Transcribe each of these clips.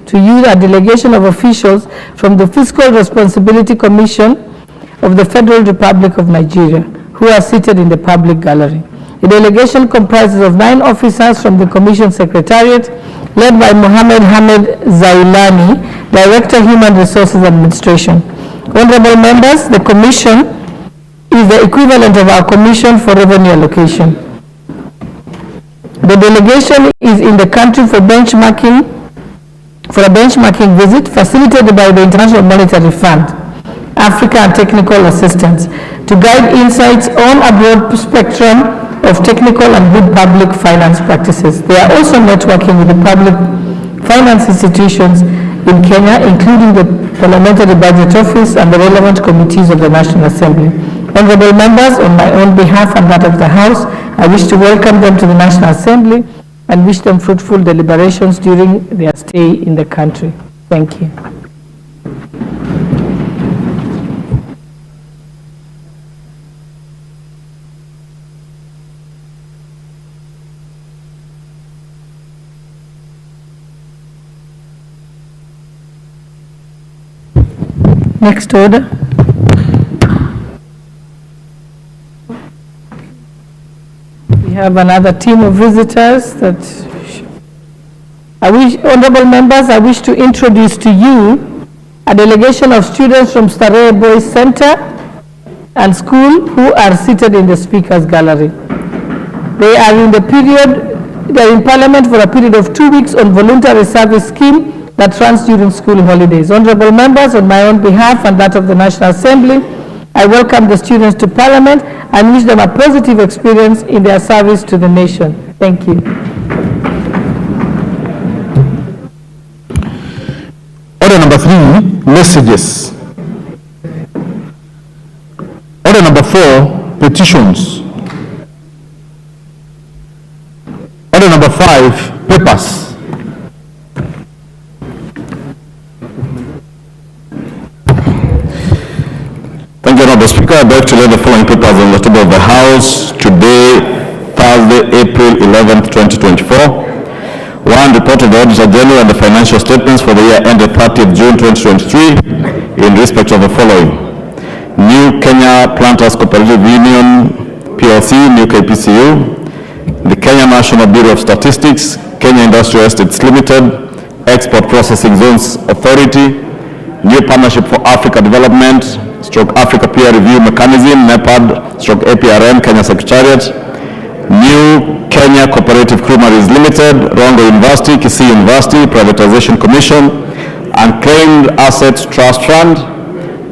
to you a delegation of officials from the Fiscal Responsibility Commission of the Federal Republic of Nigeria, who are seated in the public gallery. The delegation comprises of 9 officers from the Commission Secretariat, led by Mohammed Hamid Zailani, Director, Human Resources Administration. Honorable members, the Commission is the equivalent of our Commission for Revenue Allocation. The delegation is in the country for a benchmarking visit facilitated by the International Monetary Fund, Africa and technical assistance to guide insights on a broad spectrum of technical and good public finance practices. They are also networking with the public finance institutions in Kenya, including the Parliamentary Budget Office and the relevant committees of the National Assembly. Honorable members, on my own behalf and that of the House, I wish to welcome them to the National Assembly and wish them fruitful deliberations during their stay in the country. Thank you. Next order. We have another team of visitors that honorable members, I wish to introduce to you a delegation of students from Starehe Boys Center and School who are seated in the Speaker's Gallery. They are in Parliament for a period of 2 weeks on voluntary service scheme that runs during school holidays. Honorable members, on my own behalf and that of the National Assembly, I welcome the students to Parliament and wish them a positive experience in their service to the nation. Thank you. Order number 3, messages. Order number 4, petitions. Order number 5, papers. Thank you, Honorable Speaker. I beg to lay the following papers on the table of the House today, Thursday, April 11th, 2024. 1. Report of the Auditor General and the financial statements for the year ended 30th June 2023 in respect of the following. New Kenya Planters Cooperative Union PLC, New KPCU, the Kenya National Bureau of Statistics, Kenya Industrial Estates Limited, Export Processing Zones Authority, New Partnership for Africa Development, Africa Peer Review Mechanism, NEPAD, APRM, Kenya Secretariat, New Kenya Cooperative Creameries Limited, Rongo University, Kisii University, Privatization Commission, Unclaimed Assets Trust Fund,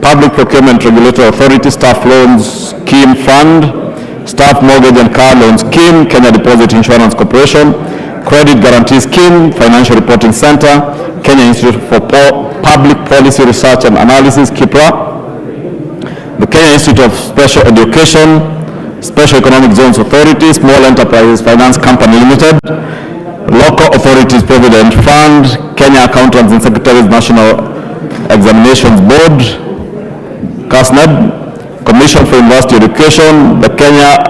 Public Procurement Regulatory Authority, Staff Loans Scheme Fund, Staff Mortgage and Car Loan Scheme, Kenya Deposit Insurance Corporation, Credit Guarantee Scheme, Financial Reporting Center, Kenya Institute for Public Policy Research and Analysis, KIPRA, the Kenya Institute of Special Education, Special Economic Zones Authority, Small Enterprises Finance Company Limited, Local Authorities Provident Fund, Kenya Accountants and Secretaries National Examinations Board, CASNED, Commission for University Education, the Kenya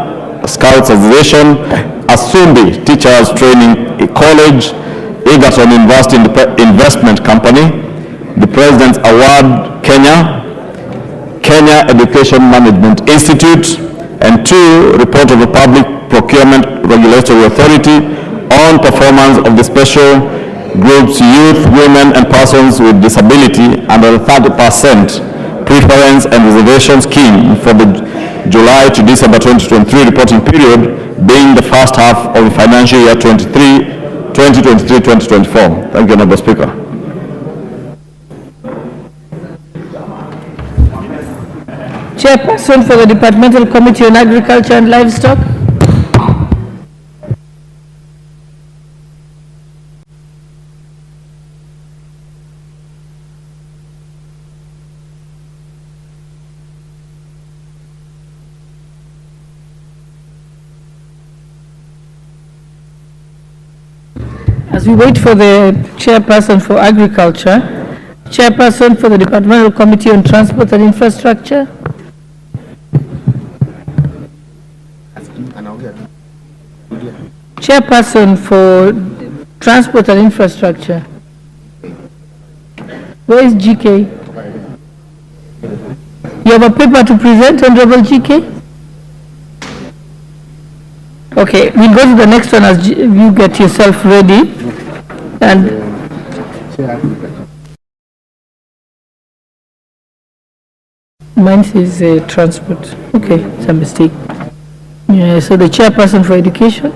Scouts Association, Asumbi Teachers Training College, Egerton University Investment Company, the President's Award Kenya, Kenya Education Management Institute, and 2, report of the Public Procurement Regulatory Authority on performance of the special groups, youth, women, and persons with disability under the 30% preference and reservation scheme for the July to December 2023 reporting period, being the first half of the financial year 2023-2024. Thank you, Honorable Speaker. Chairperson for the Departmental Committee on Agriculture and Livestock. As we wait for the Chairperson for Agriculture, Chairperson for the Departmental Committee on Transport and Infrastructure. Chairperson for Transport and Infrastructure. Where is GK? You have a paper to present, Honorable GK? Okay, we'll go to the next one as you get yourself ready. And mine says transport. Okay, it's a mistake. Yeah, so the chairperson for education.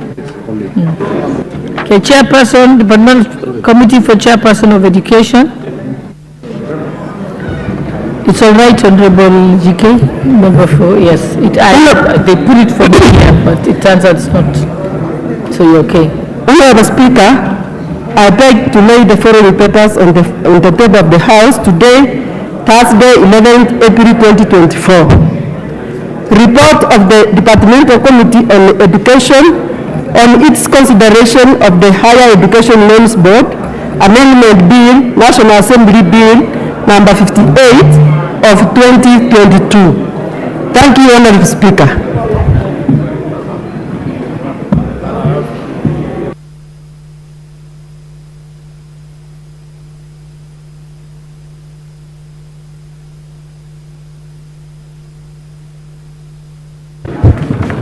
Okay, chairperson, Department Committee for Chairperson of Education. It's all right, Honorable GK. Number 4, yes. They put it for me here, but it turns out it's not. So you're okay. Honorable Speaker, I beg to lay the following papers on the table of the House today, Thursday, 11th April 2024. Report of the Departmental Committee on Education on its consideration of the Higher Education Loans Board Amendment Bill, National Assembly Bill number 58 of 2022. Thank you, Honorable Speaker.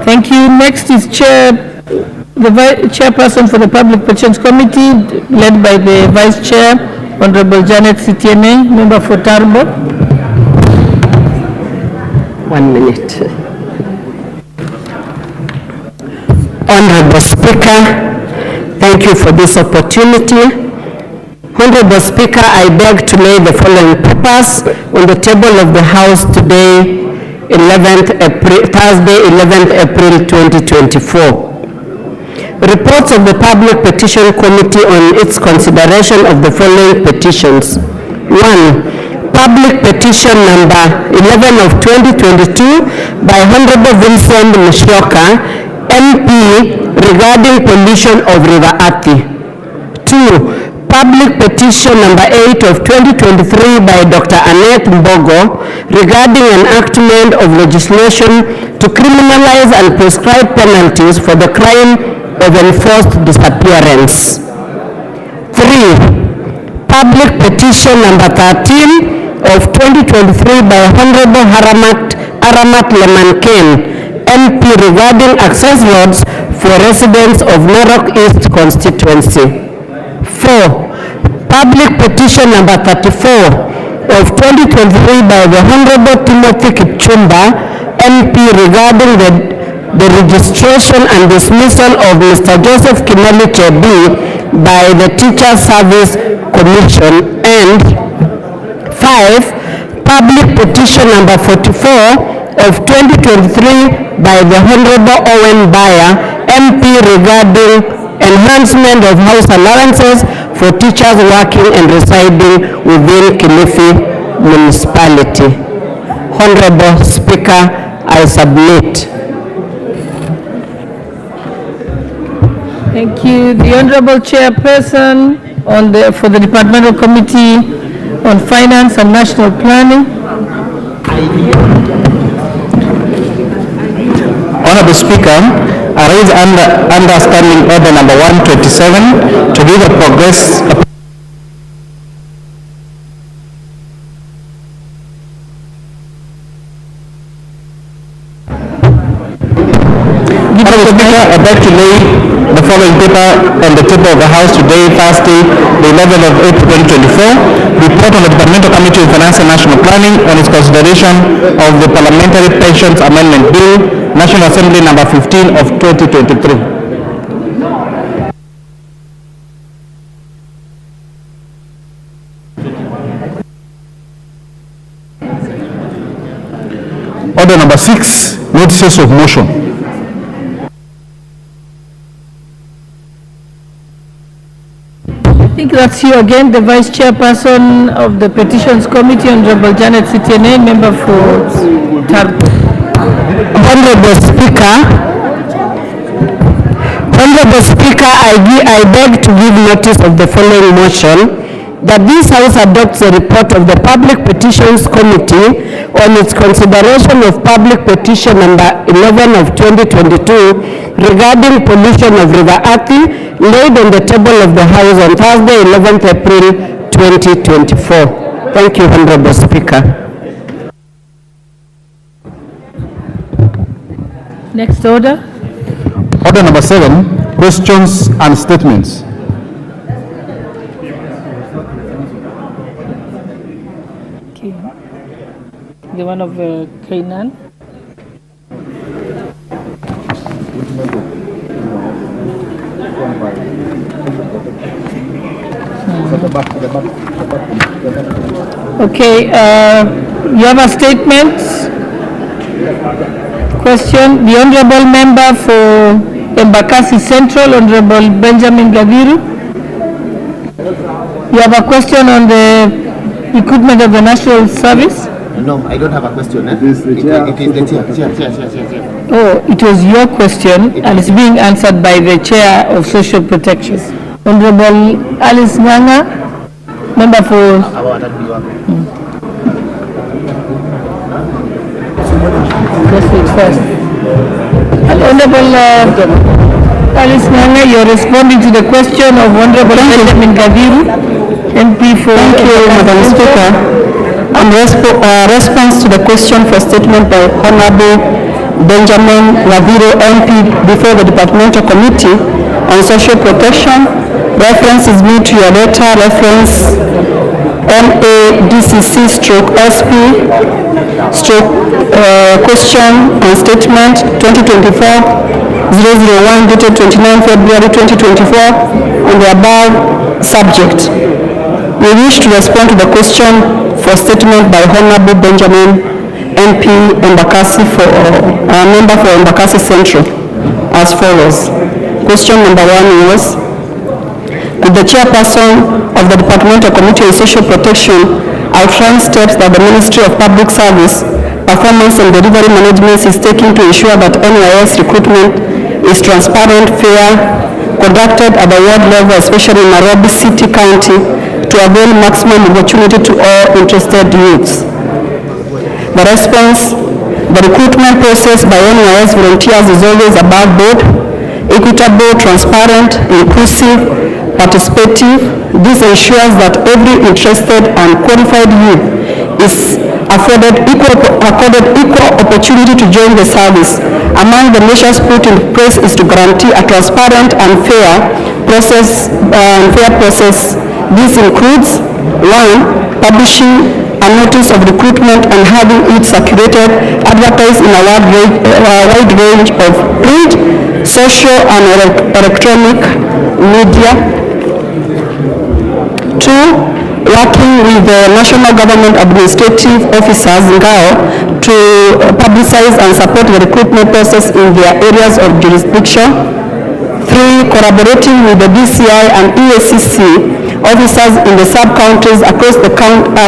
Thank you. Next is the chairperson for the Public Petitions Committee, led by the Vice Chair, Honorable Janet Sitiene, member for Tarbo. 1 minute. Honorable Speaker, thank you for this opportunity. Honorable Speaker, I beg to lay the following papers on the table of the House today, Thursday, 11th April 2024. Reports of the Public Petition Committee on its consideration of the following petitions. 1. Public Petition number 11 of 2022 by Honorable Vincent Musyoka, MP, regarding pollution of River Athi. 2. Public Petition number 8 of 2023 by Dr. Annette Mbogo regarding enactment of legislation to criminalize and prescribe penalties for the crime of enforced disappearance. 3. Public Petition number 13 of 2023 by Honorable Aramat Lemanken, MP, regarding access roads for residents of Narok East constituency. 4. Public Petition number 34 of 2023 by the Honorable Timothy Kipchumba, MP, regarding the registration and dismissal of Mr. Joseph Kimeli Chebi by the Teacher Service Commission. And 5. Public Petition number 44 of 2023 by the Honorable Owen Bayer, MP, regarding enhancement of house allowances for teachers working and residing within Kilifi municipality. Honorable Speaker, I submit. Thank you. The Honorable Chairperson for the Departmental Committee on Finance and National Planning. Honorable Speaker, I raise understanding order number 127 to do the progress. Honorable Speaker, I beg to lay the following paper on the table of the House today, Thursday, the 11th of April 2024. Report on the Departmental Committee on Finance and National Planning on its consideration of the Parliamentary Pensions Amendment Bill, National Assembly number 15 of 2023. Order number 6, notices of motion. I think that's you again, the Vice Chairperson of the Petitions Committee, Honorable Janet Sitiene, member for Tarbo. Honorable Speaker, I beg to give notice of the following motion, that this House adopts a report of the Public Petitions Committee on its consideration of Public Petition number 11 of 2022 regarding pollution of River Athi, laid on the table of the House on Thursday, 11th April 2024. Thank you, Honorable Speaker. Next order. Order number 7, questions and statements. Okay. The one of Kainan. Okay, you have a statement? Question, the Honorable Member for Embakasi Central, Honorable Benjamin Gaviru. You have a question on the recruitment of the National Service? No, I don't have a question. It is the chair. Oh, it was your question and it's being answered by the Chair of Social Protection. Honorable Alice Nganga, Member for... Just wait first. Honorable Alice Nganga, you're responding to the question of Honorable Benjamin Gaviru, MP for... Thank you, Madam Speaker. In response to the question for statement by Honorable Benjamin Gaviru, MP, before the Departmental Committee on Social Protection, reference is made to your letter, reference NADCC/SP question and statement 2024-001 dated 29 February 2024 on the above subject. We wish to respond to the question for statement by Honorable Benjamin MP Embakasi for member for Embakasi Central as follows. Question number 1 was, could the chairperson of the Departmental Committee on Social Protection outline steps that the Ministry of Public Service, Performance and Delivery Management is taking to ensure that NYS recruitment is transparent, fair, conducted at the ward level, especially in Nairobi City County, to avail maximum opportunity to all interested youths? The response, the recruitment process by NYS volunteers is always above board, equitable, transparent, inclusive, participative. This ensures that every interested and qualified youth is accorded equal opportunity to join the service. Among the measures put in place is to guarantee a transparent and fair process. This includes 1. Publishing a notice of recruitment and having it circulated, advertised in a wide range of print, social and electronic media. 2. Working with the National Government Administrative Officers to publicize and support the recruitment process in their areas of jurisdiction. 3. Collaborating with the DCI and EACC officers in the sub-counties across the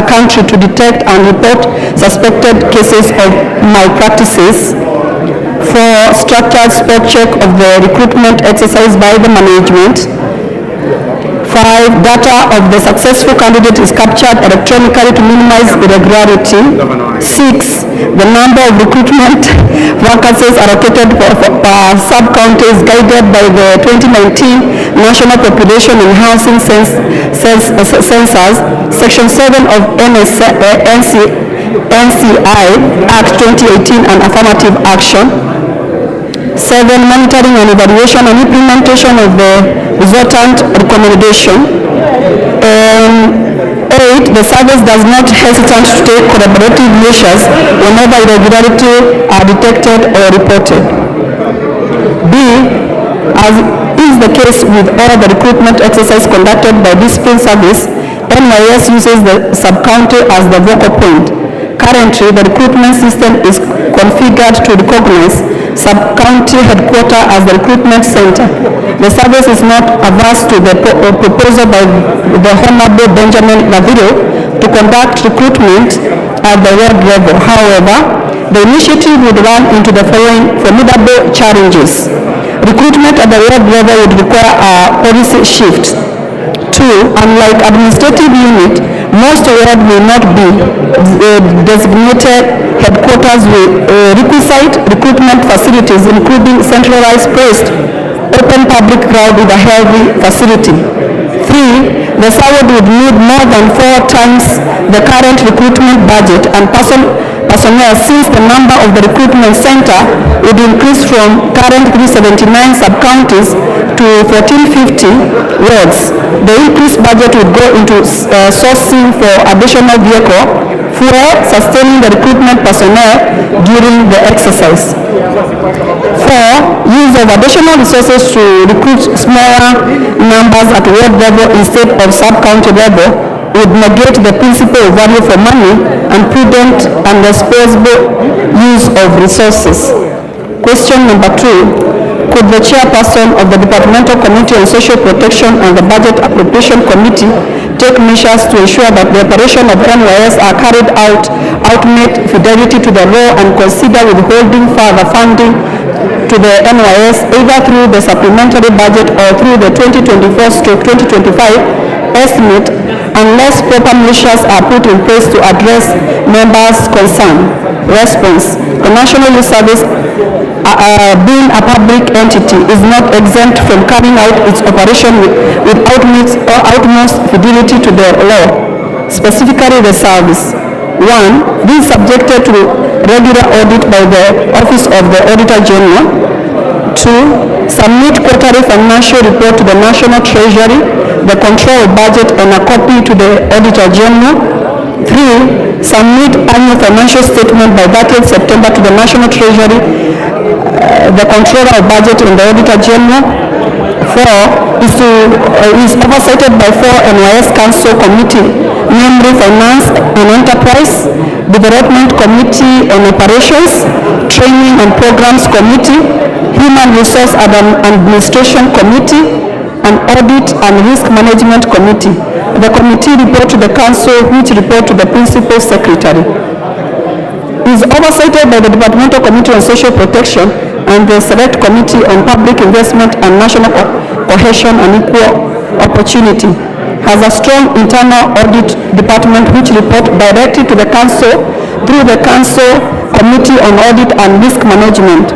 country to detect and report suspected cases of malpractices. 4. Structured spot check of the recruitment exercise by the management. 5. Data of the successful candidate is captured electronically to minimize irregularity. 6. The number of recruitment vacancies allocated per sub-county is guided by the 2019 National Population and Housing Census, Section 7 of NCI Act 2018 and affirmative action. 7. Monitoring and evaluation and implementation of the resultant recommendation. 8. The service does not hesitate to take collaborative measures whenever irregularities are detected or reported. B. As is the case with all the recruitment exercise conducted by discipline service, NYS uses the sub-county as the focal point. Currently, the recruitment system is configured to recognize sub-county headquarters as the recruitment center. The service is not averse to the proposal by the Honorable Benjamin Gaviru to conduct recruitment at the ward level. However, the initiative would run into the following formidable challenges. Recruitment at the ward level would require a policy shift. 2. Unlike administrative unit, most wards will not be designated headquarters with requisite recruitment facilities, including centralized post, open public ground with a healthy facility. 3. The service would need more than 4 times the current recruitment budget and personnel, since the number of the recruitment center would increase from current 379 sub-counties to 1450 wards. The increased budget would go into sourcing for additional vehicle, fuel, sustaining the recruitment personnel during the exercise. 4. Use of additional resources to recruit smaller numbers at ward level instead of sub-county level would negate the principle of value for money and prudent and responsible use of resources. Question number 2. Could the chairperson of the Departmental Committee on Social Protection and the Budget Appropriation Committee take measures to ensure that the operation of NYS are carried out ultimate fidelity to the law and consider withholding further funding to the NYS either through the supplementary budget or through the 2024-2025 estimate unless proper measures are put in place to address members' concern? Response. The National Youth Service, being a public entity, is not exempt from carrying out its operation with utmost fidelity to the law, specifically the service. 1. Being subjected to regular audit by the Office of the Auditor General. 2. Submit quarterly financial report to the National Treasury, the control budget, and a copy to the Auditor General. 3. Submit annual financial statement by 30th September to the National Treasury, the controller of budget, and the Auditor General. 4. Is oversighted by 4 NYS Council Committee, namely Finance and Enterprise, Development Committee and Operations, Training and Programs Committee, Human Resource and Administration Committee, and Audit and Risk Management Committee. The committee report to the council, which report to the principal secretary. Is oversighted by the Departmental Committee on Social Protection and the Select Committee on Public Investment and National Cohesion and Equal Opportunity. Has a strong internal audit department which report directly to the council through the Council Committee on Audit and Risk Management.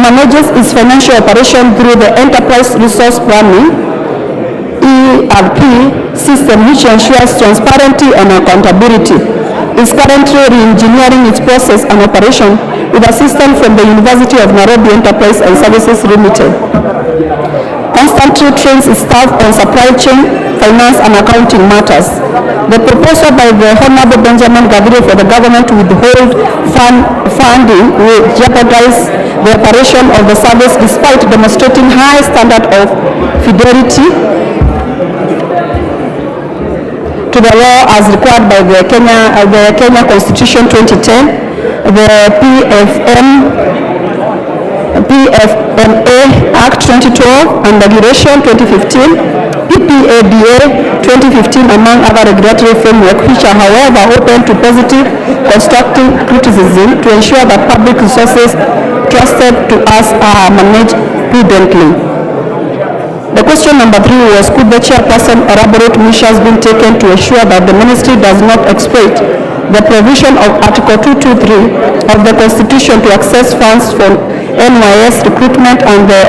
Manages its financial operation through the Enterprise Resource Planning ERP system, which ensures transparency and accountability. Is currently re-engineering its process and operation with assistance from the University of Nairobi Enterprise and Services Limited. Constantly trains its staff on supply chain, finance and accounting matters. The proposal by the Honorable Benjamin Gaviria for the government to withhold funding will jeopardize the operation of the service despite demonstrating high standard of fidelity to the law as required by the Kenya Constitution 2010, the PFMA Act 2012 and Regulation 2015, PPADA 2015, among other regulatory framework, which are however open to positive constructive criticism to ensure that public resources trusted to us are managed prudently. The question number 3 was, could the chairperson elaborate measures being taken to ensure that the ministry does not exploit the provision of Article 223 of the Constitution to access funds for NYS recruitment and the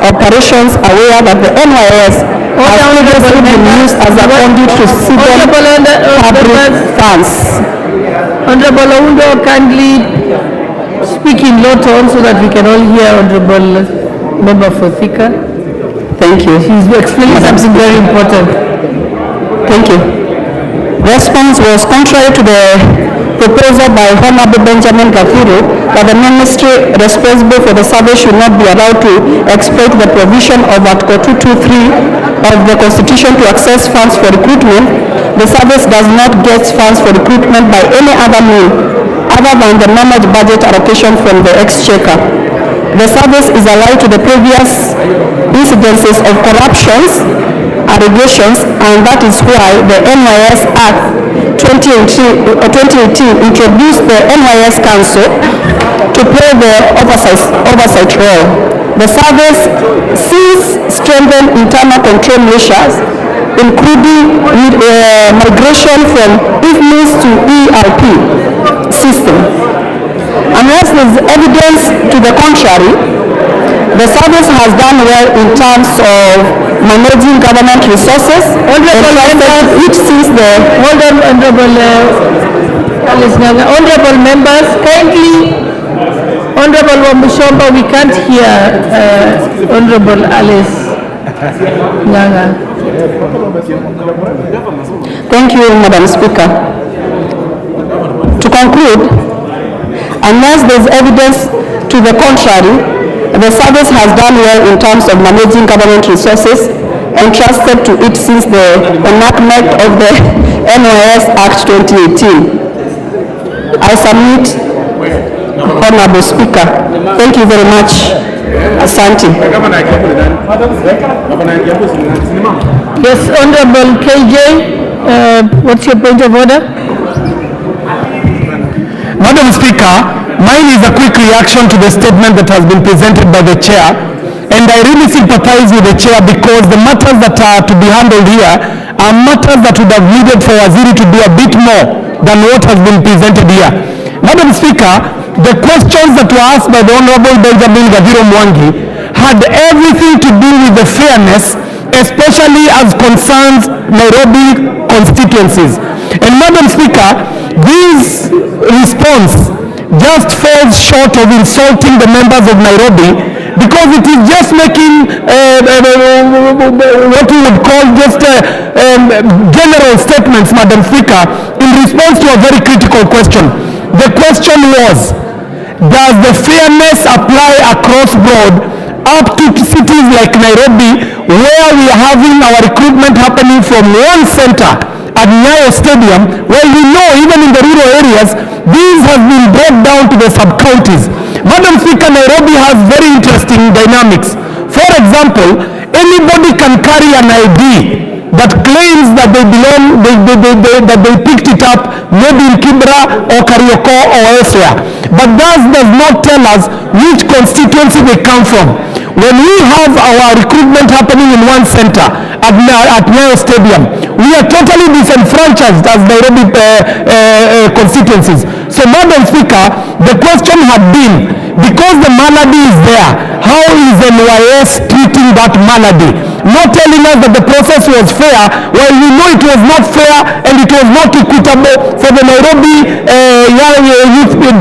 operations, aware that the NYS has previously been used as a conduit to civil public funds. Honorable Oundo, kindly speak in low tone so that we can all hear Honorable Member for Thika. Thank you. She's explaining something very important. Thank you. Response was contrary to the proposal by Honorable Benjamin Gaviria that the ministry responsible for the service should not be allowed to exploit the provision of Article 223 of the Constitution to access funds for recruitment. The service does not get funds for recruitment by any other means other than the managed budget allocation from the Exchequer. The service is allied to the previous incidences of corruptions, allegations, and that is why the NYS Act 2018 introduced the NYS Council to play the oversight role. The service sees strengthened internal control measures, including migration from IFMIS to ERP system. Unless there is evidence to the contrary, the service has done well in terms of managing government resources, which sees the... Hold on, Honorable members, kindly, Honorable Wambushomba, we can't hear Honorable Alice Nyanga. Thank you, Madam Speaker. To conclude, unless there is evidence to the contrary, the service has done well in terms of managing government resources entrusted to it since the enactment of the NYS Act 2018. I submit, Honorable Speaker. Thank you very much. Asante. Yes, Honorable KJ, what's your point of order? Madam Speaker, mine is a quick reaction to the statement that has been presented by the chair, and I really sympathize with the chair because the matters that are to be handled here are matters that would have needed for Waziri to do a bit more than what has been presented here. Madam Speaker, the questions that were asked by the Honorable Benjamin Gadiro Mwangi had everything to do with the fairness, especially as concerns Nairobi constituencies. And Madam Speaker, this response just falls short of insulting the members of Nairobi, because it is just making what we would call just general statements, Madam Speaker, in response to a very critical question. The question was, does the fairness apply across board up to cities like Nairobi, where we are having our recruitment happening from one center at Nyayo Stadium, where we know even in the rural areas, these have been brought down to the sub-counties. Madam Speaker, Nairobi has very interesting dynamics. For example, anybody can carry an ID that claims that they belong, that they picked it up maybe in Kibra or Karioko or elsewhere. But that does not tell us which constituency they come from. When we have our recruitment happening in one center at Nyayo Stadium, we are totally disenfranchised as Nairobi constituencies. So, Madam Speaker, the question had been, because the malady is there, how is NYS treating that malady? Not telling us that the process was fair, while we know it was not fair and it was not equitable for the Nairobi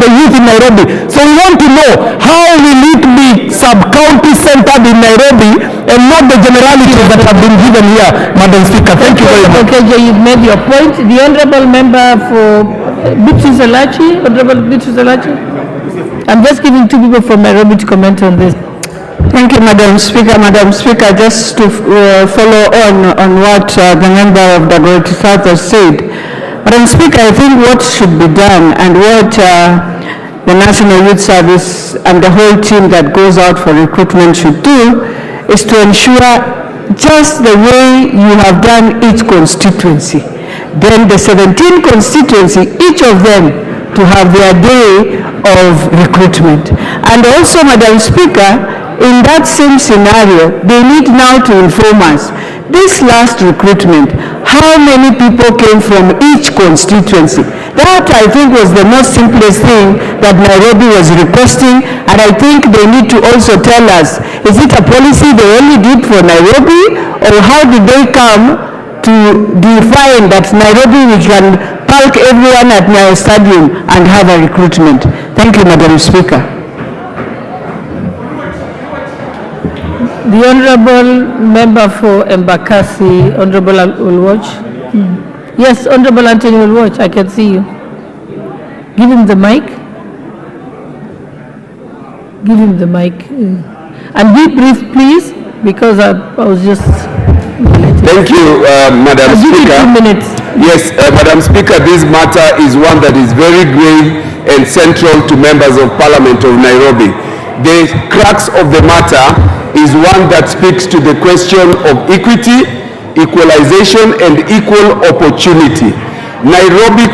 the youth in Nairobi. So we want to know, how will it be sub-county centered in Nairobi and not the generalities that have been given here, Madam Speaker? Thank you very much. Okay, you've made your point. The Honorable Member for Beatrice Elachi, Honorable Beatrice Elachi. I'm just giving two people from Nairobi to comment on this. Thank you, Madam Speaker. Madam Speaker, just to follow on what the member of the Great South has said. Madam Speaker, I think what should be done and what the National Youth Service and the whole team that goes out for recruitment should do is to ensure, just the way you have done each constituency, then the 17 constituency, each of them to have their day of recruitment. And also, Madam Speaker, in that same scenario, they need now to inform us, this last recruitment, how many people came from each constituency? That, I think, was the most simplest thing that Nairobi was requesting, and I think they need to also tell us, is it a policy they only did for Nairobi, or how did they come to define that Nairobi we can park everyone at Nyayo Stadium and have a recruitment? Thank you, Madam Speaker. The Honorable Member for Embakasi, Honorable Ulwach. Yes, Honorable Anthony Ulwach, I can see you. Give him the mic. Give him the mic. And be brief, please, because I was just... Thank you, Madam I'll give Speaker. you 2 minutes. Yes, Madam Speaker, this matter is one that is very grave and central to members of Parliament of Nairobi. The crux of the matter is one that speaks to the question of equity, equalization, and equal opportunity. Nairobi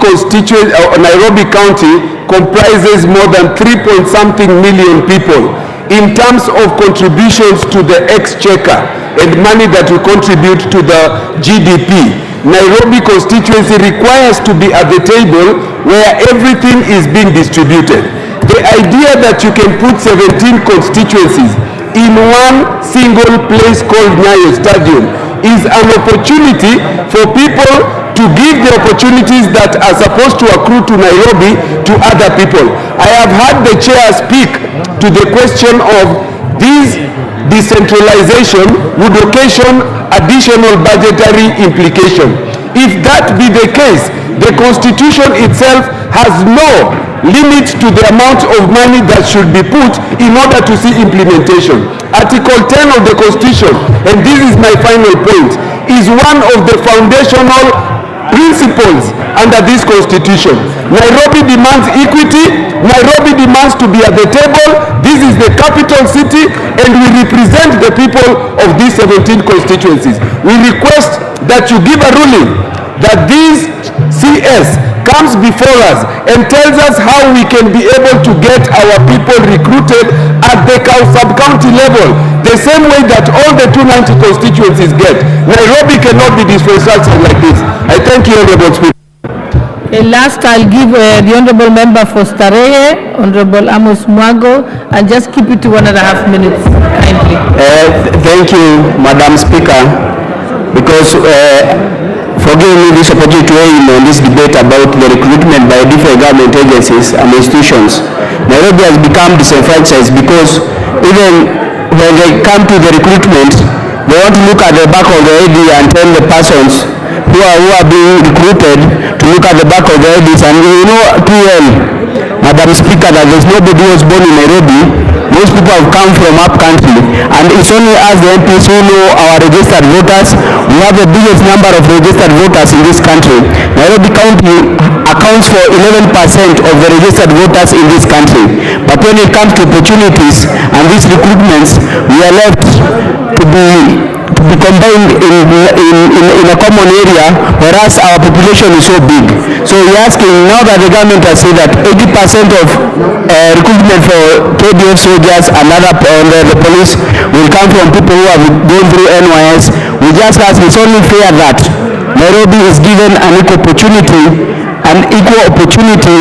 County comprises more than 3-point-something million people. In terms of contributions to the exchequer and money that we contribute to the GDP, Nairobi constituency requires to be at the table where everything is being distributed. The idea that you can put 17 constituencies in one single place called Nyayo Stadium is an opportunity for people to give the opportunities that are supposed to accrue to Nairobi to other people. I have had the chair speak to the question of this decentralization would occasion additional budgetary implication. If that be the case, the Constitution itself has no limit to the amount of money that should be put in order to see implementation. Article 10 of the Constitution, and this is my final point, is one of the foundational principles under this Constitution. Nairobi demands equity. Nairobi demands to be at the table. This is the capital city, and we represent the people of these 17 constituencies. We request that you give a ruling that this CS comes before us and tells us how we can be able to get our people recruited at the sub-county level, the same way that all the 290 constituencies get. Nairobi cannot be disfranchised like this. I thank you, Honorable Speaker. Last, I'll give the Honorable Member for Starehe, Honorable Amos Mwago, and just keep it to 1.5 minutes, kindly. Thank you, Madam Speaker, because for giving me this opportunity to weigh in on this debate about the recruitment by different government agencies and institutions. Nairobi has become disenfranchised because even when they come to the recruitment, they want to look at the back of the ID and tell the persons who are being recruited to look at the back of the IDs. And you know too well, Madam Speaker, that there's nobody who was born in Nairobi. Most people have come from up country, and it's only us the MPs who know our registered voters. We have the biggest number of registered voters in this country. Nairobi County accounts for 11% of the registered voters in this country. But when it comes to opportunities and these recruitments, we are left to be combined in a common area, whereas our population is so big. So we're asking, now that the government has said that 80% of recruitment for KDF soldiers and the police will come from people who have gone through NYS, we just ask, it's only fair that Nairobi is given an equal opportunity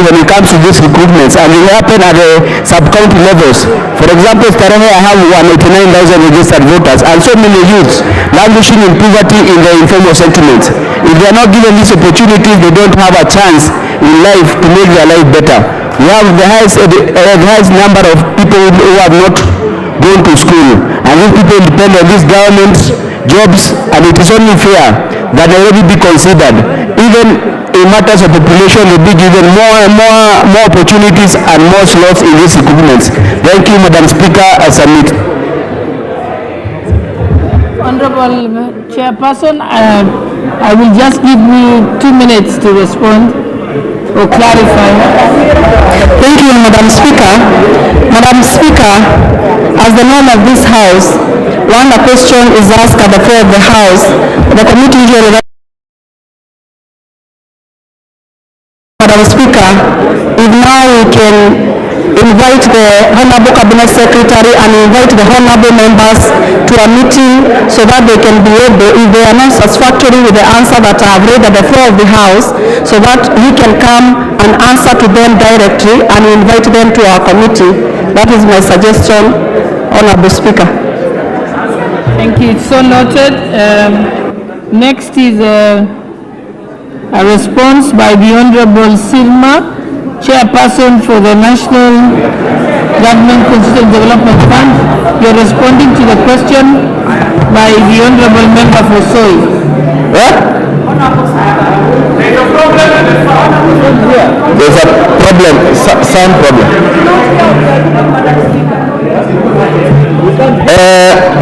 when it comes to these recruitments, and it happen at the sub-county levels. For example, Starehe, I have 189,000 registered voters, and so many youths languishing in poverty in the informal settlements. If they are not given these opportunities, they don't have a chance in life to make their life better. We have the highest number of people who have not gone to school, and these people depend on these government jobs, and it is only fair that Nairobi be considered. Even in matters of population, will be given more opportunities and more slots in these recruitments. Thank you, Madam Speaker. I submit. Honorable Chairperson, I will just give you 2 minutes to respond or clarify. Thank you, Madam Speaker. Madam Speaker, as the norm of this House, when a question is asked at the floor of the House, the committee usually. Madam Speaker, if now we can invite the Honorable Cabinet Secretary and invite the Honorable members to a meeting so that they can be able, if they are not satisfactory with the answer that I have read at the floor of the House, so that we can come and answer to them directly and invite them to our committee. That is my suggestion, Honorable Speaker. Thank you. It's so noted. Next is a response by the Honorable Sirma, Chairperson for the National Government Constituent Development Fund. You're responding to the question by the Honorable Member for Soy. What? There's a problem in the fund. There's a problem, sound problem.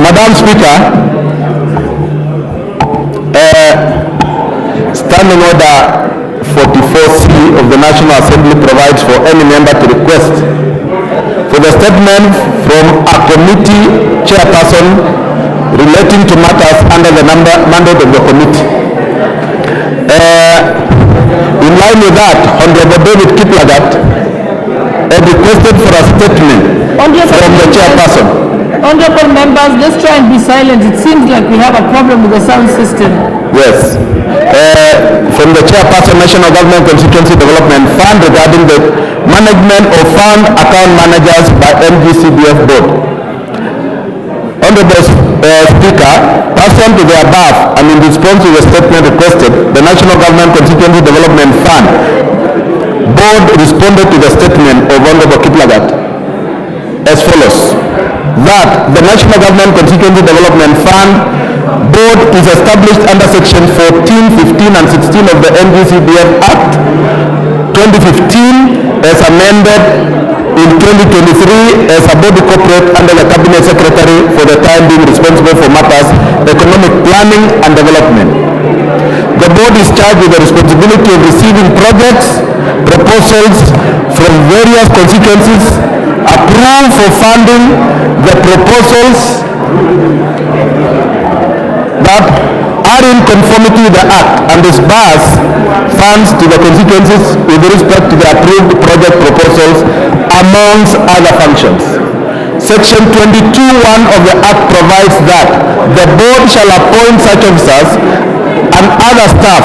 Madam Speaker, Standing Order 44C of the National Assembly provides for any member to request for the statement from a committee chairperson relating to matters under the mandate of the committee. In line with that, Honorable David Kiplagat requested for a statement from the chairperson. Honorable members, let's try and be silent. It seems like we have a problem with the sound system. Yes. From the chairperson, National Government Constituency Development Fund, regarding the management of fund account managers by MGCDF board. Honorable Speaker, pursuant to the above and in response to the statement requested, the National Government Constituency Development Fund Board responded to the statement of Honorable Kiplagat as follows: that the National Government Constituency Development Fund Board is established under Section 14, 15 and 16 of the NGCDF Act 2015 as amended in 2023 as a body corporate under the Cabinet Secretary for the time being responsible for matters economic planning and development. The board is charged with the responsibility of receiving projects, proposals from various constituencies, approve for funding the proposals that are in conformity with the Act and disburse funds to the constituencies with respect to the approved project proposals amongst other functions. Section 22(1) of the Act provides that the board shall appoint such officers and other staff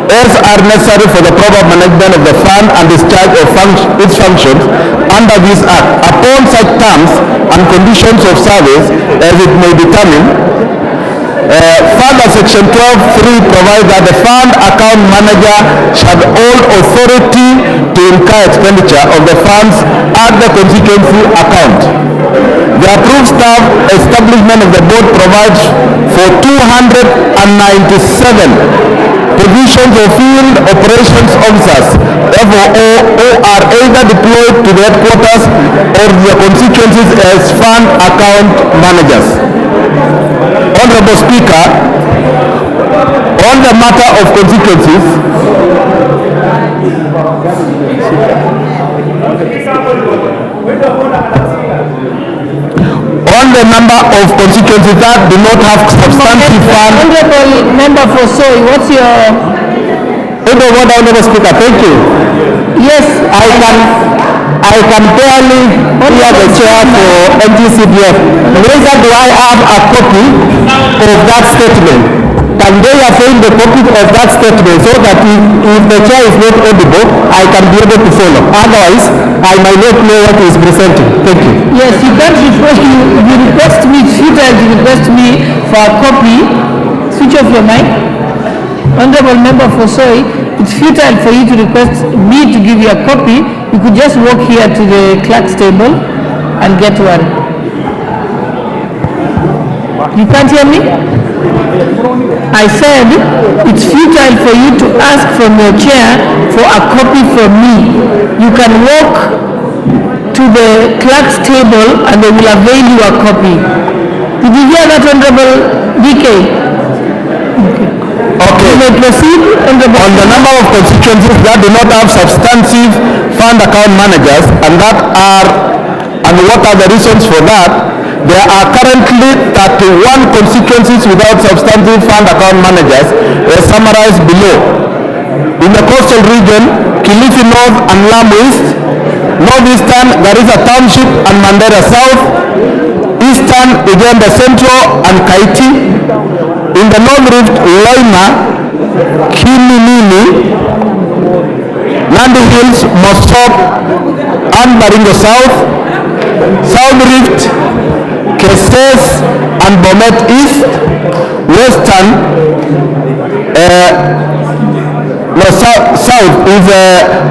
as are necessary for the proper management of the fund and discharge of its functions under this Act upon such terms and conditions of service as it may determine. Further, Section 12(3) provides that the fund account manager shall hold authority to incur expenditure of the funds at the constituency account. The approved staff establishment of the board provides for 297 positions of field operations officers FOO who are either deployed to the headquarters or the constituencies as fund account managers. Honorable Speaker, on the matter of constituencies, on the number of constituencies that do not have substantive fund. Honorable Member for Soy, what's your... Honorable Speaker, thank you. Yes, I can barely hear the chair for NGCDF. Neither do I have a copy of that statement. Can they avail the copy of that statement so that if the chair is not audible, I can be able to follow. Otherwise, I might not know what is presenting. Thank you. yes, you can't request, you request me, it's futile to request me for a copy. Switch off your mic. Honorable Member for Soy, it's futile for you to request me to give you a copy. You could just walk here to the clerk's table and get one. You can't hear me? I said it's futile for you to ask from your chair for a copy from me. You can walk to the clerk's table and they will avail you a copy. Did you hear that, Honorable DK? Okay. You may proceed, Honorable. On the number of constituencies that do not have substantive fund account managers and what are the reasons for that, there are currently 31 constituencies without substantive fund account managers as summarized below. In the coastal region, Kilifi North and Lamu East, Northeastern, Garissa Township and Mandera South, Eastern, Uganda Central and Kaiti. In the North Rift, Loima, Kiminini, Nandi Hills, Mosop and Baringo South, South Rift, Keses and Bomet East, Western, South is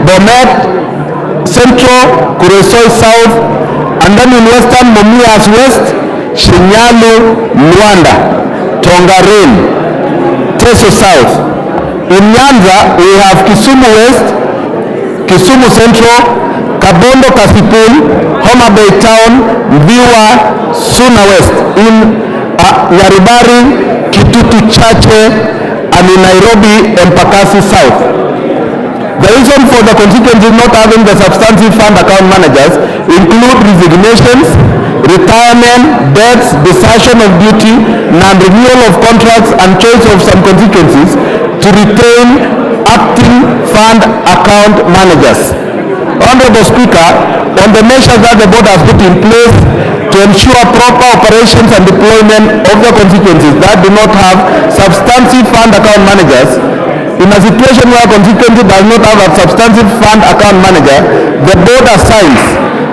Bomet, Central, Kuresoi South, and then in Western, Mumias West, Shinyalu, Luanda, Tongarin, Teso South. In Nyanza, we have Kisumu West, Kisumu Central, Kabondo Kasipul, Homa Bay Town, Mviwa, Suna West. In Yaribari, Kitutu Chache, and in Nairobi, Embakasi South. The reason for the constituencies not having the substantive fund account managers include resignations, retirement, deaths, desertion of duty, non-renewal of contracts, and choice of some constituencies to retain acting fund account managers. Honorable Speaker, on the measures that the board has put in place to ensure proper operations and deployment of the constituencies that do not have substantive fund account managers, in a situation where a constituency does not have a substantive fund account manager, the board assigns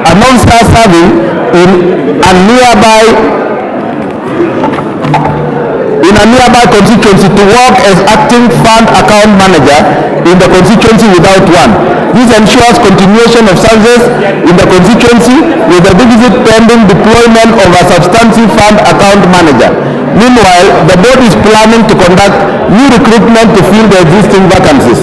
an officer serving in a nearby nearby constituency to work as acting fund account manager in the constituency without one. This ensures continuation of services in the constituency with a deficit pending deployment of a substantive fund account manager. Meanwhile, the board is planning to conduct new recruitment to fill the existing vacancies.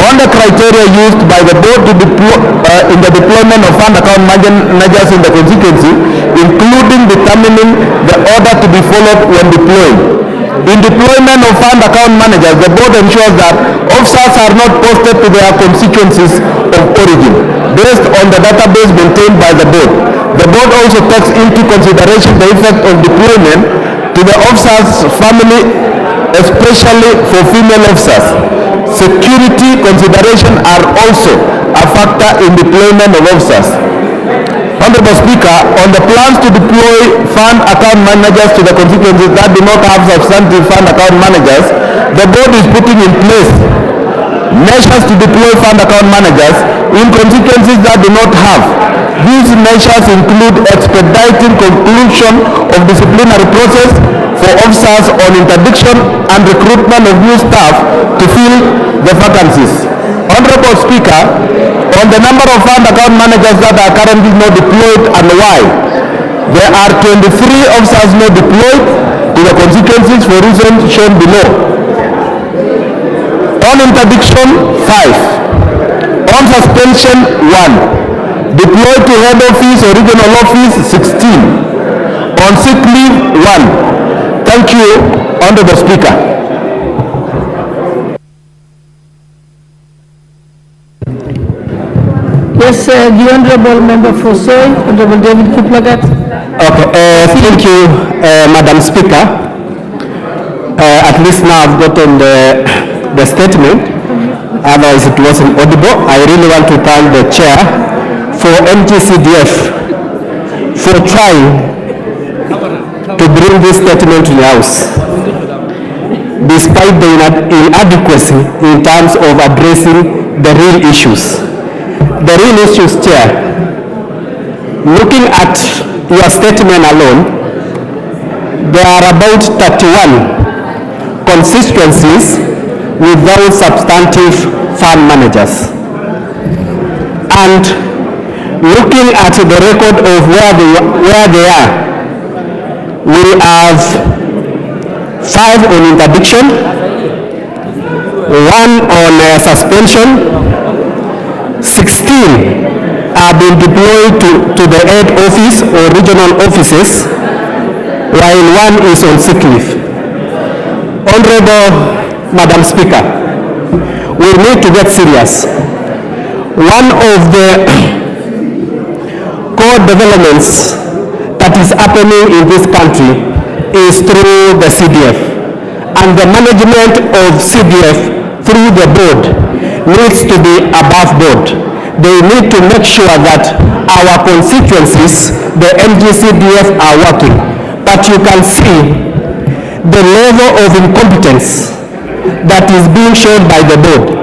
On the criteria used by the board to in the deployment of fund account managers in the constituency, including determining the order to be followed when deploying. In deployment of fund account managers, the board ensures that officers are not posted to their constituencies of origin based on the database maintained by the board. The board also takes into consideration the effect of deployment to the officer's family, especially for female officers. Security considerations are also a factor in deployment of officers. Honorable Speaker, on the plans to deploy fund account managers to the constituencies that do not have substantive fund account managers, the board is putting in place measures to deploy fund account managers in constituencies that do not have. These measures include expediting conclusion of disciplinary process for officers on interdiction and recruitment of new staff to fill the vacancies. Honorable Speaker, on the number of fund account managers that are currently not deployed and why, there are 23 officers not deployed to the constituencies for reasons shown below. On interdiction, 5. On suspension, 1. Deployed to head office or regional office, 16. On sick leave, 1. Thank you, Honorable Speaker. Yes, the Honorable Member for Soy, Honorable David Kiplagat. Okay, thank you, Madam Speaker. At least now I've gotten the statement, otherwise it wasn't audible. I really want to thank the Chair for MTCDF for trying to bring this statement to the House, despite the inadequacy in terms of addressing the real issues. The real issues, Chair, looking at your statement alone, there are about 31 constituencies without substantive fund managers. And looking at the record of where they are, we have 5 on interdiction, 1 on suspension, 16 are being deployed to the head office or regional offices, while 1 is on sick leave. Honorable Madam Speaker, we need to get serious. One of the core developments that is happening in this country is through the CDF, and the management of CDF through the board needs to be above board. They need to make sure that our constituencies, the MGCDF, are working. But you can see the level of incompetence that is being shown by the board.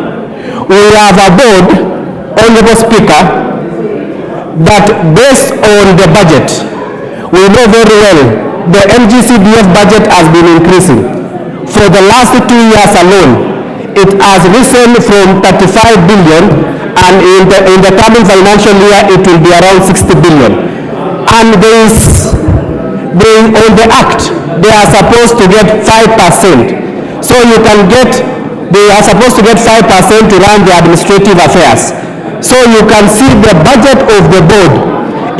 We have a board, Honorable Speaker, that based on the budget, we know very well the MGCDF budget has been increasing. For the last 2 years alone, it has risen from 35 billion, and in the coming financial year it will be around 60 billion. And on the act, they are supposed to get 5%. So you can get, they are supposed to get 5% to run the administrative affairs. So you can see the budget of the board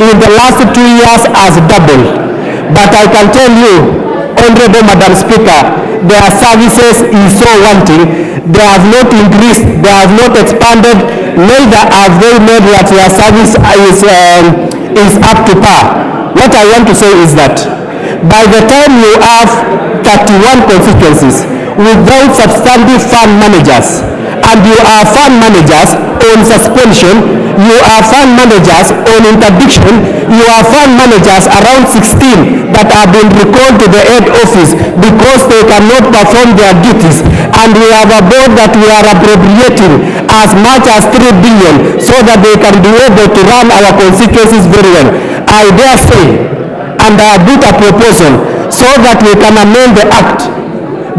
in the last 2 years has doubled. But I can tell you, Honorable Madam Speaker, their services is so wanting. They have not increased, they have not expanded, neither have they made that their service is up to par. What I want to say is that by the time you have 31 constituencies without substantive fund managers, and you are fund managers on suspension, you are fund managers on interdiction, you are fund managers around 16 that have been recalled to the head office because they cannot perform their duties, and we have a board that we are appropriating as much as 3 billion so that they can be able to run our constituencies very well. I dare say, and I put a proposal so that we can amend the act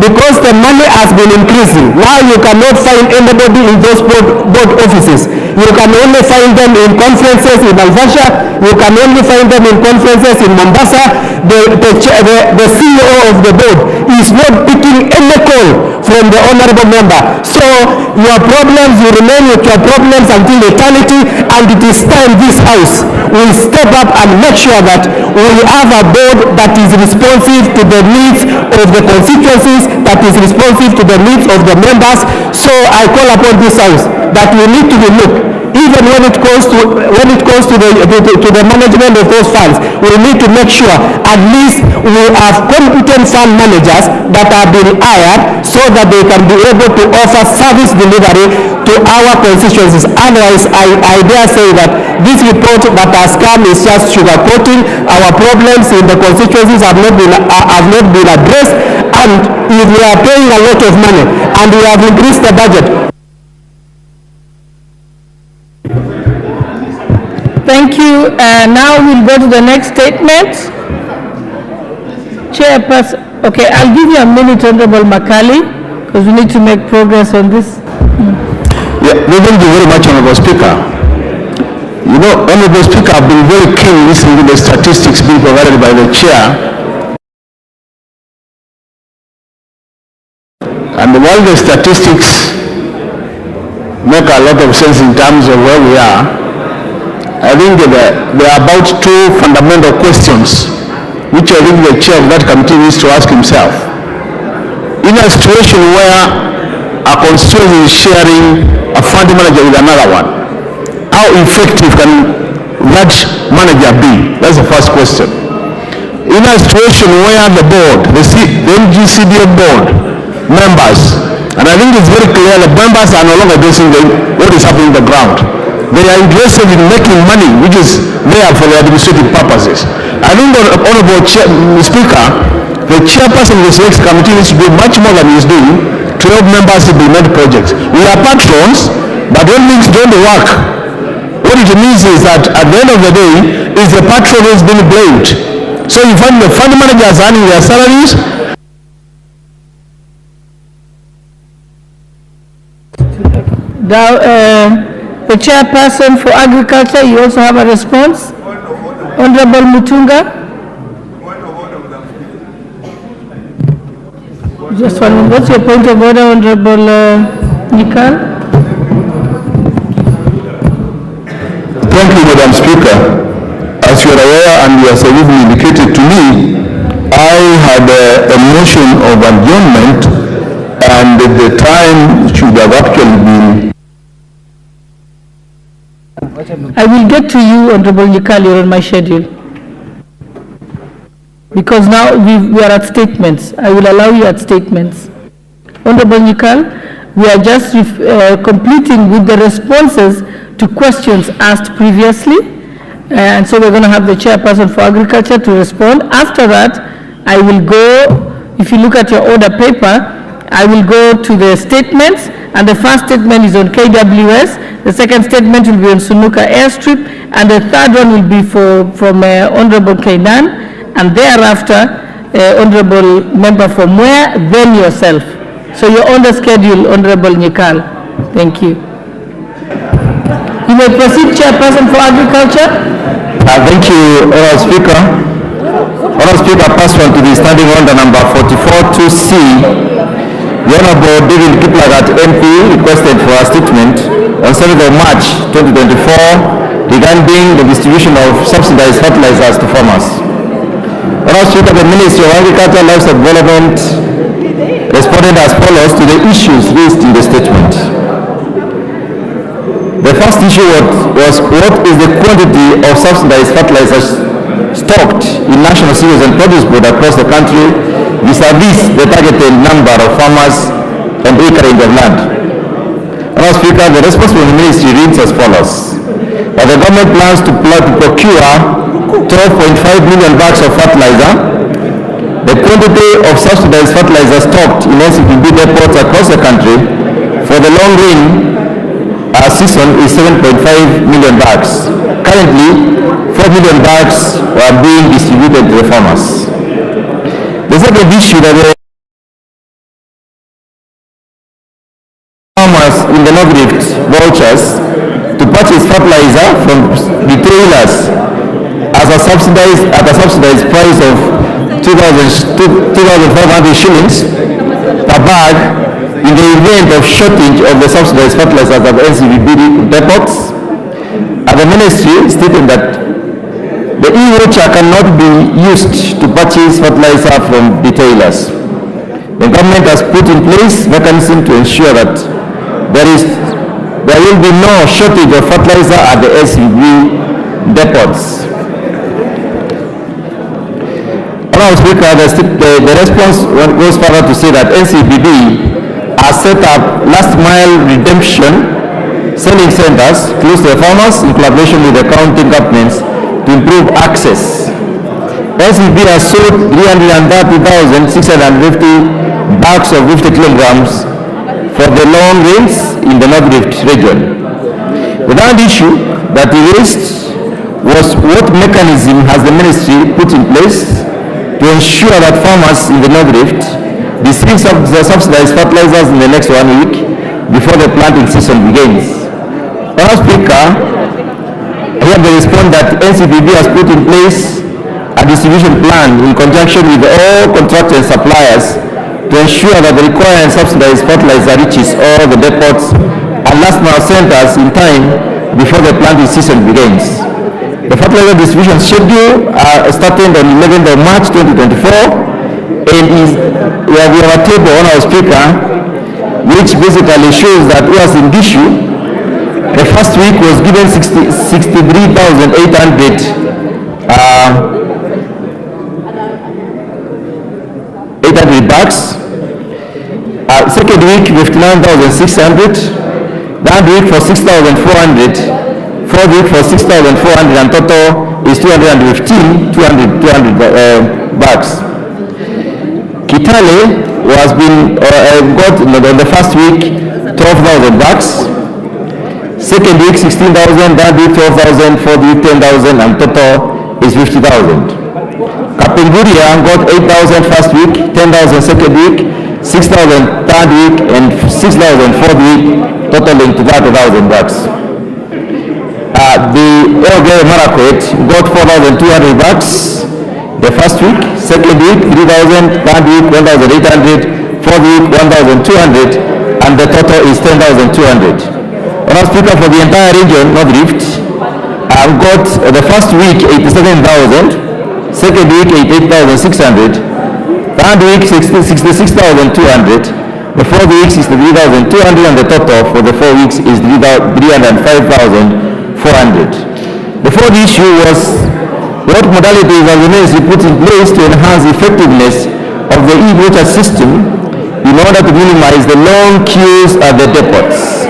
because the money has been increasing. Now you cannot find anybody in those board offices. You can only find them in conferences in Alvasha. You can only find them in conferences in Mombasa. The CEO of the board is not picking any call from the honorable member. So your problems, you remain with your problems until eternity, and it is time this house will step up and make sure that we have a board that is responsive to the needs of the constituencies, that is responsive to the needs of the members. So I call upon this house that we need to be looked. Even when it comes to the management of those funds, we need to make sure at least we have competent fund managers that have been hired so that they can be able to offer service delivery to our constituencies. Otherwise, I dare say that this report that has come is just sugarcoating. Our problems in the constituencies have not been addressed, and if we are paying a lot of money and we have increased the budget. Thank you. Now we'll go to the next statement. Chairperson, okay, I'll give you a minute, Honorable Makali, because we need to make progress on this. Yeah, thank you very much, Honorable Speaker. You know, Honorable Speaker, I've been very keen listening to the statistics being provided by the chair. And while the statistics make a lot of sense in terms of where we are, I think there are about two fundamental questions which I think the chair of that committee needs to ask himself. In a situation where a constituency is sharing a fund manager with another one, how effective can that manager be? That's the first question. In a situation where the board, the NGCDA board members, and I think it's very clear the members are no longer addressing what is happening on the ground. They are interested in making money, which is there for the administrative purposes. I think, Honorable Speaker, the chairperson of the select committee needs to do much more than he is doing to help members implement projects. We are patrons, but when things don't work, what it means is that at the end of the day, is the patron who is being blamed. So you find the fund managers earning their salaries. Now, the chairperson for agriculture, you also have a response. Honorable Mutunga. Just one minute. What's your point of order, Honorable Nikal? Thank you, Madam Speaker. As you are aware and you have indicated to me, I had a motion of adjournment, and the time should have actually been. I will get to you, Honorable Nikal, you're on my schedule. Because now we are at statements. I will allow you at statements. Honorable Nikal, we are just completing with the responses to questions asked previously. And so we're going to have the chairperson for agriculture to respond. After that, I will go, if you look at your order paper, I will go to the statements, and the first statement is on KWS, the second statement will be on Sunuka Airstrip, and the third one will be from Honorable Kainan, and thereafter Honorable Member from Mwea, then yourself. So you're on the schedule, Honorable Nikal. Thank you. You may proceed, Chairperson for Agriculture. Thank you, Honourable Speaker. Honourable Speaker, pass on to the standing order number 44-2C. The Honourable David Kiplagat MP requested for a statement on 7th of March 2024 regarding the distribution of subsidized fertilizers to farmers. Honourable Speaker, the Ministry of Agriculture and Livestock Development responded as follows to the issues raised in the statement. The first issue was what is the quantity of subsidized fertilizers stocked in National Cereals and Produce Board across the country vis-a-vis the targeted number of farmers and acreage of land. Honourable Speaker, the response from the Ministry reads as follows. That the government plans to procure 12.5 million bags of fertilizer. The quantity of subsidized fertilizer stocked in NCPB depots across the country for the long rain season is 7.5 million bags. Currently, 4 million bags are being distributed to the farmers. The second issue that farmers in the North Rift vouchers to purchase fertilizer from retailers at a subsidized price of 2,500 shillings per bag in the event of shortage of the subsidized fertilizers at the NCBB depots. And the ministry stated that the e-voucher cannot be used to purchase fertilizer from retailers. The government has put in place mechanism to ensure that there will be no shortage of fertilizer at the SCB depots. Honourable Speaker, the response goes further to say that NCBB has set up last mile redemption selling centers close to the farmers in collaboration with the county governments to improve access. NCBB has sold 330,650 bags of 50 kilograms for the long rains in the North Rift region. Without issue that he raised was what mechanism has the ministry put in place to ensure that farmers in the North Rift receive the subsidized fertilizers in the next 1 week before the planting season begins. Honourable Speaker, here the response that NCBB has put in place a distribution plan in conjunction with all contractors and suppliers to ensure that the required subsidized fertilizer reaches all the depots and last mile centers in time before the planting season begins. The fertilizer distribution schedule starting on 11th of March 2024 and we have a table on our speaker which basically shows that was in issue. The first week was given 63,800 bags. Second week 59,600. Third week for 6,400. Fourth week for 6,400 and total is 215 bags. Kitale was been got in the first week 12,000 bags. Second week 16,000, third week 12,000, fourth week 10,000 and total is 50,000. Kapenguria got 8,000 first week, 10,000 second week, 6,000 third week and 6,000 fourth week, totaling to 30,000 bags. The Elgay Marakwet got 4,200 bags the first week, second week 3,000, third week 1,800, fourth week 1,200 and the total is 10,200. Honourable Speaker, for the entire region, North Rift, I've got the first week 87,000, second week 88,600, third week 66,200, the fourth week 63,200 and the total for the 4 weeks is 305,400. The fourth issue was what modalities are the ministry put in place to enhance the effectiveness of the e-voucher system in order to minimize the long queues at the depots.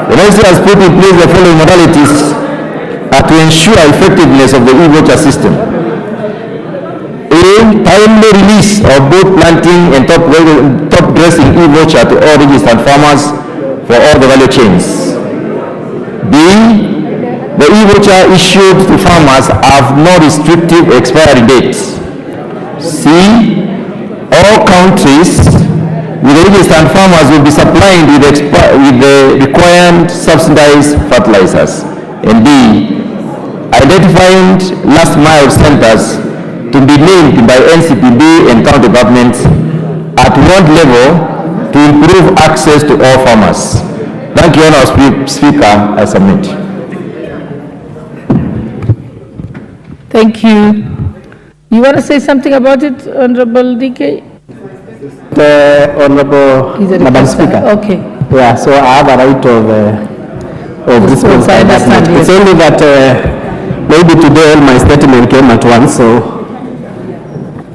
The ministry has put in place the following modalities to ensure effectiveness of the e-voucher system. A. Timely release of both planting and top dressing e-voucher to all registered farmers for all the value chains. B. The e-voucher issued to farmers have no restrictive expiry dates. C. All countries with registered farmers will be supplied with the required subsidized fertilizers. And D. Identifying last mile centers to be named by NCPB and county governments at one level to improve access to all farmers. Thank you, Honourable Speaker. I submit. Thank you. You want to say something about it, Honorable DK? Honorable Madam Speaker. Okay. Yeah, so I have a right of response. I understand. It's only that maybe today my statement came at once, so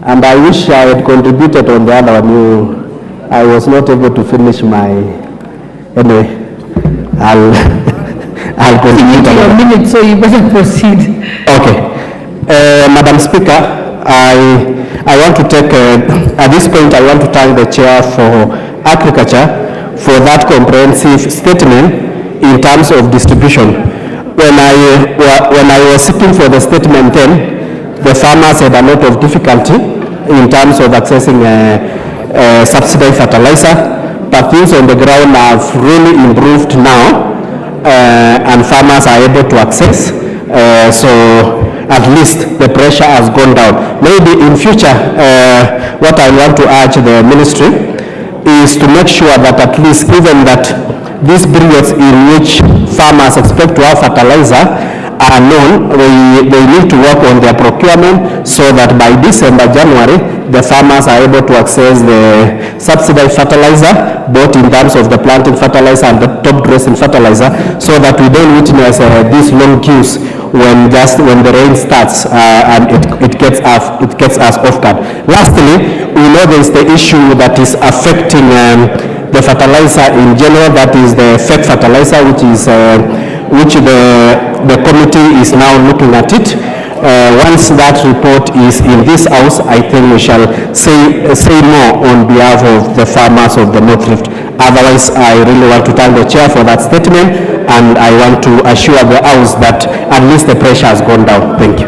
and I wish I had contributed on the other one. I was not able to finish my. Anyway, I'll continue. Your minute, so you better proceed. Okay. Madam Speaker, I want to take, at this point, I want to thank the Chair for Agriculture for that comprehensive statement in terms of distribution. When I was seeking for the statement then, the farmers had a lot of difficulty in terms of accessing subsidized fertilizer. but things on the ground have really improved now, and farmers are able to access. So at least the pressure has gone down. Maybe in future, what I want to urge the ministry is to make sure that at least given that these periods in which farmers expect to have fertilizer are known, they need to work on their procurement so that by December, January, the farmers are able to access the subsidized fertilizer, both in terms of the planting fertilizer and the top dressing fertilizer, so that we don't witness these long queues when the rain starts and it gets us off guard. Lastly, we know there is the issue that is affecting the fertilizer in general, that is the fake fertilizer, which the committee is now looking at it. Once that report is in this house, I think we shall say more on behalf of the farmers of the North Rift. Otherwise, I really want to thank the chair for that statement, and I want to assure the house that at least the pressure has gone down. Thank you.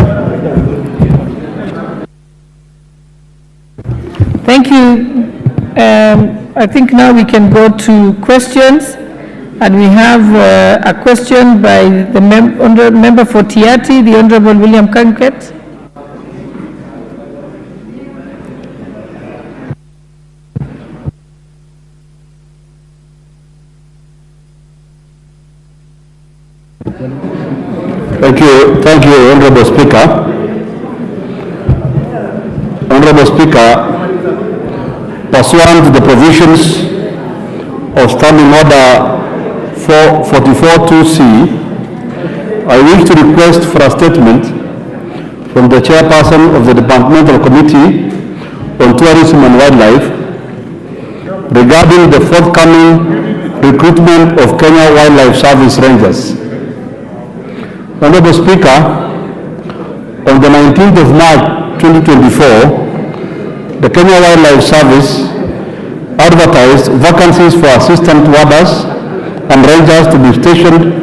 Thank you. I think now we can go to questions, and we have a question by the member for Tiati, the Honorable William Kanket. Thank you, Honorable Speaker. Honorable Speaker, pursuant to the provisions of Standing Order 442C, I wish to request for a statement from the chairperson of the Departmental Committee on Tourism and Wildlife regarding the forthcoming recruitment of Kenya Wildlife Service Rangers. Honorable Speaker, on the 19th of March 2024, the Kenya Wildlife Service advertised vacancies for assistant warders and rangers to be stationed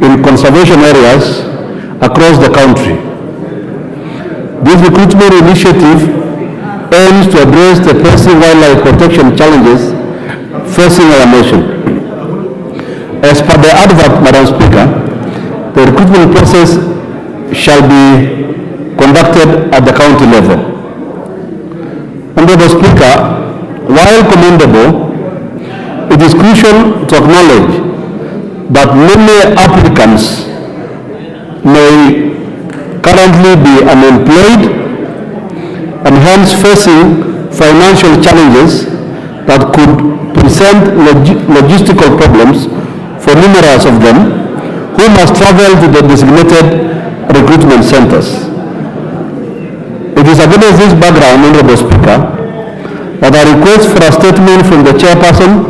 in conservation areas across the country. This recruitment initiative aims to address the pressing wildlife protection challenges facing our nation. As per the advert, Madam Speaker, the recruitment process shall be conducted at the county level. Honorable Speaker, while commendable, it is crucial to acknowledge that many applicants may currently be unemployed and hence facing financial challenges that could present logistical problems for numerous of them who must travel to the designated recruitment centers. It is against this background, Honorable Speaker, that I request for a statement from the chairperson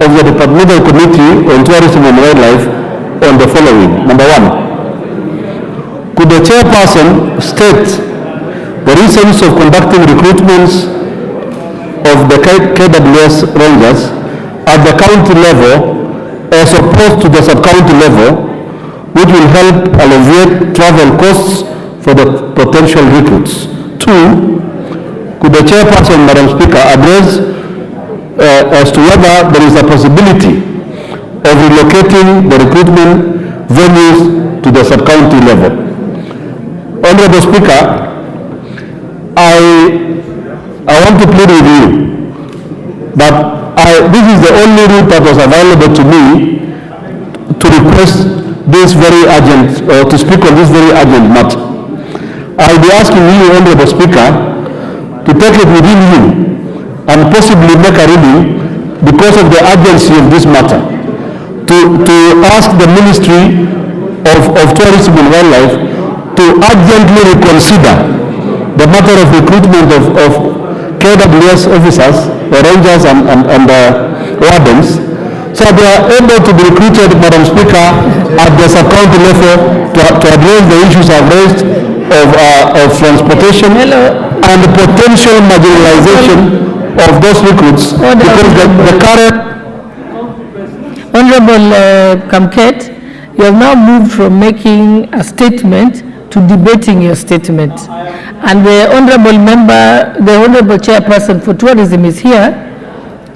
of the Departmental Committee on Tourism and Wildlife on the following. Number one, could the chairperson state the reasons of conducting recruitments of the KWS Rangers at the county level as opposed to the sub-county level, which will help alleviate travel costs for the potential recruits? Two, could the chairperson, Madam Speaker, address as to whether there is a possibility of relocating the recruitment venues to the sub-county level? Honorable Speaker, I want to plead with you that this is the only route that was available to me to request this very urgent, or to speak on this very urgent matter. I'll be asking you, Honorable Speaker, to take it within you and possibly make a ruling because of the urgency of this matter, to ask the Ministry of Tourism and Wildlife to urgently reconsider the matter of recruitment of KWS officers, the rangers and wardens, so they are able to be recruited, Madam Speaker, at the sub-county level to address the issues I've raised of transportation and the potential marginalization of those recruits, because the current... Honorable Kamket, you have now moved from making a statement to debating your statement. And the honorable member, the honorable chairperson for tourism is here,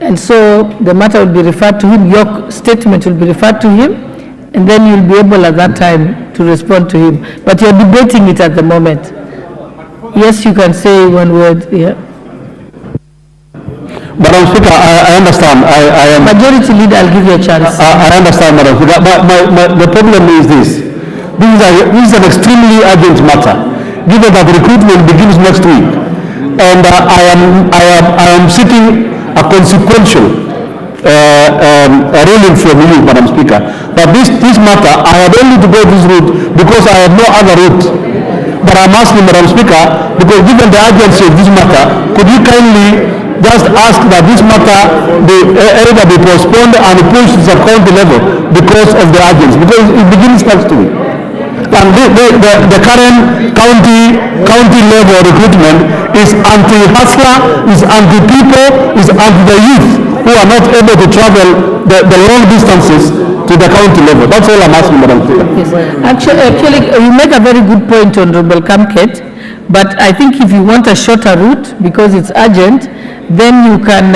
And so the matter will be referred to him, your statement will be referred to him, and then you'll be able at that time to respond to him. But you're debating it at the moment. Yes, you can say one word, yeah. Madam Speaker, I understand. I am Majority Leader, I'll give you a chance. I understand, Madam Speaker. But the problem is this. This is an extremely urgent matter, given that recruitment begins next week. And I am seeking a consequential ruling from you, Madam Speaker. But this matter, I had only to go this route because I have no other route. But I'm asking, Madam Speaker, because given the urgency of this matter, could you kindly just ask that this matter either be postponed and pushed to sub-county level because of the urgency, because it begins next week. And the current county level recruitment is anti-hustler, is anti-people, is anti-the youth who are not able to travel the long distances to the county level. That's all I'm asking, Madam Speaker. Yes. Actually, you make a very good point, Honorable Kamket, but I think if you want a shorter route, because it's urgent, then you can,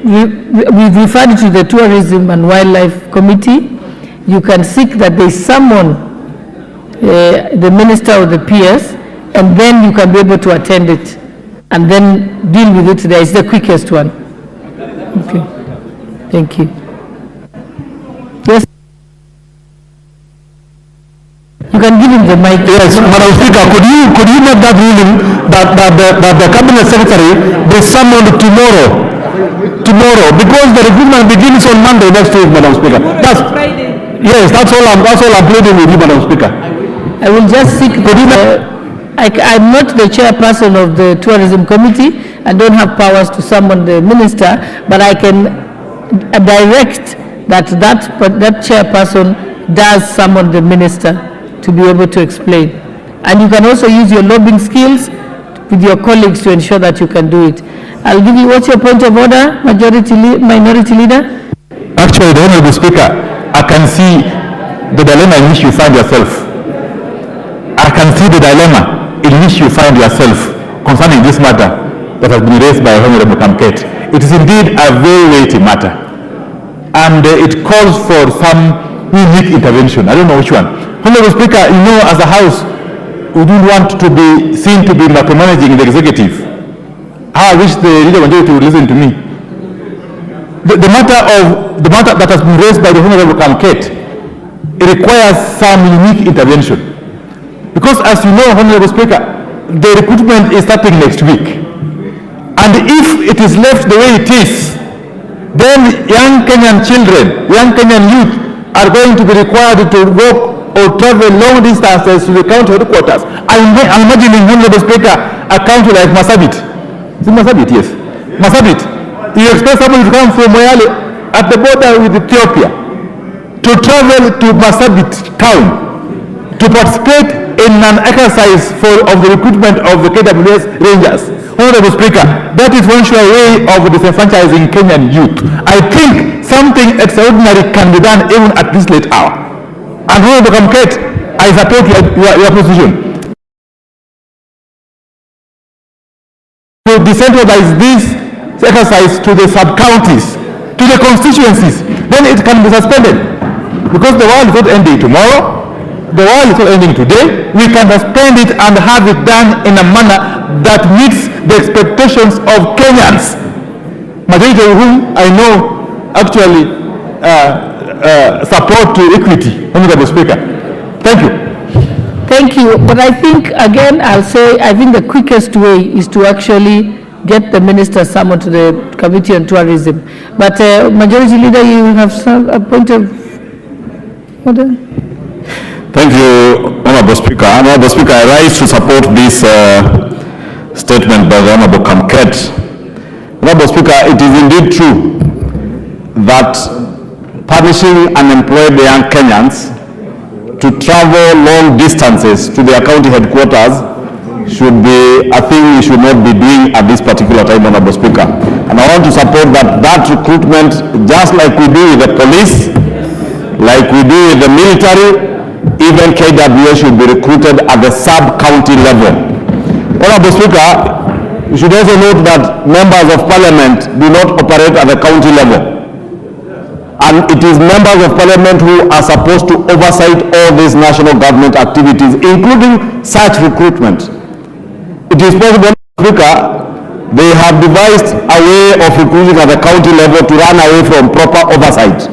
we've referred to the Tourism and Wildlife Committee. You can seek that they summon the Minister or the PS, and then you can be able to attend it, and then deal with it there. It's the quickest one. Okay. Thank you. Yes. You can give him the mic. Yes, Madam Speaker, could you make that ruling that the Cabinet Secretary be summoned tomorrow, because the recruitment begins on Monday next week, Madam Speaker. That's Friday. Yes, that's all I'm pleading with you, Madam Speaker. I will just seek. I'm not the chairperson of the Tourism Committee. I don't have powers to summon the minister, but I can direct that chairperson does summon the minister to be able to explain. And you can also use your lobbying skills with your colleagues to ensure that you can do it. I'll give you, what's your point of order, Minority Leader? Actually, the Honorable Speaker, I can see the dilemma in which you find yourself. I can see the dilemma in which you find yourself concerning this matter that has been raised by Honorable Kamket. It is indeed a very weighty matter, and it calls for some unique intervention. I don't know which one. Honorable Speaker, you know, as a House, we don't want to be seen to be micromanaging the executive. I wish the leader majority would listen to me. The matter that has been raised by the Honorable Kamket, it requires some unique intervention. Because as you know, Honorable Speaker, the recruitment is starting next week. And if it is left the way it is, then young Kenyan children, young Kenyan youth are going to be required to walk or travel long distances to the county headquarters. I'm imagining, Honorable Speaker, a county like Marsabit. Is it Marsabit? Yes. Marsabit. You expect somebody to come from Moyale at the border with Ethiopia to travel to Marsabit town to participate in an exercise of the recruitment of the KWS Rangers. Honorable Speaker, that is one sure way of disenfranchising Kenyan youth. I think something extraordinary can be done even at this late hour. And Honorable Kamket, I support your position. To decentralize this exercise to the sub-counties, to the constituencies, then it can be suspended. Because the world is not ending tomorrow, the world is not ending today. We can suspend it and have it done in a manner that meets the expectations of Kenyans, majority of whom I know actually support to equity. Honorable Speaker, thank you. Thank you. But I think, again, I'll say, I think the quickest way is to actually get the minister summoned to the Committee on Tourism. But Majority Leader, you have a point of order? Thank you, Honorable Speaker. Honorable Speaker, I rise to support this statement by the Honorable Kamket. Honorable Speaker, it is indeed true that punishing unemployed young Kenyans to travel long distances to their county headquarters should be a thing we should not be doing at this particular time, Honorable Speaker. And I want to support that recruitment, just like we do with the police, like we do with the military, even KWS should be recruited at the sub-county level. Honorable Speaker, you should also note that members of parliament do not operate at the county level. And it is members of parliament who are supposed to oversight all these national government activities, including such recruitment. It is possible in Africa, they have devised a way of recruiting at the county level to run away from proper oversight.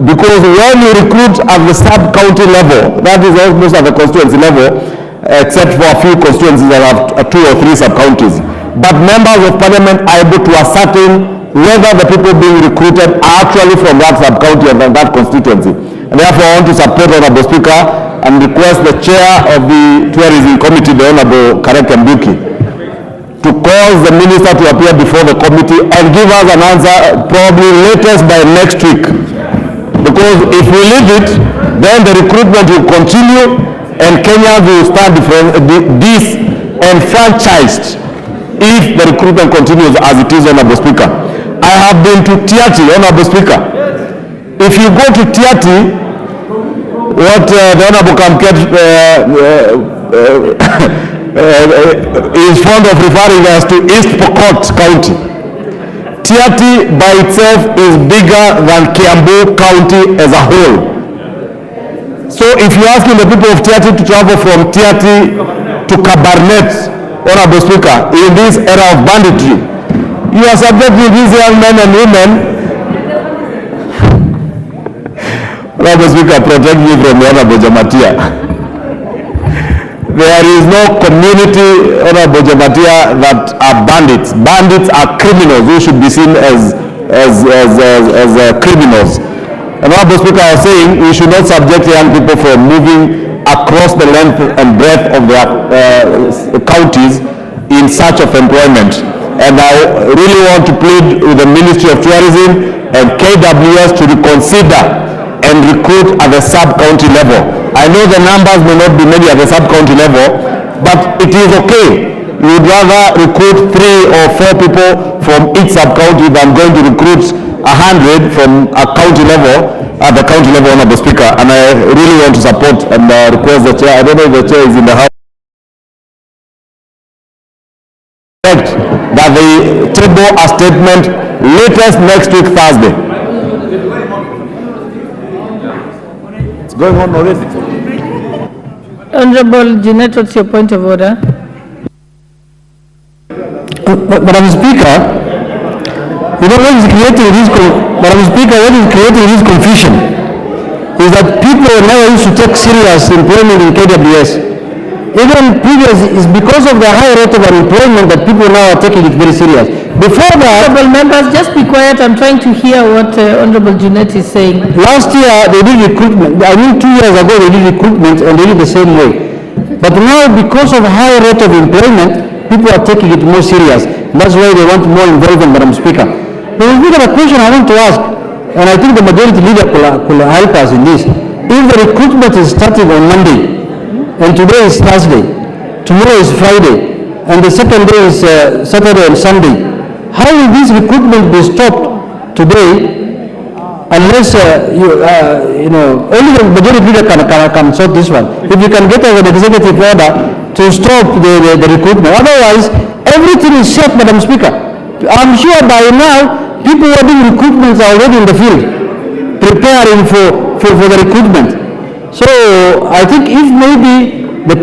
Because when you recruit at the sub-county level, that is almost at the constituency level, except for a few constituencies that have 2 or 3 sub-counties. But members of parliament are able to ascertain whether the people being recruited are actually from that sub-county and that constituency. And therefore, I want to support Honorable Speaker and request the chair of the Tourism Committee, the Honorable Kareke Mbuki, to cause the minister to appear before the committee and give us an answer probably latest by next week. Because if we leave it, then the recruitment will continue and Kenya will stand disenfranchised if the recruitment continues as it is, Honorable Speaker. I have been to Tiati, Honorable Speaker. If you go to Tiati, what the Honorable Kamket is fond of referring as to East Pokot County. Tiati by itself is bigger than Kiambu County as a whole. So if you're asking the people of Tiati to travel from Tiati to Kabarnet, Honorable Speaker, in this era of banditry, you are subjecting these young men and women. Honorable Speaker, protect me from the Honorable Jamatia. There is no community, Honorable Jamatia, that are bandits. Bandits are criminals who should be seen as criminals. And Honorable Speaker, I was saying we should not subject young people for moving across the length and breadth of their counties in search of employment. And I really want to plead with the Ministry of Tourism and KWS to reconsider and recruit at the sub-county level. I know the numbers may not be many at the sub-county level, but it is okay. We would rather recruit 3 or 4 people from each sub-county than going to recruit 100 from a county level, at the county level, Honorable Speaker. And I really want to support and request the chair. I don't know if the chair is in the house. That they table a statement latest next week, Thursday. It's going on already. Honorable Jeanette, what's your point of order? Madam Speaker, you know what is creating this confusion is that people never used to take serious employment in KWS. Even previous, is because of the high rate of unemployment that people now are taking it very serious. Before that, Honorable members, just be quiet. I'm trying to hear what Honorable Jeanette is saying. Last year they did recruitment. I mean 2 years ago they did recruitment and they did the same way. But now because of high rate of employment, people are taking it more serious. That's why they want more involvement, Madam Speaker. There is a question I want to ask, and I think the majority leader could help us in this. If the recruitment is starting on Monday, and today is Thursday, tomorrow is Friday, and the second day is Saturday and Sunday, how will this recruitment be stopped today unless only the majority leader can sort this one? If you can get an executive order to stop the recruitment, otherwise everything is set, Madam Speaker. I'm sure by now people who are doing recruitments are already in the field preparing for the recruitment. So I think if maybe the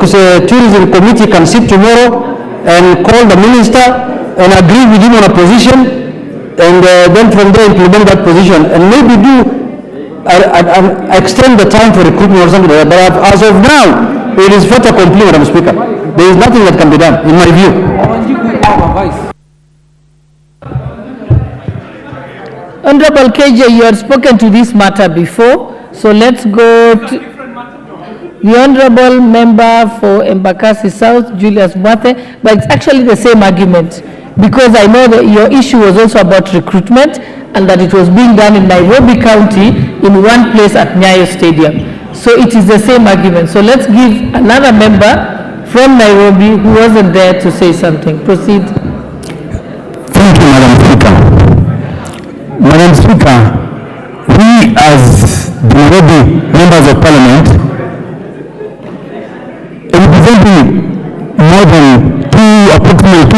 tourism committee can sit tomorrow and call the minister and agree with him on a position, and then from there implement that position, and maybe extend the time for recruitment or something like that. But as of now, it is fait accompli, Madam Speaker. There is nothing that can be done, in my view. Honorable KJ, you had spoken to this matter before, so let's go to the Honorable Member for Embakasi South, Julius Mwathe, but it's actually the same argument, because I know that your issue was also about recruitment and that it was being done in Nairobi County in one place at Nyayo Stadium. So it is the same argument. So let's give another member from Nairobi who wasn't there to say something. Proceed. Thank you, Madam Speaker. Madam Speaker, we as the Nairobi members of Parliament representing more than approximately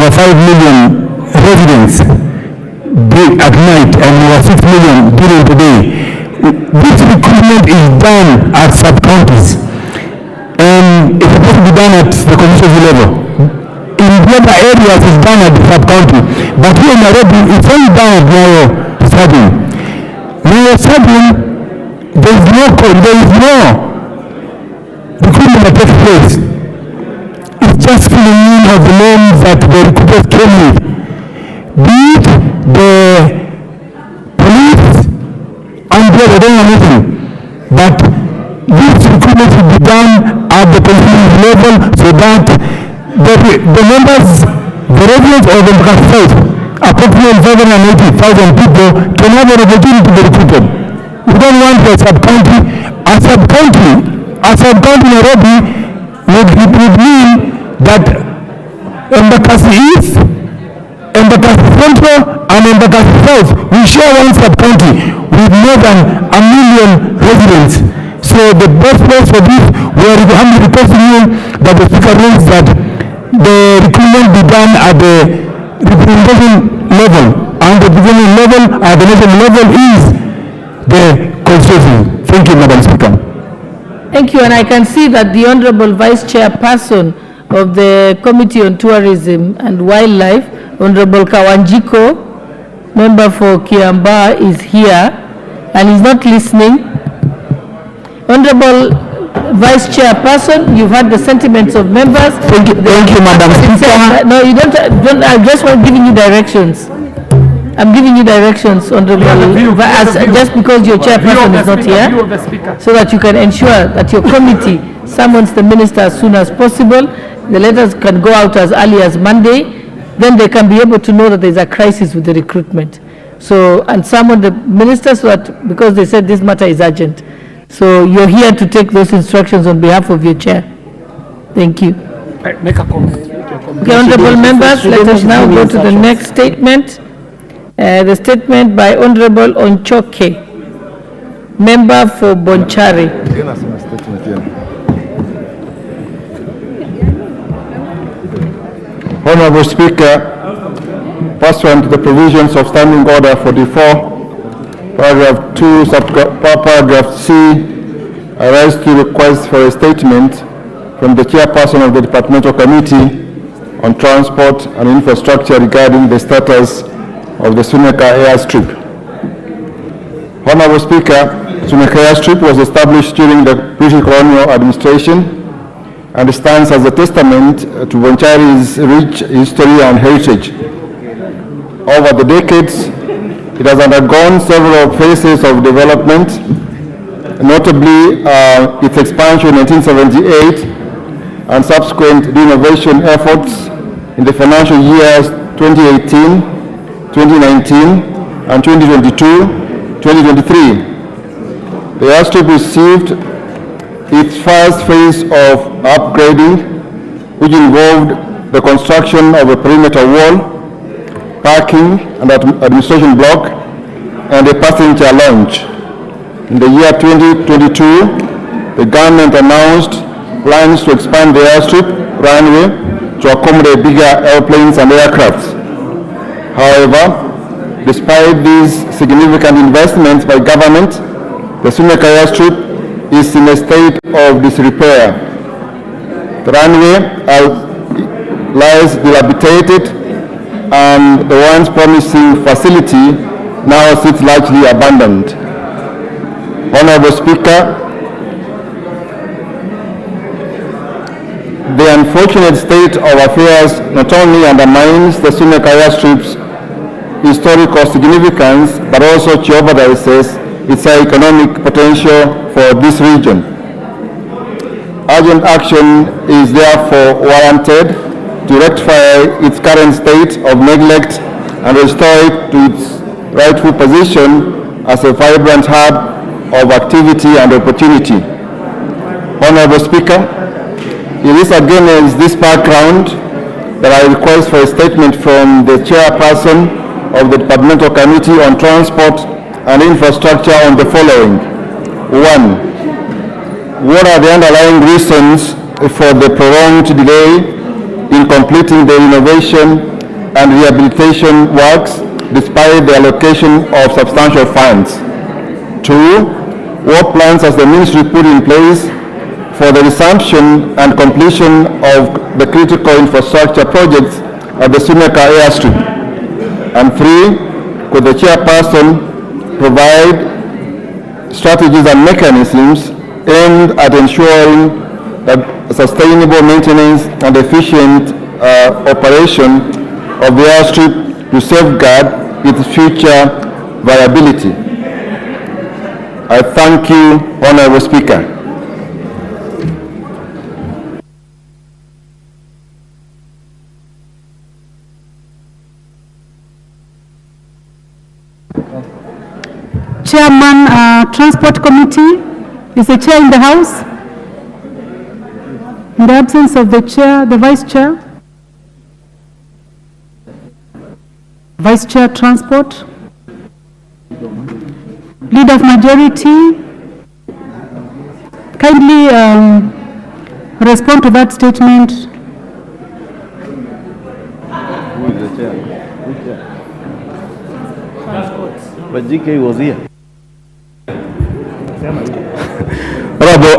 over 5 million residents at night and over 6 million during the day. This recruitment is done at sub-counties and it's supposed to be done at the constituency level. In the other areas it's done at the sub-county, but here in Nairobi it's only done at Nyayo Stadium. Nyayo Stadium, there is no recruitment that takes place. It's just filling in of the names that the recruiters came with. Be it the police and the other, they don't know anything. But this recruitment should be done at the constituency level so that the members, the residents of the state, approximately 780,000 people, can have an opportunity to be recruited. We don't want a sub-county. A sub-county Nairobi would mean that Embakasi East, Embakasi Central, and Embakasi South, we share one sub-county with more than 1 million residents. So the best place for this, we are requesting you that the Speaker rules that the recruitment be done at the representation level, and the representation level at the national level is the constitution. Thank you, Madam Speaker. Thank you, and I can see that the Honorable Vice Chairperson of the Committee on Tourism and Wildlife, Honorable Kawanjiko, member for Kiambaa, is here and is not listening. Honorable Vice Chairperson, you've heard the sentiments of members. Thank you, Madam Speaker. No, you don't, I just want giving you directions. I'm giving you directions, Honorable, just because your chairperson is not here, so that you can ensure that your committee summons the minister as soon as possible. The letters can go out as early as Monday. Then they can be able to know that there's a crisis with the recruitment. So, and summon the minister so that, because they said this matter is urgent. So you're here to take those instructions on behalf of your chair. Thank you. Make a comment. Okay, honorable members, let us now go to the next statement. The statement by Honorable Onchoke, member for Bonchari. Honorable Speaker, pursuant to the provisions of Standing Order 44, paragraph 2, paragraph C, I rise to request for a statement from the chairperson of the Departmental Committee on Transport and Infrastructure regarding the status of the Suneka airstrip. Honorable Speaker, Suneka airstrip was established during the British colonial administration and stands as a testament to Bonchari's rich history and heritage. Over the decades, it has undergone several phases of development, notably its expansion in 1978 and subsequent renovation efforts in the financial years 2018, 2019 and 2022-2023. The airstrip received its first phase of upgrading, which involved the construction of a perimeter wall, parking and administration block, and a passenger lounge. In the year 2022, the government announced plans to expand the airstrip runway to accommodate bigger airplanes and aircrafts. However, despite these significant investments by government, the Suneka airstrip is in a state of disrepair. The runway lies dilapidated and the once promising facility now sits largely abandoned. Honorable Speaker, the unfortunate state of affairs not only undermines the Suneka airstrip's historical significance, but also jeopardizes its economic potential for this region. Urgent action is therefore warranted to rectify its current state of neglect and restore it to its rightful position as a vibrant hub of activity and opportunity. Honorable Speaker, it is against this background that I request for a statement from the chairperson of the Departmental Committee on Transport and Infrastructure on the following. 1. What are the underlying reasons for the prolonged delay in completing the renovation and rehabilitation works despite the allocation of substantial funds. 2. What plans has the ministry put in place for the resumption and completion of the critical infrastructure projects at the Suneka airstrip? And 3. Could the chairperson provide strategies and mechanisms aimed at ensuring that sustainable maintenance and efficient operation of the airstrip to safeguard its future viability? I thank you, Honorable Speaker. Chairman, Transport Committee, is the chair in the House? In the absence of the chair, the Vice Chair? Vice Chair, Transport? Leader of Majority, kindly respond to that statement. Who is the chair? Which chair? But GK was here.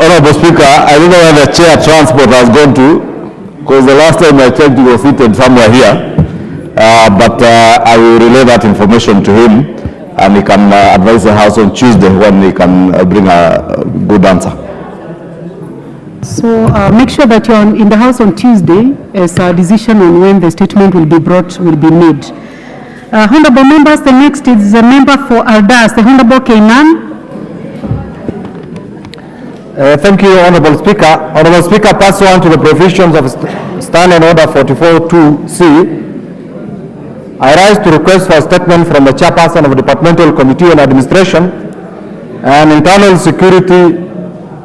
Honorable Speaker, I don't know where the chair transport has gone to, because the last time I checked he was seated somewhere here. But I will relay that information to him, and he can advise the House on Tuesday when he can bring a good answer. So make sure that you're in the House on Tuesday as a decision on when the statement will be made. Honorable members, the next is a member for Aldas, the Honorable Kenyan. Thank you, Honorable Speaker. Honorable Speaker, pursuant to the provisions of Standing Order 44.2c, I rise to request for a statement from the Chairperson of the Departmental Committee on Administration and Internal Security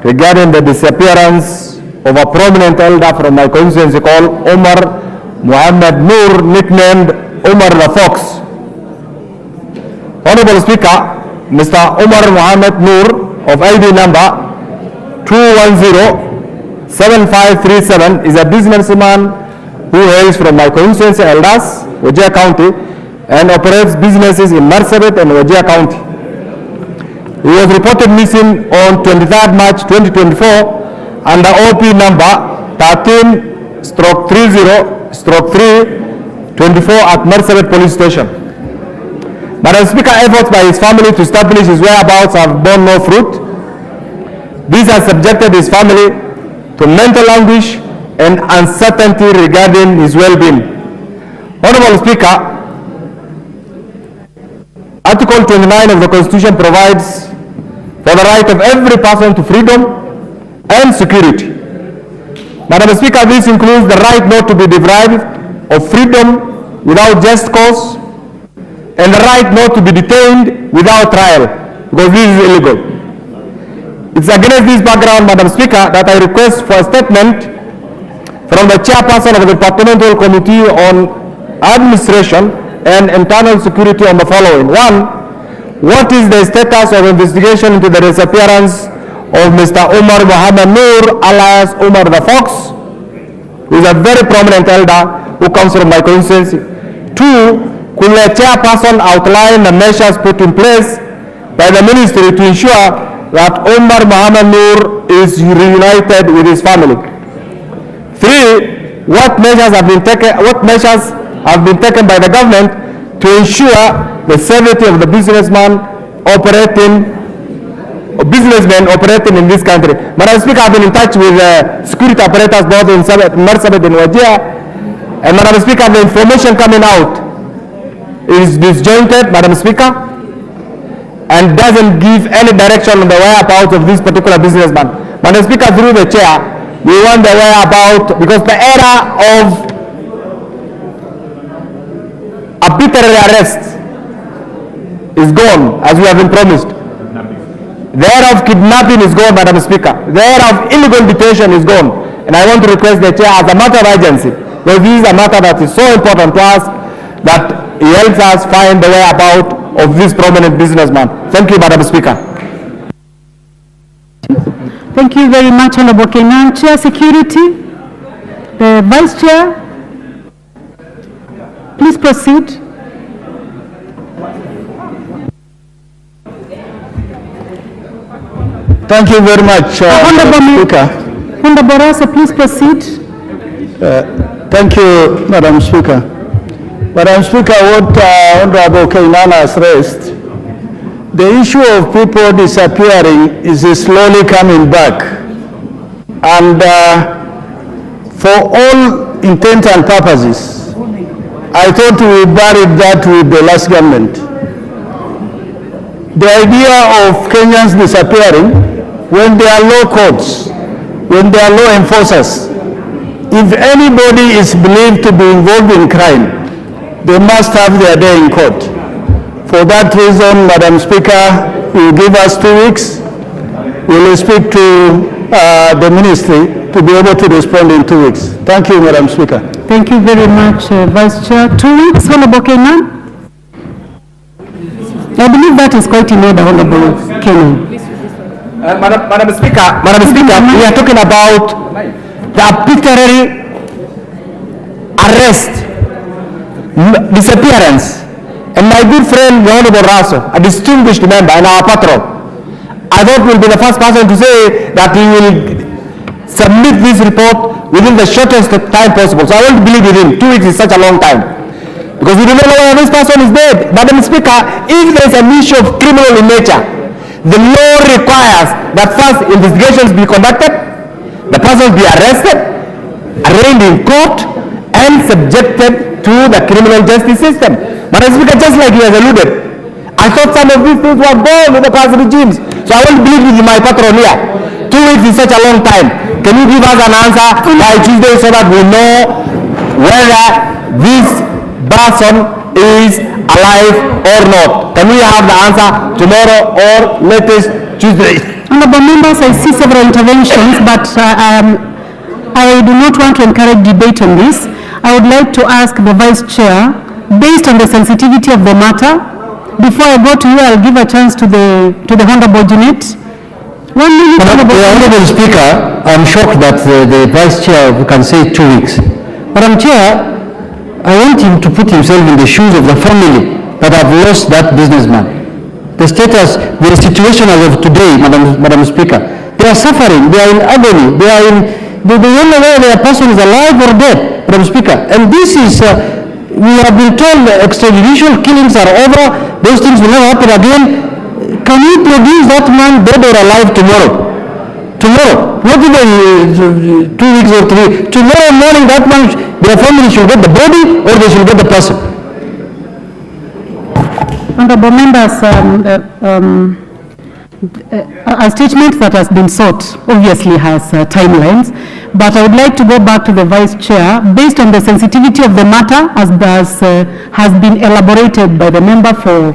regarding the disappearance of a prominent elder from my constituency called Omar Mohammed Noor, nicknamed Omar the Fox. Honorable Speaker, Mr. Omar Mohammed Noor of ID number 210-7537 is a businessman who hails from my constituency Eldas, Wajir County, and operates businesses in Marsabit and Wajir County. He was reported missing on 23rd March 2024 under OP number 13/30/324 at Marsabit Police Station. Madam Speaker, efforts by his family to establish his whereabouts have borne no fruit. This has subjected his family to mental anguish and uncertainty regarding his well-being. Honorable Speaker, Article 29 of the Constitution provides for the right of every person to freedom and security. Madam Speaker, this includes the right not to be deprived of freedom without just cause and the right not to be detained without trial, because this is illegal. It's against this background, Madam Speaker, that I request for a statement from the Chairperson of the Departmental Committee on Administration and Internal Security on the following. 1. What is the status of investigation into the disappearance of Mr. Omar Mohammed Noor, alias Omar the Fox, who is a very prominent elder who comes from my constituency? 2. Could the Chairperson outline the measures put in place by the Ministry to ensure that Omar Mohammed Noor is reunited with his family? 3. What measures have been taken by the government to ensure the safety of the businessmen operating in this country? Madam Speaker, I've been in touch with security operators both in Marsabit and Wajir, and Madam Speaker, the information coming out is disjointed, Madam Speaker, and doesn't give any direction on the whereabouts of this particular businessman. Madam Speaker, through the chair, we want the whereabouts, because the era of arbitrary arrest is gone, as we have been promised. The era of kidnapping is gone, Madam Speaker. The era of illegal detention is gone. And I want to request the chair, as a matter of urgency, because this is a matter that is so important to us, that he helps us find the whereabouts of this prominent businessman. Thank you, Madam Speaker. Thank you very much, Honorable Kenan. Chair Security, the Vice Chair. please proceed. Thank you very much, Madam Speaker. Honorable Rasa, please proceed. Thank you, Madam Speaker. Madam Speaker, what Honorable Kenyans has raised, the issue of people disappearing is slowly coming back. And for all intent and purposes, I thought we buried that with the last government. The idea of Kenyans disappearing, when there are law courts, when there are law enforcers, if anybody is believed to be involved in crime, they must have their day in court. For that reason, Madam Speaker, you give us 2 weeks. We will speak to the ministry to be able to respond in 2 weeks. Thank you, Madam Speaker. Thank you very much, Vice Chair. 2 weeks, Honorable Kenyan. I believe that is quite in order, Honorable Kenyan. Madam Speaker, we are talking about the arbitrary arrest, disappearance, and my good friend, the Honorable Raso, a distinguished member and our patron, I thought will be the first person to say that he will submit this report within the shortest time possible. So I want to believe with him. 2 weeks is such a long time. Because we don't know whether this person is dead. Madam Speaker, if there is an issue of criminal in nature, the law requires that first investigations be conducted, the person be arrested, arraigned in court, and subjected to the criminal justice system. Madam Speaker, just like he has alluded, I thought some of these things were done with the past regimes. So I want to believe with my patron here. 2 weeks is such a long time. Can you give us an answer by Tuesday so that we know whether this person is alive or not? Can we have the answer tomorrow or latest Tuesday? Honorable members, I see several interventions, but I do not want to encourage debate on this. I would like to ask the Vice Chair, based on the sensitivity of the matter, before I go to you, I'll give a chance to the Honorable Jeanette. 1 minute, Honorable Speaker, I'm shocked that the Vice Chair can say 2 weeks. Madam Chair, I want him to put himself in the shoes of the family that have lost that businessman. The status, the situation as of today, Madam Speaker, they are suffering, they are in agony, they don't know whether their person is alive or dead, Madam Speaker. And this is, we have been told extrajudicial killings are over, those things will never happen again. Can we produce that man dead or alive tomorrow? Tomorrow, not even 2 weeks or 3. Tomorrow morning, that man, their family should get the body or they should get the person. Honorable members, a statement that has been sought obviously has timelines, but I would like to go back to the Vice Chair based on the sensitivity of the matter as has been elaborated by the member for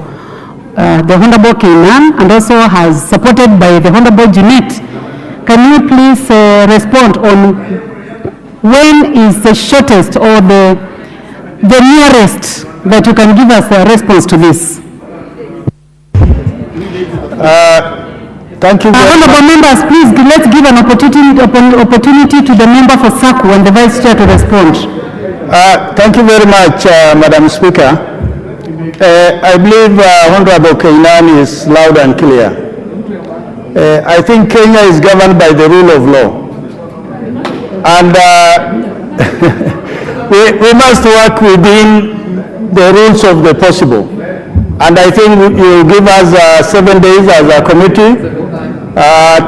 the Honorable Kenyan and also has supported by the Honorable Jeanette. Can you please respond on when is the shortest or the nearest that you can give us a response to this? Thank you. Honorable members, please let's give an opportunity to the member for SACU and the Vice Chair to respond. Thank you very much, Madam Speaker. I believe Honorable Kenyan is loud and clear. I think Kenya is governed by the rule of law. And we must work within the rules of the possible. And I think you give us 7 days as a committee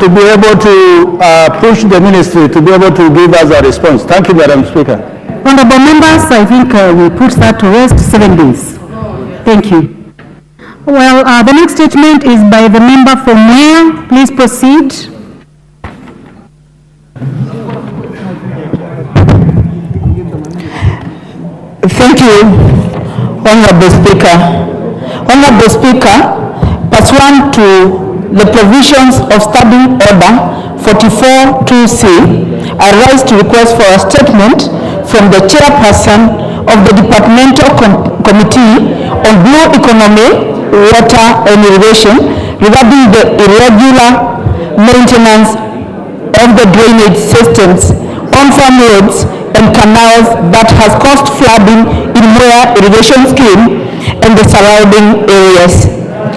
to be able to push the ministry to be able to give us a response. Thank you, Madam Speaker. Honorable members, I think we put that to rest 7 days. Thank you. Well, the next statement is by the member for Mwea. Please proceed. Thank you, Honorable Speaker. Honorable Speaker, pursuant to the provisions of Standing Order 44-2C, I rise to request for a statement from the chairperson of the Departmental Committee on Blue Economy, Water and Irrigation regarding the irregular maintenance of the drainage systems on farm roads and canals that has caused flooding in Mwea irrigation scheme and the surrounding areas.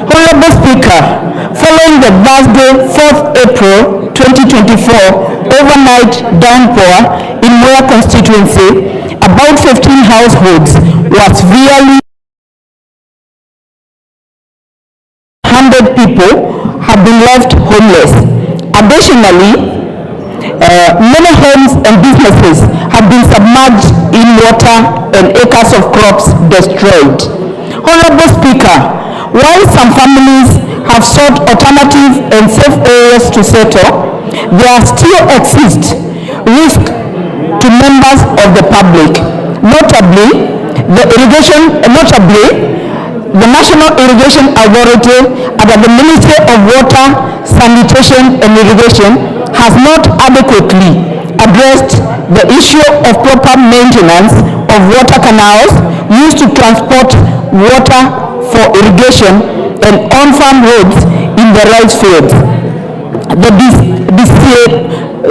Honorable Speaker, following the Thursday, 4th April 2024 overnight downpour in Mwea constituency, about 15 households were severely 100 people have been left homeless. Additionally, many homes and businesses have been submerged in water and acres of crops destroyed. Honorable Speaker, while some families have sought alternative and safe areas to settle, there still exists risk to members of the public. Notably, the National Irrigation Authority under the Ministry of Water, Sanitation and Irrigation has not adequately addressed the issue of proper maintenance of water canals used to transport water for irrigation and on-farm roads in the rice fields.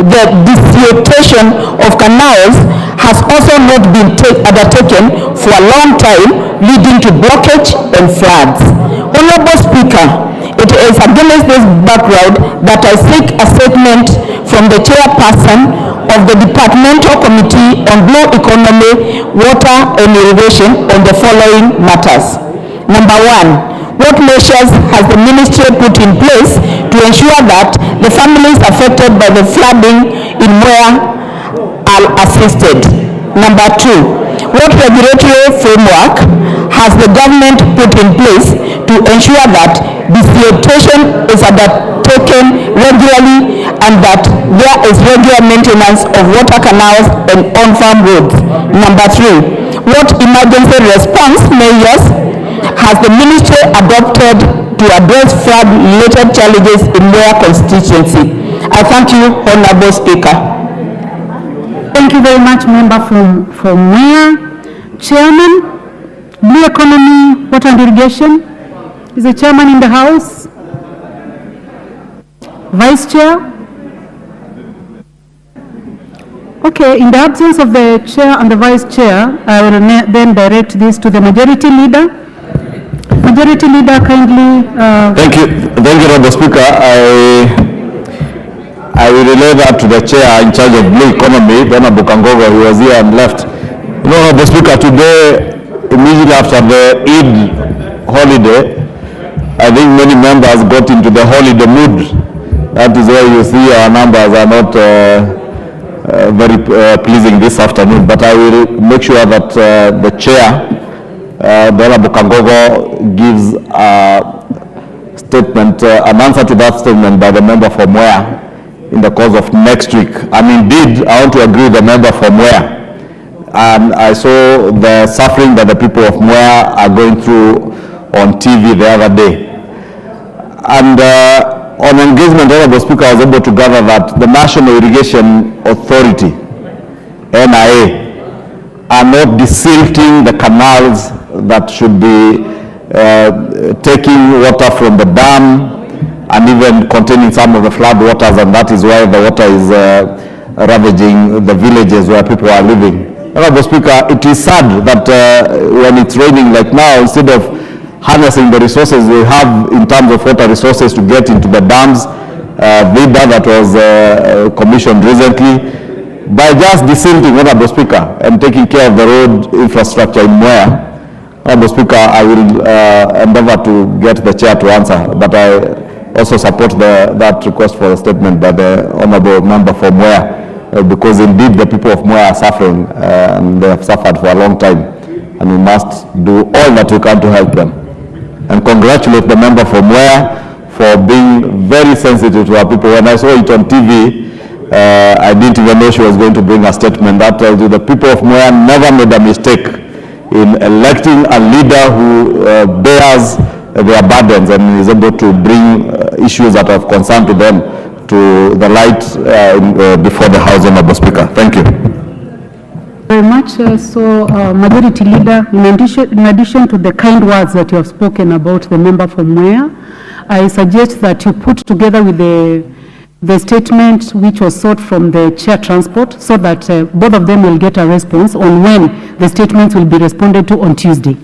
The desiltation of canals has also not been undertaken for a long time, leading to blockage and floods. Honorable Speaker, it is against this background that I seek a statement from the chairperson of the Departmental Committee on Blue Economy, Water and Irrigation on the following matters. Number one, what measures has the ministry put in place to ensure that the families affected by the flooding in Mwea are assisted? Number two, what regulatory framework has the government put in place to ensure that desiltation is undertaken regularly and that there is regular maintenance of water canals and on-farm roads? Number three, what emergency response measures has the ministry adopted to address flood-related challenges in Mwea constituency? I thank you, Honorable Speaker. Thank you very much, member from Mwea. Chairman, Blue Economy, Water and Irrigation. Is the chairman in the house? Vice Chair? Okay, in the absence of the chair and the vice chair, I will then direct this to the majority leader. Majority leader, kindly. Thank you, Honorable Speaker. I will relay that to the chair in charge of Blue Economy, Honorable Kangogo, who was here and left. You know, Honorable Speaker, today, immediately after the Eid holiday, I think many members got into the holiday mood. That is why you see our numbers are not very pleasing this afternoon. But I will make sure that the chair, the Honorable Kangogo, gives a statement, an answer to that statement by the member from Mwea in the course of next week. And indeed, I want to agree with the member from Mwea. And I saw the suffering that the people of Mwea are going through on TV the other day. And on engagement, Honorable Speaker, I was able to gather that the National Irrigation Authority, NIA, are not desilting the canals that should be taking water from the dam and even containing some of the flood waters, and that is why the water is ravaging the villages where people are living. Honorable Speaker, it is sad that when it's raining like now, instead of harnessing the resources we have in terms of water resources to get into the dams, VIDA that was commissioned recently, by just desilting, Honorable Speaker, and taking care of the road infrastructure in Mwea, Honorable Speaker, I will endeavor to get the chair to answer, but I also support that request for a statement by the Honorable member for Mwea, because indeed the people of Mwea are suffering, and they have suffered for a long time, and we must do all that we can to help them. And congratulate the member from Mwea for being very sensitive to our people. When I saw it on TV, I didn't even know she was going to bring a statement. That tells you the people of Mwea never made a mistake in electing a leader who bears their burdens and is able to bring issues that are of concern to them to the light before the House, Honorable Speaker. Thank you. Very much. Majority Leader, in addition to the kind words that you have spoken about the member from Mwea, I suggest that you put together with the the statement which was sought from the chair transport so that both of them will get a response on when the statements will be responded to on Tuesday.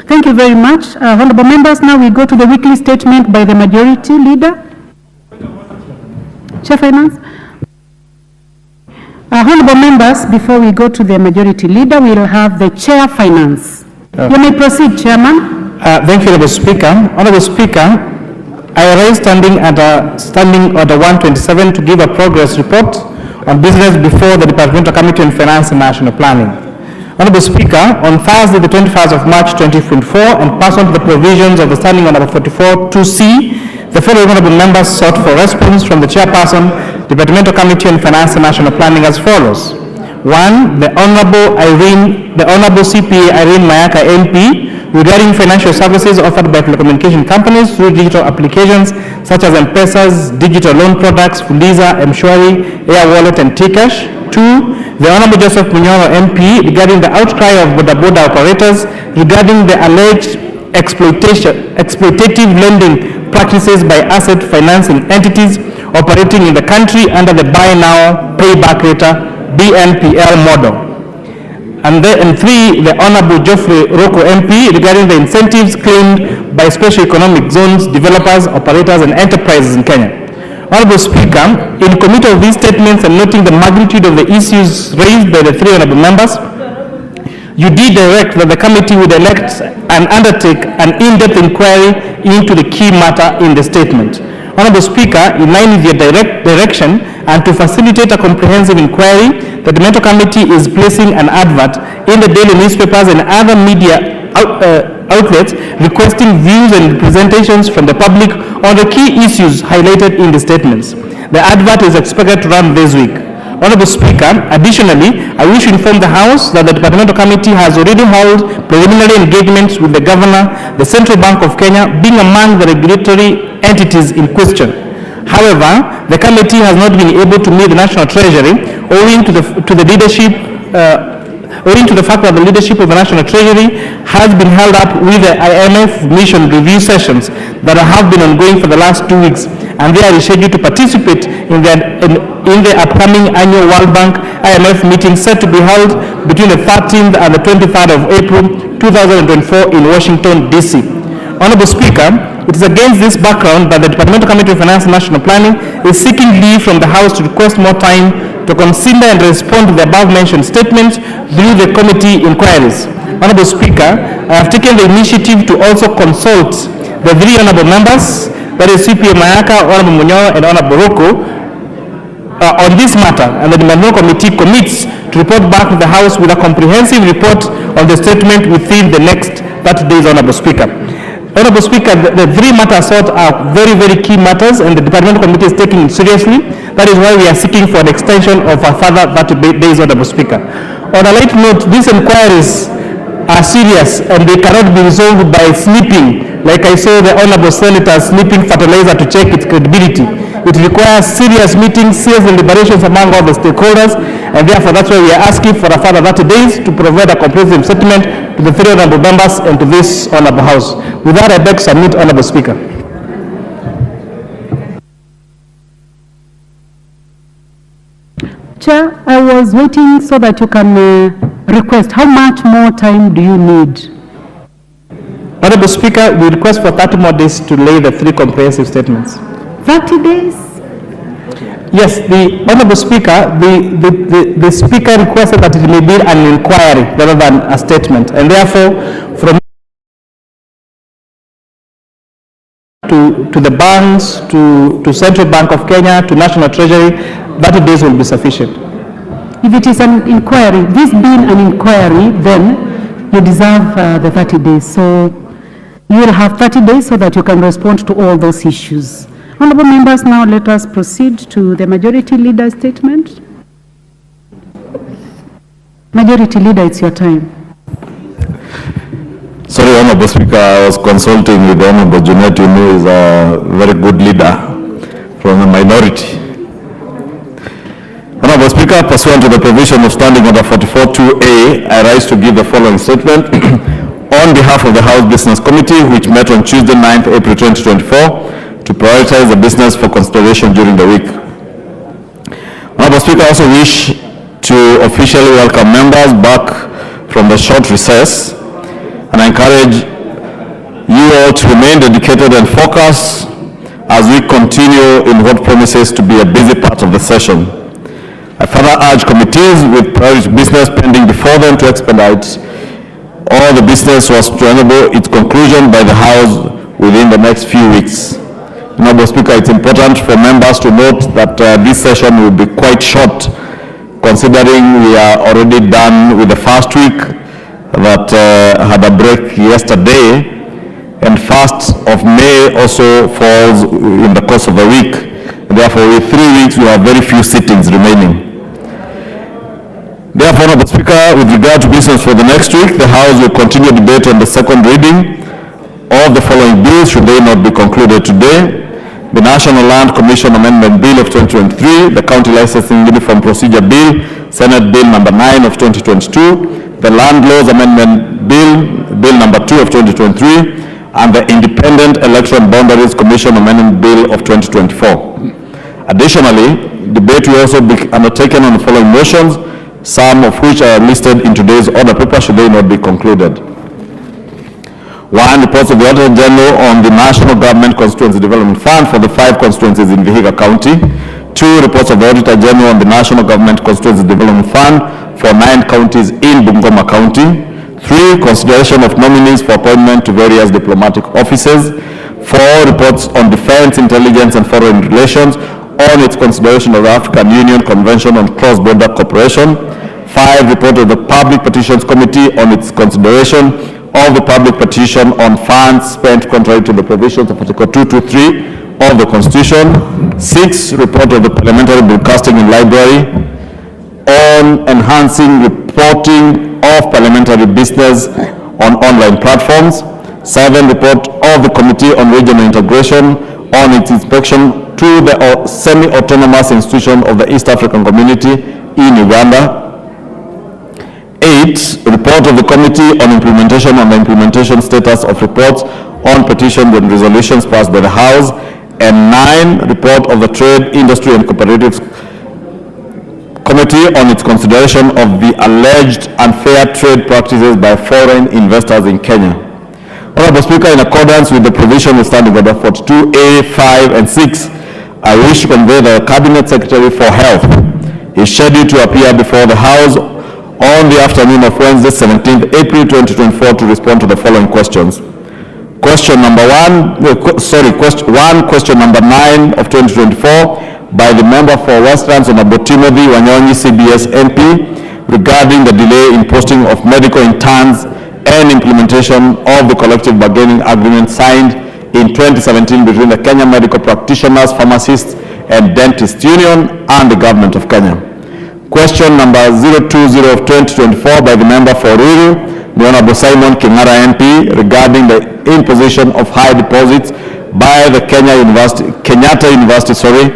Thank you very much. Honorable members, now we go to the weekly statement by the majority leader. Chair Finance. Honorable members, before we go to the majority leader, we will have the Chair Finance. You may proceed, Chairman. Thank you, Honorable Speaker. Honorable Speaker, I raise standing order 127 to give a progress report on business before the Departmental Committee on Finance and National Planning. Honorable Speaker, on Thursday, the 21st of March 2024, and pursuant to the provisions of the standing order 44-2C, the following honorable members sought for response from the Chairperson, Departmental Committee on Finance and National Planning as follows. 1. The Honorable CPA Irene Mayaka MP, regarding financial services offered by telecommunication companies through digital applications such as M-Pesa's digital loan products, Fuliza, M-Shwari, Air Wallet, and T-Cash. 2. The Honorable Joseph Manyora MP, regarding the outcry of boda operators regarding the alleged exploitative lending practices by asset financing entities operating in the country under the Buy Now, Pay Back Later BNPL model. And 3, the Honorable Geoffrey Roko MP, regarding the incentives claimed by special economic zones, developers, operators, and enterprises in Kenya. Honorable Speaker, in committee of these statements and noting the magnitude of the issues raised by the 3 honorable members, you did direct that the committee would elect and undertake an in-depth inquiry into the key matter in the statement. Honorable Speaker, in line with your direction and to facilitate a comprehensive inquiry, the Departmental Committee is placing an advert in the daily newspapers and other media outlets requesting views and presentations from the public on the key issues highlighted in the statements. The advert is expected to run this week. Honorable Speaker, additionally, I wish to inform the House that the Departmental Committee has already held preliminary engagements with the Governor, the Central Bank of Kenya, being among the regulatory entities in question. However, the committee has not been able to meet the National Treasury owing to the fact that the leadership of the National Treasury has been held up with the IMF mission review sessions that have been ongoing for the last 2 weeks, and they are scheduled to participate in the upcoming annual World Bank IMF meeting set to be held between the 13th and the 23rd of April 2024 in Washington, D.C. Honorable Speaker, it is against this background that the Departmental Committee on Finance and National Planning is seeking leave from the House to request more time to consider and respond to the above-mentioned statements through the committee inquiries. Honorable Speaker, I have taken the initiative to also consult the 3 honorable members, that is CPA Mayaka, Honorable Manyora, and Honorable Roko, on this matter, and the Departmental Committee commits to report back to the House with a comprehensive report on the statement within the next 30 days, Honorable Speaker. Honorable Speaker, the 3 matters sought are very, very key matters, and the Departmental Committee is taking it seriously. That is why we are seeking for an extension of a further 30 days, Honorable Speaker. On a light note, these inquiries are serious and they cannot be resolved by snipping, like I saw the Honorable Senator snipping fertilizer to check its credibility. It requires serious meetings, serious deliberations among all the stakeholders, and therefore that's why we are asking for a further 30 days to provide a comprehensive settlement to the 3 honorable members and to this honorable House. With that, I beg to submit, Honorable Speaker. Chair, I was waiting so that you can request. How much more time do you need? Honorable Speaker, we request for 30 more days to lay the 3 comprehensive statements. 30 days? Yes, the Honorable Speaker, the Speaker requested that it may be an inquiry rather than a statement, and therefore, from to the banks, to Central Bank of Kenya, to National Treasury, 30 days will be sufficient. If it is an inquiry, this being an inquiry, then you deserve the 30 days. So you will have 30 days so that you can respond to all those issues. Honorable members, now let us proceed to the Majority Leader's statement. Majority Leader, it's your time. Sorry, Honorable Speaker, I was consulting with Honorable Junet, who is a very good leader from the minority. Honorable Speaker, pursuant to the provision of Standing Order 44-2A, I rise to give the following statement on behalf of the House Business Committee, which met on Tuesday, 9th April 2024, to prioritize the business for consideration during the week. Honorable Speaker, I also wish to officially welcome members back from the short recess, and I encourage you all to remain dedicated and focused as we continue in what promises to be a busy part of the session. I further urge committees with priority business pending before them to expedite all the business was to enable its conclusion by the House within the next few weeks. Honorable Speaker, it's important for members to note that this session will be quite short, considering we are already done with the first week that had a break yesterday, and 1st of May also falls in the course of the week. Therefore, with 3 weeks, we have very few sittings remaining. Therefore, Honorable Speaker, with regard to business for the next week, the House will continue debate on the second reading of the following bills should they not be concluded today. The National Land Commission Amendment Bill of 2023, the County Licensing Uniform Procedure Bill, Senate Bill number 9 of 2022, the Land Laws Amendment Bill, Bill number 2 of 2023, and the Independent Election Boundaries Commission Amendment Bill of 2024. Additionally, debate will also be undertaken on the following motions, some of which are listed in today's order paper should they not be concluded. 1. Reports of the Auditor General on the National Government Constituency Development Fund for the 5 constituencies in Vihiga County. 2. Reports of the Auditor General on the National Government Constituency Development Fund for 9 counties in Bungoma County. 3. Consideration of nominees for appointment to various diplomatic offices. 4. Reports on defense, intelligence, and foreign relations on its consideration of the African Union Convention on Cross-Border Cooperation. 5. Report of the Public Petitions Committee on its consideration of the public petition on funds spent contrary to the provisions of Article 223 of the Constitution. 6. Report of the Parliamentary Broadcasting and Library on enhancing reporting of parliamentary business on online platforms. 7. Report of the Committee on Regional Integration on its inspection to the semi-autonomous institution of the East African Community in Uganda. 8. Report of the Committee on Implementation on the implementation status of reports on petitions and resolutions passed by the House. And 9. Report of the Trade, Industry and Cooperatives Committee on its consideration of the alleged unfair trade practices by foreign investors in Kenya. Honorable Speaker, in accordance with the provision of Standing Order 42A, 5 and 6, I wish to convey the Cabinet Secretary for Health is scheduled to appear before the House on the afternoon of Wednesday, 17th April 2024 to respond to the following questions. Question number 9 of 2024 by the member for Westlands, Honorable Timothy Wanyonyi, CBS MP, regarding the delay in posting of medical interns and implementation of the collective bargaining agreement signed in 2017 between the Kenya Medical Practitioners, Pharmacists and Dentists Union and the Government of Kenya. Question number 020 of 2024 by the member for Ruto, the Honorable Simon Kenyatta MP, regarding the imposition of high deposits by the Kenyatta University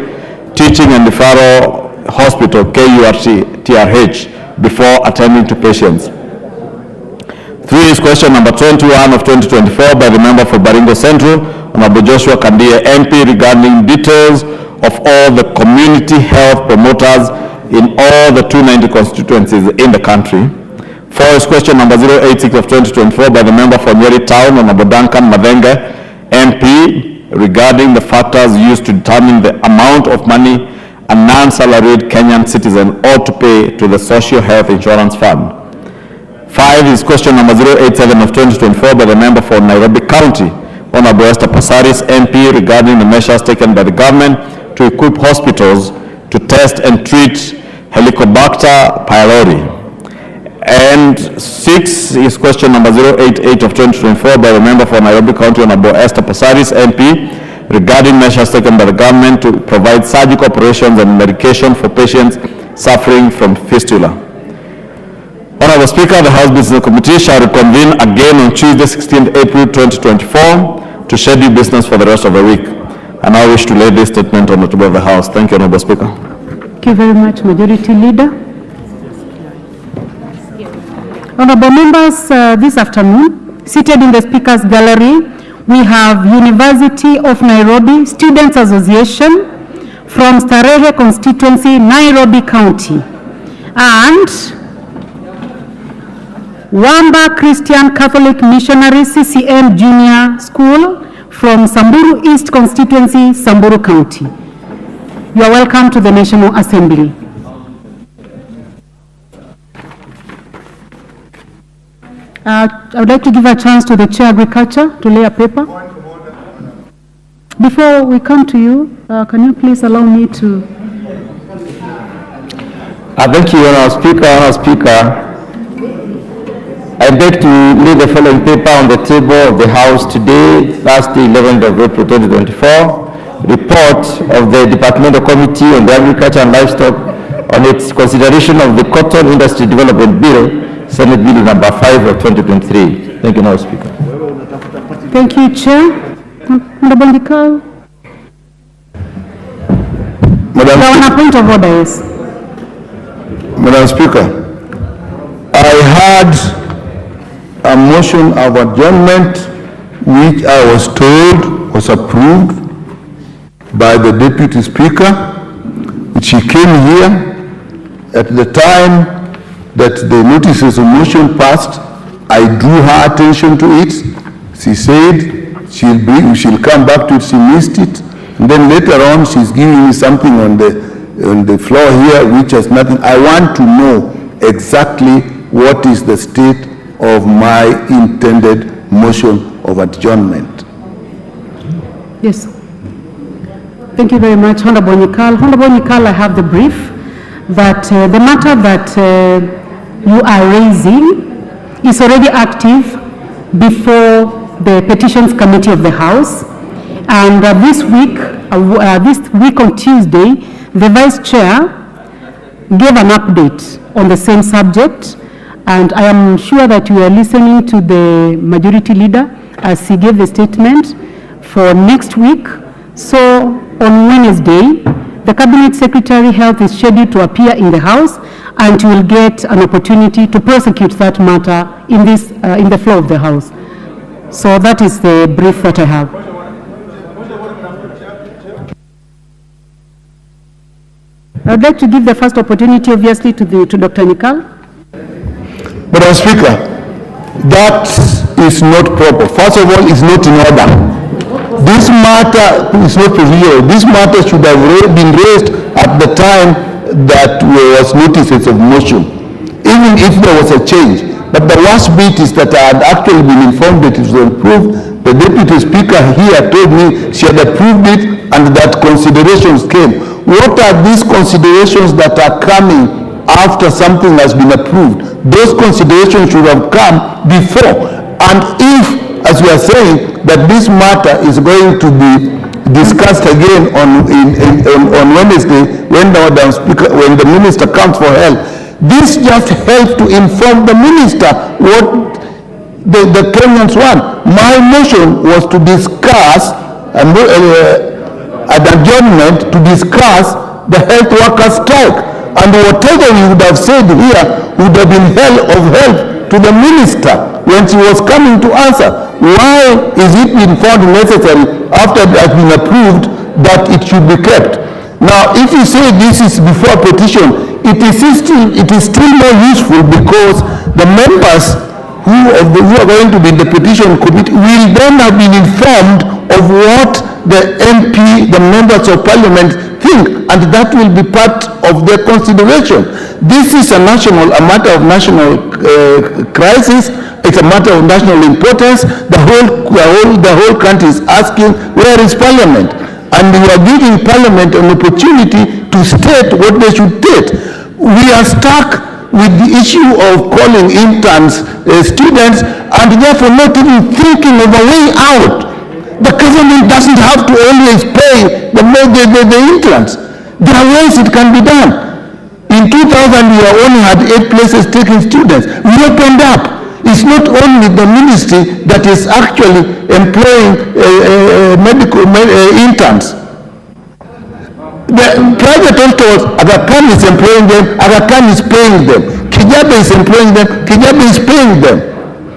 Teaching and Referral Hospital, KURT-TRH, before attending to patients. 3 is question number 21 of 2024 by the member for Baringo Central, Honorable Joshua Kandia MP, regarding details of all the community health promoters in all the 290 constituencies in the country. 4 is question number 086 of 2024 by the member for Nyeri Town, Honorable Duncan Mavenga MP, regarding the factors used to determine the amount of money a non-salaried Kenyan citizen ought to pay to the Social Health Insurance Fund. 5 is question number 087 of 2024 by the member for Nairobi County, Honorable Esther Passaris MP, regarding the measures taken by the government to equip hospitals to test and treat Helicobacter pylori. And 6 is question number 088 of 2024 by the member for Nairobi County, Honorable Esther Passaris MP, regarding measures taken by the government to provide surgical operations and medication for patients suffering from fistula. Honorable Speaker, the House Business Committee shall reconvene again on Tuesday, 16th April 2024 to schedule business for the rest of the week. And I wish to lay this statement on the table of the House. Thank you, Honorable Speaker. Thank you very much, Majority Leader. Honorable members, this afternoon, seated in the Speaker's Gallery, we have University of Nairobi Students Association, from Starehe constituency, Nairobi County, and Wamba Christian Catholic Missionary CCM Junior School from Samburu East constituency, Samburu County. You are welcome to the National Assembly. I would like to give a chance to the Chair Agriculture to lay a paper. Before we come to you, can you please allow me to... Thank you, Honourable Speaker. Honourable Speaker, I beg to lay the following paper on the table of the House today, Thursday, 11th of April 2024. Report of the Departmental Committee on the Agriculture and Livestock on its consideration of the Cotton Industry Development Bill, Senate Bill number 5 of 2023. Thank you, Honourable Speaker. Thank you, Chair. Honourable Nikal. On a point of order, yes. Madam Speaker, I had a motion of adjournment which I was told was approved by the Deputy Speaker. She came here at the time that the notices of motion passed. I drew her attention to it. She said she'll come back to it. She missed it. And then later on, she's giving me something on the floor here which has nothing. I want to know exactly what is the state of my intended motion of adjournment. Yes. Thank you very much, Honourable Nikal. Honourable Nikal, I have the brief that the matter that you are raising is already active before the Petitions Committee of the House. And this week on Tuesday, the Vice Chair gave an update on the same subject. And I am sure that you are listening to the Majority Leader as he gave the statement for next week. So on Wednesday, the Cabinet Secretary Health is scheduled to appear in the House, and you will get an opportunity to prosecute that matter in the floor of the House. So that is the brief that I have. I would like to give the first opportunity, obviously, to Dr. Nikal. Madam Speaker, that is not proper. First of all, it's not in order. This matter is not procedural. This matter should have been raised at the time that there was notices of motion, even if there was a change. But the worst bit is that I had actually been informed that it was approved. The Deputy Speaker here told me she had approved it and that considerations came. What are these considerations that are coming after something has been approved? Those considerations should have come before. And if, as we are saying, that this matter is going to be discussed again on Wednesday when the Minister comes for help, this just helps to inform the Minister what the Kenyans want. My motion was to discuss an adjournment to discuss the health workers' strike. And whatever you would have said here would have been of help to the Minister when she was coming to answer. Why is it being found necessary after it has been approved that it should be kept? Now, if you say this is before petition, it is still more useful because the members who are going to be in the petition committee will then have been informed of what the MP, the members of parliament think, and that will be part of their consideration. This is a matter of national crisis. It's a matter of national importance. The whole country is asking, where is parliament? And we are giving parliament an opportunity to state what they should state. We are stuck with the issue of calling interns students and therefore not even thinking of a way out. The government doesn't have to always pay the interns. There are ways it can be done. In 2000, we only had 8 places taking students. We opened up. It's not only the ministry that is actually employing medical interns. The private hospitals, Aga Khan is employing them, Aga Khan is paying them. Kijabe is employing them, Kijabe is paying them.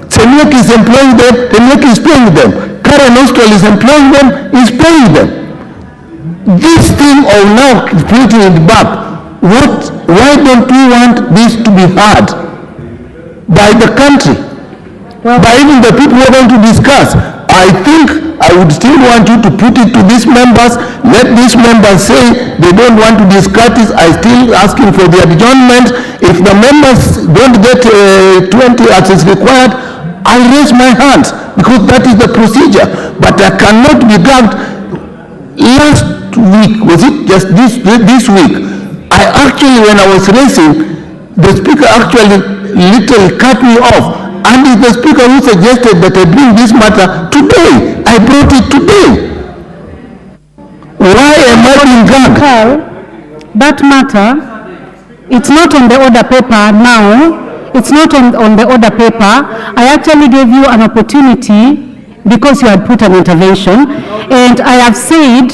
Senyeki is employing them, Senyeki is paying them. Karen Hospital is employing them, is paying them. this thing of now putting it back, why don't we want this to be heard by the country, by even the people who are going to discuss? I think I would still want you to put it to these members. Let these members say they don't want to discuss this. I still asking for the adjournment. If the members don't get 20 as is required, I'll raise my hands because that is the procedure. But I cannot be gagged. Last week, was it just this week? I actually, when I was raising, the speaker actually literally cut me off. And it's the speaker who suggested that I bring this matter today. I brought it today. Why am I being gagged? That matter, it's not on the order paper now. It's not on the order paper. I actually gave you an opportunity because you had put an intervention. And I have said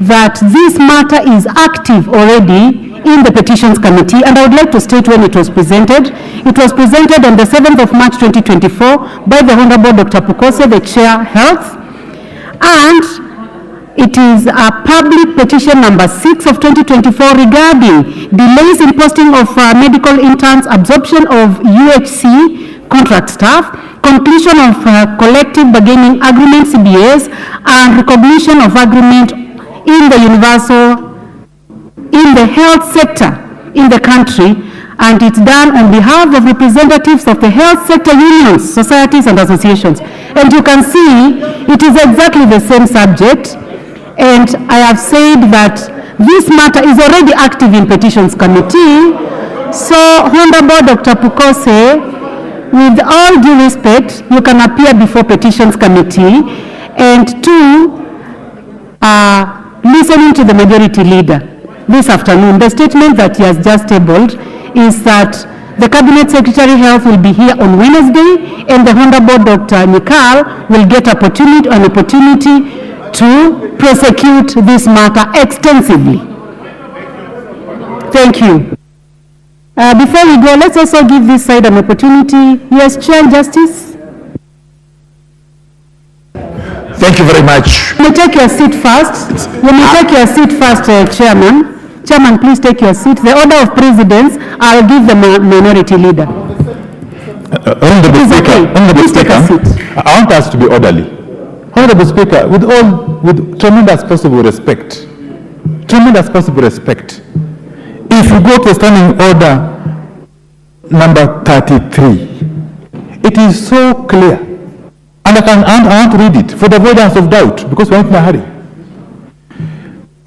that this matter is active already in the petitions committee, and I would like to state when it was presented. It was presented on the 7th of March 2024 by the Honorable Dr. Pukose, the Chair Health, and it is a public petition number 6 of 2024 regarding delays in posting of medical interns, absorption of UHC contract staff, completion of collective bargaining agreement CBAs, and recognition of agreement in the health sector in the country, and it's done on behalf of representatives of the health sector unions, societies and associations. And you can see it is exactly the same subject, and I have said that this matter is already active in petitions committee. So Honorable Dr. Pukose, with all due respect, you can appear before petitions committee, and listening to the majority leader this afternoon. The statement that he has just tabled is that the Cabinet Secretary Health will be here on Wednesday, and the Honorable Dr. Nikal will get an opportunity to prosecute this matter extensively. Thank you. Before we go, let's also give this side an opportunity. Yes, Chair Justice. Thank you very much. You may take your seat first. Chairman. Chairman, please take your seat. The order of precedence, I'll give the minority leader. Honorable Speaker, I want us to be orderly. Honorable Speaker, with tremendous possible respect, if you go to standing order number 33, it is so clear. And I want to read it for the avoidance of doubt, because we're not in a hurry.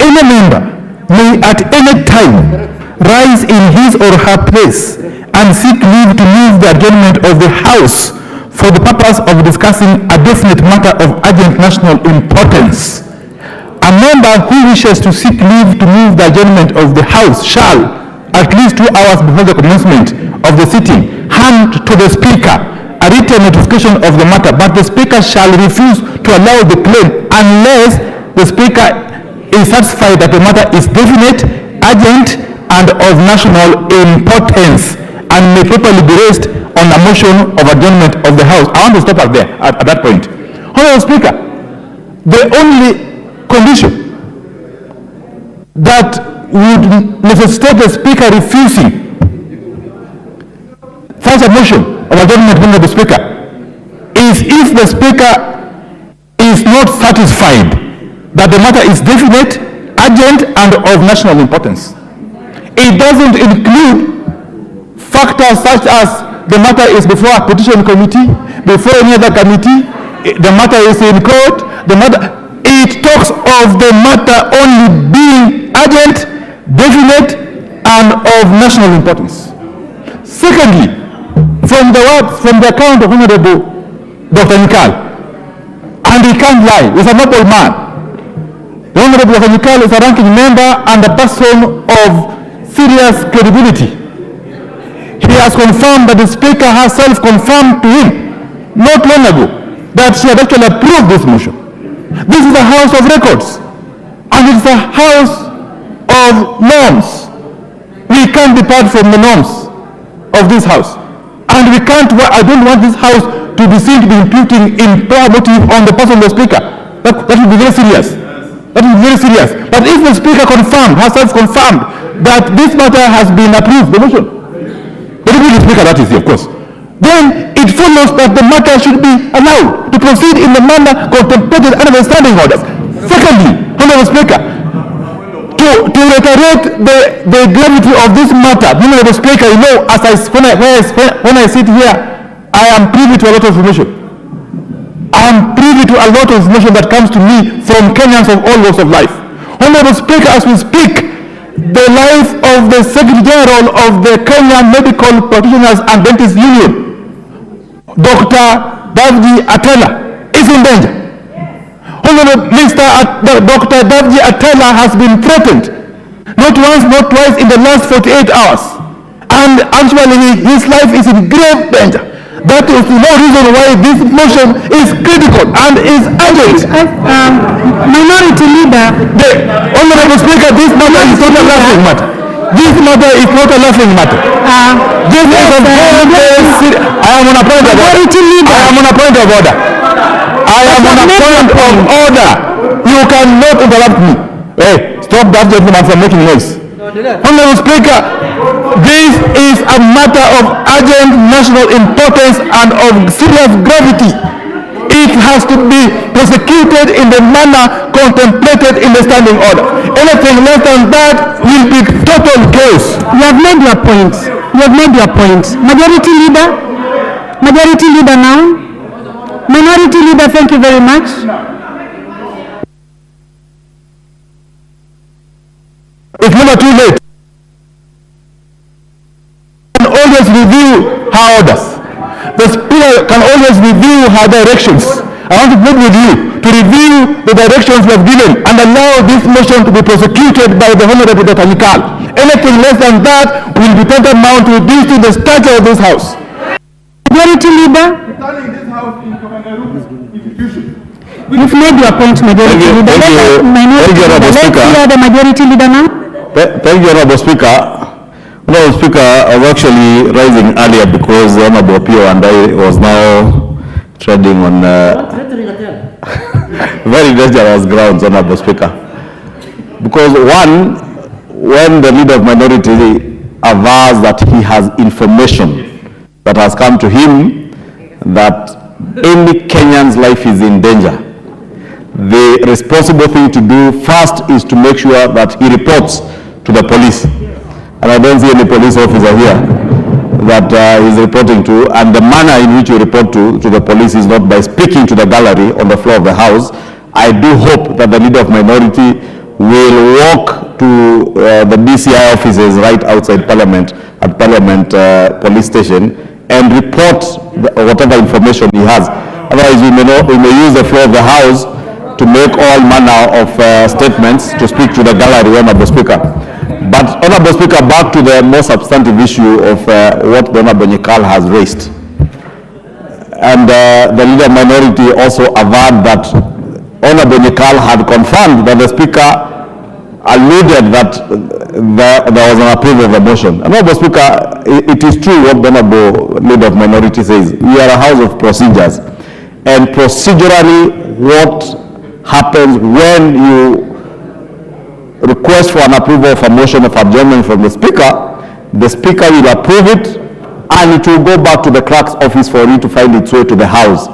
Any member may at any time rise in his or her place and seek leave to move the adjournment of the House for the purpose of discussing a definite matter of urgent national importance. A member who wishes to seek leave to move the adjournment of the House shall, at least 2 hours before the commencement of the sitting, hand to the Speaker a written notification of the matter, but the Speaker shall refuse to allow the claim unless the Speaker is satisfied that the matter is definite, urgent, and of national importance, and may properly be raised on a motion of adjournment of the House. I want to stop at that point. Honorable Speaker, the only condition that would necessitate the Speaker refusing such a motion of adjournment from the Speaker is if the Speaker is not satisfied that the matter is definite, urgent, and of national importance. It doesn't include factors such as the matter is before a petition committee, before any other committee, the matter is in court, it talks of the matter only being urgent, definite, and of national importance. Secondly, from the account of Honorable Dr. Nikal, and he can't lie, he's a noble man. The Honorable Dr. Nikal is a ranking member and a person of serious credibility. He has confirmed that the Speaker herself confirmed to him not long ago that she had actually approved this motion. This is a house of records, and it's a house of norms. We can't depart from the norms of this house. And we can't, I don't want this house to be seen to be imputing improper motive on the person of the Speaker. That would be very serious. That is very serious. But if the Speaker herself confirmed that this matter has been approved, the motion, the Deputy Speaker that is, of course, then it follows that the matter should be allowed to proceed in the manner contemplated under the standing orders. Secondly, Honorable Speaker, to reiterate the gravity of this matter, Honorable Speaker, you know, when I sit here, I am privy to a lot of information. I am privy to a lot of information that comes to me from Kenyans of all walks of life. Honorable Speaker, as we speak, the life of the Secretary General of the Kenyan Medical Practitioners and Dentists Union, Dr. Davji Atela, is in danger. Honorable Minister, Dr. Davji Atela has been threatened, not once, not twice in the last 48 hours. And actually, his life is in grave danger. That is no reason why this motion is critical and is urgent. Minority Leader. Honorable Speaker, this matter is not a laughing matter. This matter is not a laughing matter. This is a very serious. I am on a point of order. I am on a point of order. I am on a point of order. You cannot interrupt me. Hey, stop that gentleman from making noise. Honorable Speaker, this is a matter of urgent national importance and of serious gravity. It has to be prosecuted in the manner contemplated in the standing order. Anything less than that will be total chaos. You have made your point. You have made your point. Majority Leader? Majority Leader now? Minority Leader, thank you very much. It's never too late. Can always review her orders. The Speaker can always review her directions. I want to plead with you to review the directions we have given and allow this motion to be prosecuted by the Honorable Dr. Nikal. Anything less than that will be tantamount to reducing the stature of this House. Majority Leader? You've made your point, Majority Leader. Let's hear the Majority Leader now. Thank you, Honorable Speaker. Honorable Speaker, I was actually rising earlier because Honorable Pio and I was now treading on very dangerous grounds, Honorable Speaker. Because one, when the leader of minority avers that he has information that has come to him that any Kenyan's life is in danger, the responsible thing to do first is to make sure that he reports to the police. And I don't see any police officer here that he's reporting to, and the manner in which you report to the police is not by speaking to the gallery on the floor of the House. I do hope that the leader of minority will walk to the DCI offices right outside Parliament at Parliament Police Station and report whatever information he has. Otherwise, we may use the floor of the House to make all manner of statements to speak to the gallery, Honorable Speaker. But, Honorable Speaker, back to the more substantive issue of what the Honorable Nikal has raised. And the leader minority also averred that Honorable Nikal had confirmed that the Speaker alluded that there was an approval of the motion. Honorable Speaker, it is true what the Honorable leader of minority says. We are a house of procedures. And procedurally, what happens when you request for an approval of a motion of adjournment from the Speaker will approve it and it will go back to the clerk's office for it to find its way to the House.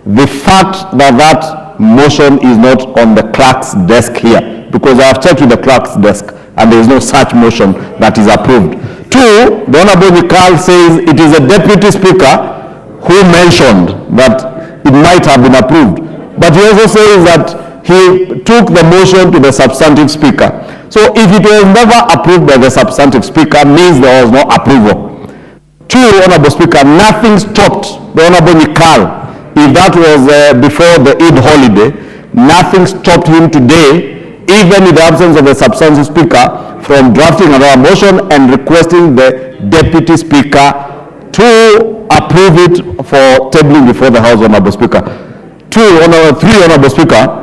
The fact that that motion is not on the clerk's desk here, because I have checked with the clerk's desk and there is no such motion that is approved. Two, the Honorable Nikal says it is the Deputy Speaker who mentioned that it might have been approved. But he also says that he took the motion to the substantive Speaker. So if it was never approved by the substantive Speaker, means there was no approval. Two, Honorable Speaker, nothing stopped the Honorable Nikal, if that was before the Eid holiday, nothing stopped him today, even in the absence of the substantive Speaker, from drafting another motion and requesting the Deputy Speaker to approve it for tabling before the House, Honorable Speaker. Three, Honorable Speaker,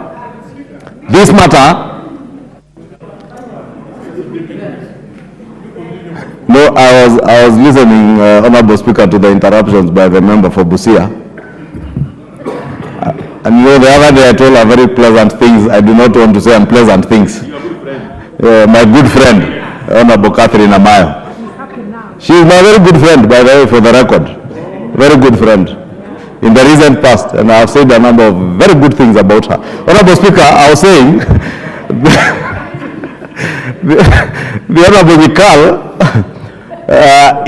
this matter, no, I was listening, Honorable Speaker, to the interruptions by the member for Busia. And you know, the other day I told her very pleasant things. I do not want to say unpleasant things. My good friend, Honorable Catherine Amayo. She is my very good friend, by the way, for the record. Very good friend in the recent past, and I have said a number of very good things about her. Honorable Speaker, I was saying, the Honorable Mikal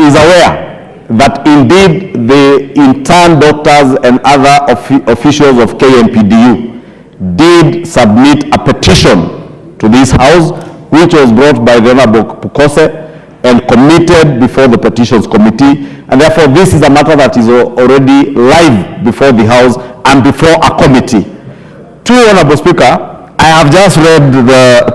is aware that indeed the intern doctors and other officials of KMPDU did submit a petition to this House, which was brought by the Honorable Pukose and committed before the Petitions Committee, and therefore this is a matter that is already live before the House and before a committee. Two, Honorable Speaker, I have just read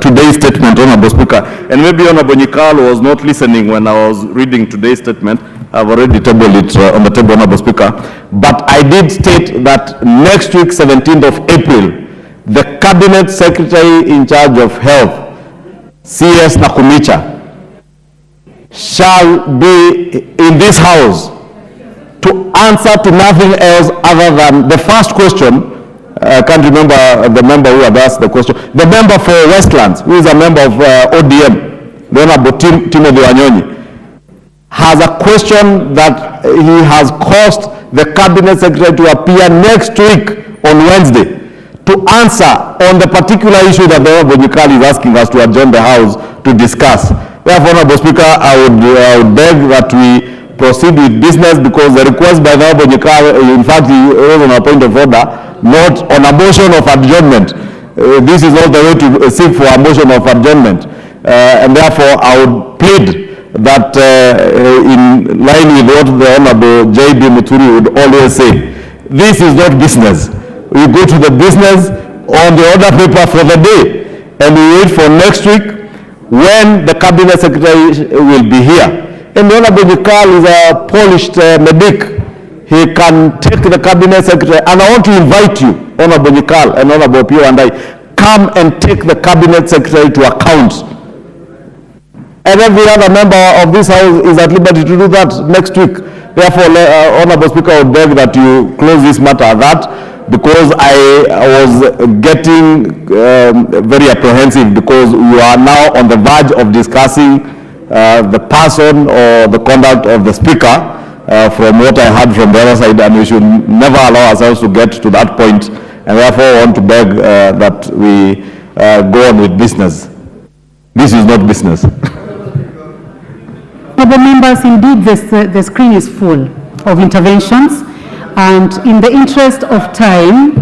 today's statement, Honorable Speaker, and maybe Honorable Nyikal was not listening when I was reading today's statement. I've already tabled it on the table, Honorable Speaker. But I did state that next week, 17th of April, the Cabinet Secretary in charge of Health, CS Nakumicha, shall be in this House to answer to nothing else other than the first question. I can't remember the member who had asked the question. The member for Westlands, who is a member of ODM, the Honorable Timothy Wanyonyi, has a question that he has caused the Cabinet Secretary to appear next week on Wednesday to answer on the particular issue that the Honorable Nyikal is asking us to adjourn the House to discuss. Therefore, Honorable Speaker, I would beg that we proceed with business, because the request by the Honorable Nyikal, in fact, he was on a point of order, not on a motion of adjournment. This is not the way to seek for a motion of adjournment. And therefore, I would plead that in line with what the Honorable J.B. Muturi would always say, this is not business. We go to the business on the order paper for the day, and we wait for next week when the Cabinet Secretary will be here. And the Honorable Nyikal is a polished medic. He can take the Cabinet Secretary, and I want to invite you, Honorable Nyikal and Honorable Pio and I, come and take the Cabinet Secretary to account. And every other member of this House is at liberty to do that next week. Therefore, Honorable Speaker, I would beg that you close this matter at that, because I was getting very apprehensive, because we are now on the verge of discussing the person or the conduct of the Speaker, from what I heard from the other side, and we should never allow ourselves to get to that point. And therefore, I want to beg that we go on with business. This is not business. Honourable members, indeed the screen is full of interventions, and in the interest of time,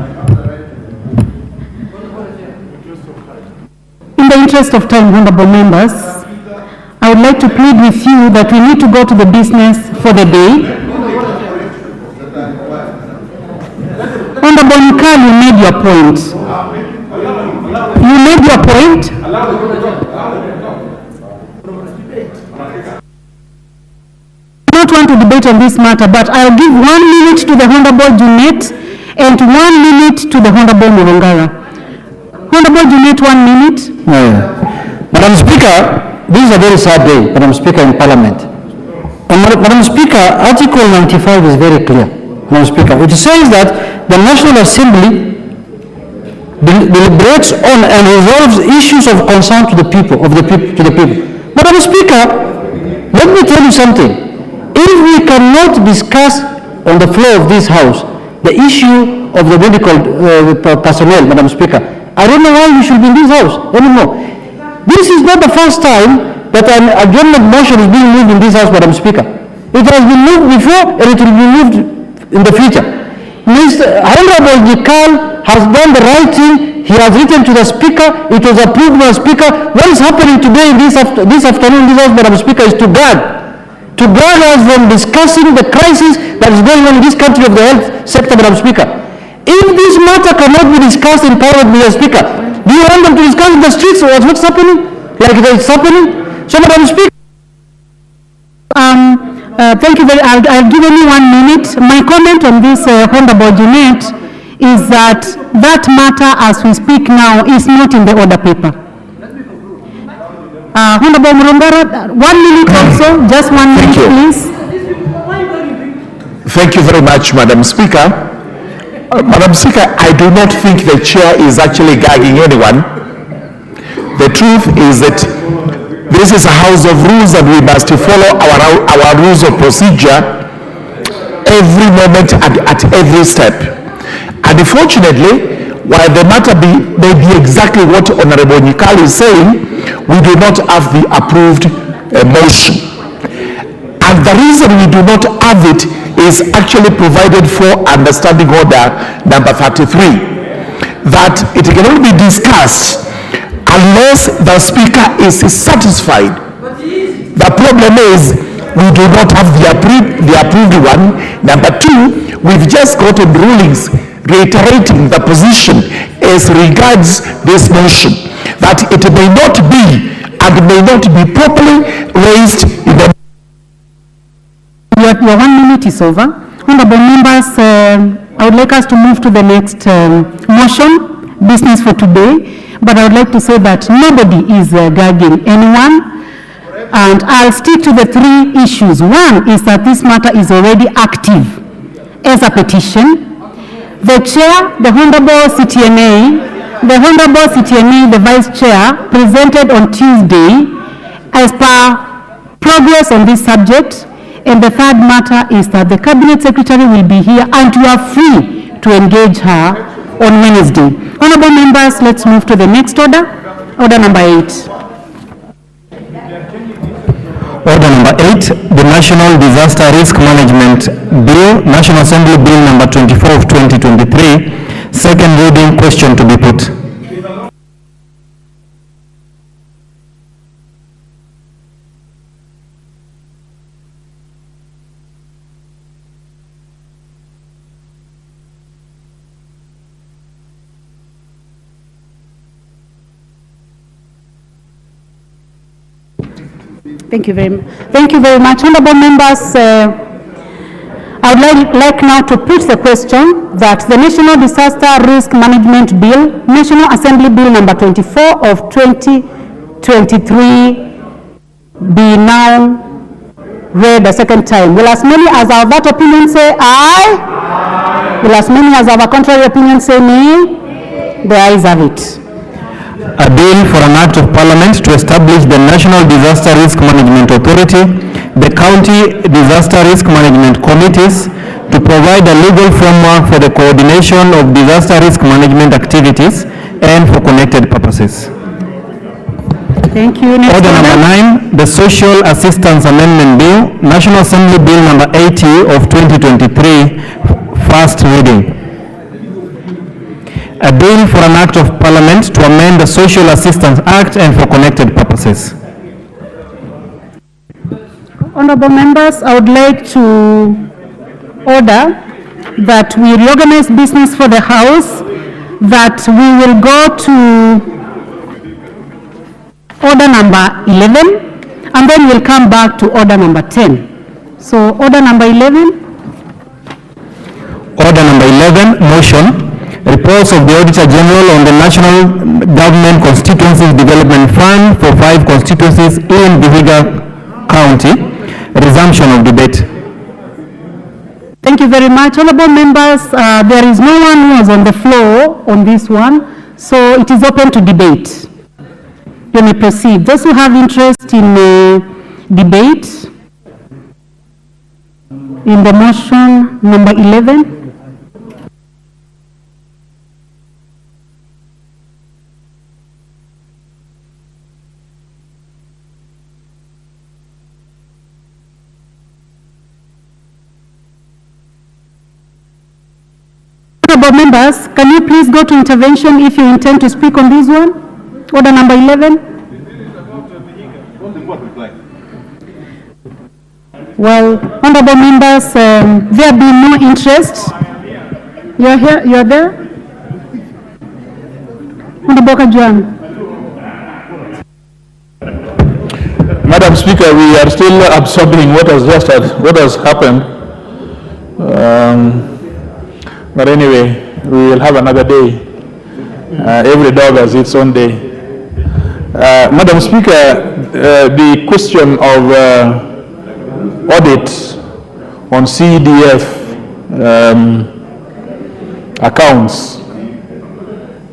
honourable members, I would like to plead with you that we need to go to the business for the day. Honourable Nyikal, you made your point. You made your point. I don't want to debate on this matter, but I'll give 1 minute to the Honourable Junet and 1 minute to the Honourable Murungara. Honourable Junet, 1 minute. Madam Speaker, this is a very sad day, Madam Speaker, in Parliament. And Madam Speaker, Article 95 is very clear, Madam Speaker. It says that the National Assembly deliberates on and resolves issues of concern to the people, Madam Speaker, let me tell you something. If we cannot discuss on the floor of this House the issue of the medical personnel, Madam Speaker, I don't know why we should be in this House anymore. This is not the first time that an adjournment motion is being moved in this House, Madam Speaker. It has been moved before, and it will be moved in the future. Mr. Honorable Nyikal has done the right thing. He has written to the Speaker. It was approved by the Speaker. What is happening today in this afternoon in this House, Madam Speaker, is to guard us from discussing the crisis that is going on in this country of the health sector, Madam Speaker. If this matter cannot be discussed in Parliament, Mr. Speaker, do you want them to discuss in the streets or what's happening? Like it's happening? So, Madam Speaker. Thank you very much. I'll give only 1 minute. My comment on this, Honourable Junet, is that that matter as we speak now is not in the order paper. Honourable Murungara, 1 minute also, just 1 minute, please. Thank you very much, Madam Speaker. Madam Speaker, I do not think the chair is actually gagging anyone. The truth is that this is a house of rules and we must follow our rules of procedure every moment at every step. And unfortunately, while the matter may be exactly what Honorable Nyikali is saying, we do not have the approved motion. And the reason we do not have it is actually provided for under Standing Order number 33, that it can only be discussed unless the Speaker is satisfied. The problem is we do not have the approved one. Number two, we've just gotten rulings reiterating the position as regards this motion, that it may not be and may not be properly raised in the... Your 1 minute is over. Honorable members, I would like us to move to the next motion, business for today. But I would like to say that nobody is gagging anyone. And I'll stick to the 3 issues. One is that this matter is already active as a petition. The chair, the Honorable CTMA, the Vice Chair, presented on Tuesday as per progress on this subject. And the third matter is that the Cabinet Secretary will be here and you are free to engage her on Wednesday. Honorable members, let's move to the next order. Order number 8. Order number 8, the National Disaster Risk Management Bill, National Assembly Bill number 24 of 2023, second reading, question to be put. Thank you very much. Honorable members, I would like now to put the question that the National Disaster Risk Management Bill, National Assembly Bill number 24 of 2023 be now read a second time. Will as many as have that opinion say aye? Will as many as have a contrary opinion say nay? The ayes have it. A bill for an act of parliament to establish the National Disaster Risk Management Authority, the County Disaster Risk Management Committees, to provide a legal framework for the coordination of disaster risk management activities and for connected purposes. Thank you. Next order number 9, the Social Assistance Amendment Bill, National Assembly Bill number 80 of 2023, first reading. A bill for an act of parliament to amend the Social Assistance Act and for connected purposes. Honorable members, I would like to order that we reorganize business for the House, that we will go to order number 11, and then we'll come back to order number 10. So order number 11. Order number 11, motion. Reports of the Auditor General on the National Government Constituencies Development Fund for 5 constituencies in Vihiga County. Resumption of debate. Thank you very much. Honorable members, there is no one who is on the floor on this one, so it is open to debate. You may proceed. Those who have interest in debate in the motion number 11. Honorable members, can you please go to intervention if you intend to speak on this one? Order number 11. Well, honorable members, there be no interest. You are here, you are there? Honorable Kajuan. Madam Speaker, we are still absorbing what has happened. But anyway, we will have another day. Every dog has its own day. Madam Speaker, the question of audit on CDF accounts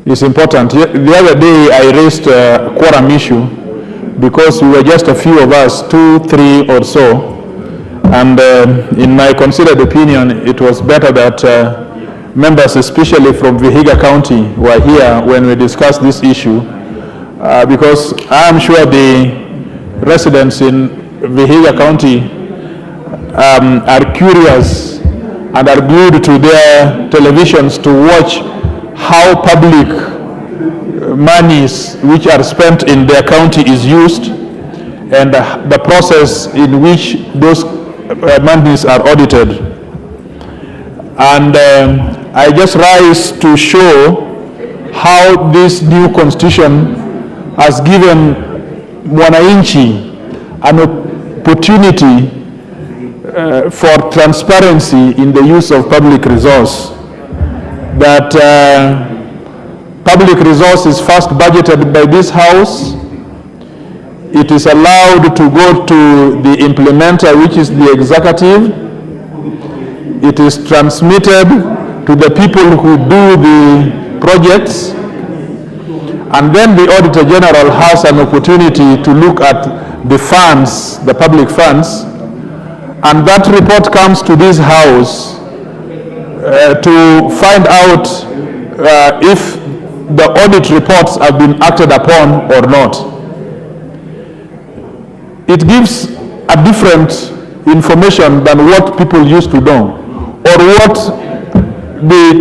is important. The other day I raised a quorum issue because we were just a few of us, 2, 3 or so, and in my considered opinion, it was better that members, especially from Vihiga County, were here when we discussed this issue, because I am sure the residents in Vihiga County are curious and are glued to their televisions to watch how public monies which are spent in their county is used, and the process in which those monies are audited. And I just rise to show how this new constitution has given Mwananchi an opportunity for transparency in the use of public resource. That public resource is first budgeted by this House. It is allowed to go to the implementer, which is the executive. It is transmitted to the people who do the projects. And then the Auditor General has an opportunity to look at the funds, the public funds, and that report comes to this House to find out if the audit reports have been acted upon or not. It gives a different information than what people used to know, or what the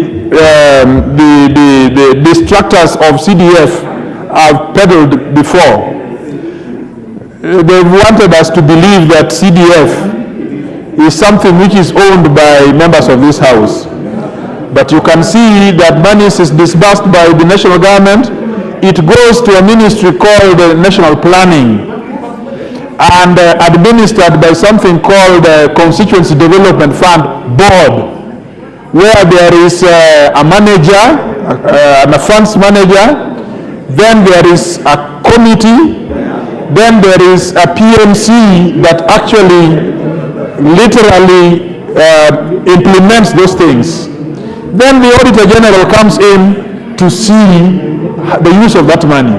distractors of CDF have peddled before. They wanted us to believe that CDF is something which is owned by members of this House. But you can see that money is disbursed by the national government. It goes to a ministry called National Planning and administered by something called Constituency Development Fund Board, where there is a manager and a funds manager, then there is a committee, then there is a PMC that actually literally implements those things. Then the Auditor General comes in to see the use of that money.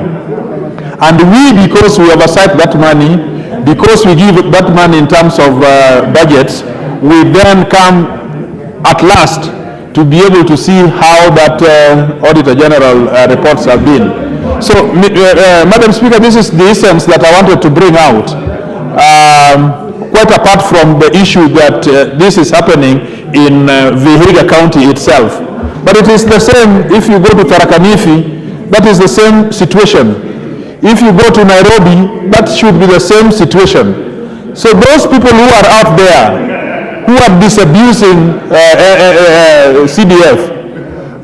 And we, because we oversight that money, because we give that money in terms of budgets, we then come at last to be able to see how that Auditor General reports have been. So, Madam Speaker, this is the essence that I wanted to bring out. Quite apart from the issue that this is happening in Vihiga County itself. But it is the same if you go to Tharaka Nithi, that is the same situation. If you go to Nairobi, that should be the same situation. So those people who are out there, who are disabusing CDF,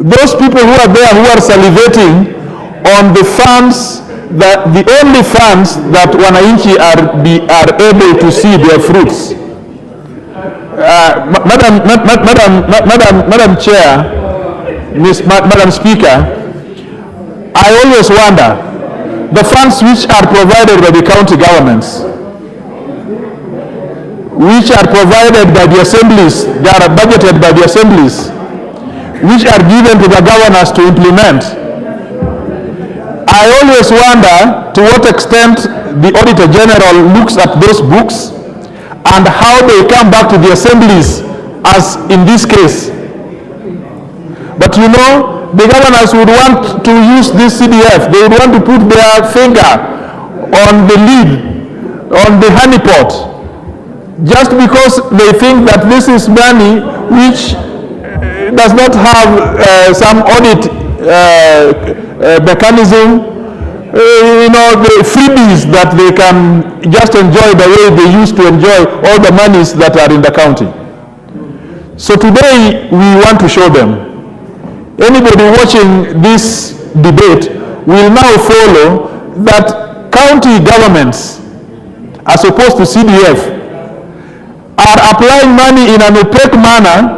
those people who are there who are salivating on the funds, that the only funds that Wananchi are able to see their fruits. Madam Chair, Madam Speaker, I always wonder, the funds which are provided by the county governments, which are provided by the assemblies, they are budgeted by the assemblies, which are given to the governors to implement. I always wonder to what extent the Auditor General looks at those books and how they come back to the assemblies, as in this case. But you know, the governors would want to use this CDF. They would want to put their finger on the lid, on the honeypot, just because they think that this is money which does not have some audit mechanism, you know, the freebies that they can just enjoy the way they used to enjoy all the monies that are in the county. So today we want to show them. Anybody watching this debate will now follow that county governments, as opposed to CDF, are applying money in an opaque manner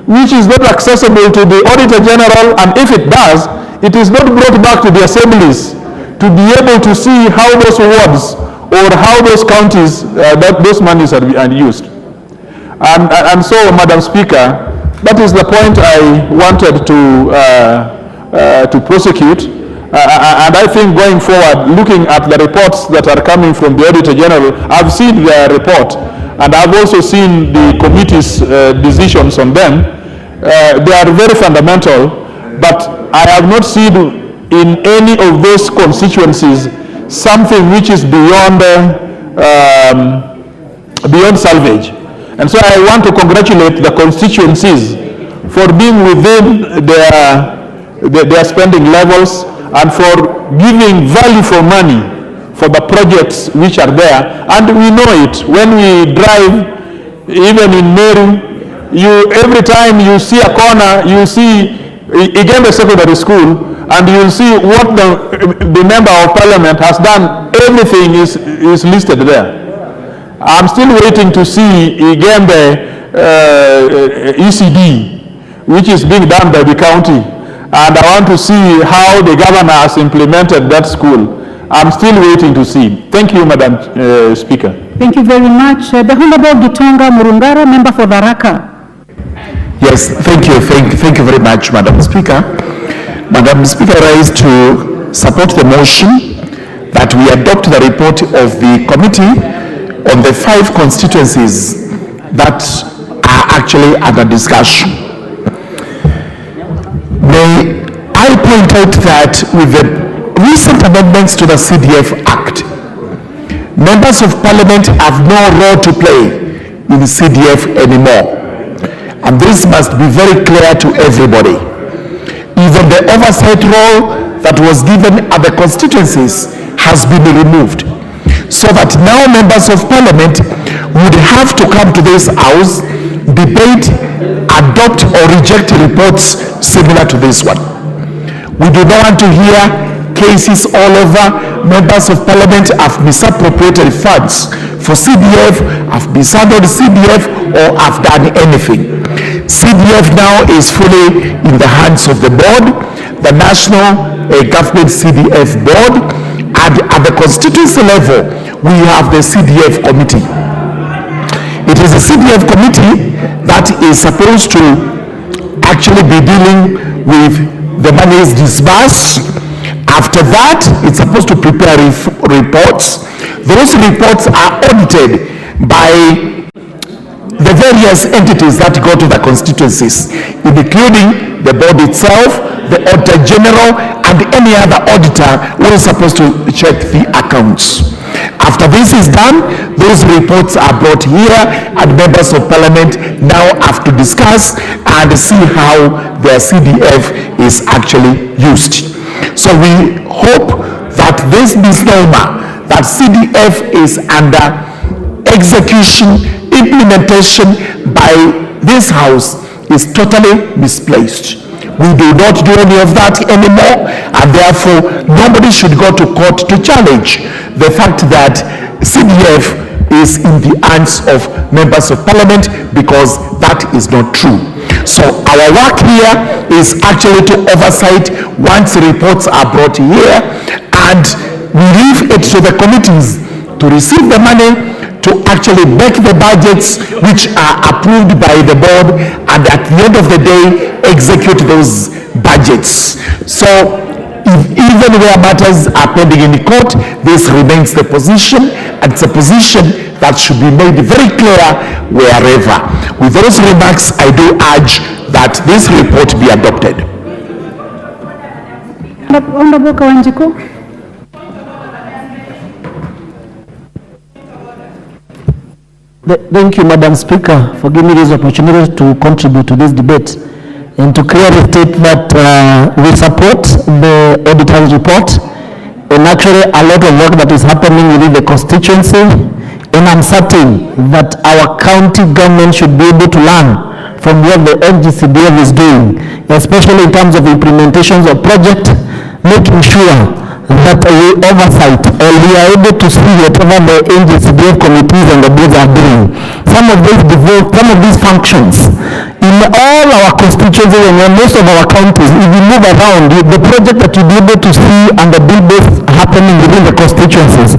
which is not accessible to the Auditor General, and if it does, it is not brought back to the assemblies to be able to see how those wards or how those counties, that those monies are used. And so, Madam Speaker, that is the point I wanted to prosecute. And I think going forward, looking at the reports that are coming from the Auditor General, I've seen their report, and I've also seen the committee's decisions on them. They are very fundamental, but I have not seen in any of those constituencies something which is beyond salvage. And so I want to congratulate the constituencies for being within their spending levels and for giving value for money for the projects which are there. And we know it. When we drive, even in Meru, every time you see a corner, you see Igembe Secondary School, and you'll see what the member of parliament has done. Everything is listed there. I'm still waiting to see Igembe ECD, which is being done by the county. And I want to see how the governor has implemented that school. I'm still waiting to see. Thank you, Madam Speaker. Thank you very much. The Honorable Gitonga Murungara, member for Tharaka. Yes, thank you very much, Madam Speaker. Madam Speaker, I rise to support the motion that we adopt the report of the committee on the 5 constituencies that are actually under discussion. May I point out that with the recent amendments to the CDF Act, members of parliament have no role to play in the CDF anymore. And this must be very clear to everybody. Even the oversight role that was given at the constituencies has been removed. So that now members of parliament would have to come to this house, debate, adopt or reject reports similar to this one. We do not want to hear cases all over. Members of parliament have misappropriated funds for CDF, have mishandled CDF, or have done anything. CDF now is fully in the hands of the board, the National Government CDF board, and at the constituency level, we have the CDF committee. It is a CDF committee that is supposed to actually be dealing with the monies disbursed. After that, it's supposed to prepare reports. Those reports are audited by the various entities that go to the constituencies, including the board itself, the Auditor General, and any other auditor who is supposed to check the accounts. After this is done, those reports are brought here, and members of parliament now have to discuss and see how their CDF is actually used. So we hope that this misnomer that CDF is under execution, implementation by this house is totally misplaced. We do not do any of that anymore, and therefore nobody should go to court to challenge the fact that CDF is in the hands of members of parliament, because that is not true. So our work here is actually to oversight once reports are brought here, and we leave it to the committees to receive the money, to actually make the budgets which are approved by the board, and at the end of the day execute those budgets. So even where matters are pending in court, this remains the position, and it's a position that should be made very clear wherever. With those remarks, I do urge that this report be adopted. Honorable Kawanjiko. Thank you, Madam Speaker, for giving me this opportunity to contribute to this debate and to clearly state that we support the auditor's report, and actually a lot of work that is happening within the constituency, and I'm certain that our county government should be able to learn from what the NGCDF is doing, especially in terms of implementations of project, making sure that we oversight and we are able to see whatever the NGCDF committees and the boards are doing. Some of these functions in all our constituencies and in most of our counties, if you move around, the project that you'll be able to see and the bill happening within the constituencies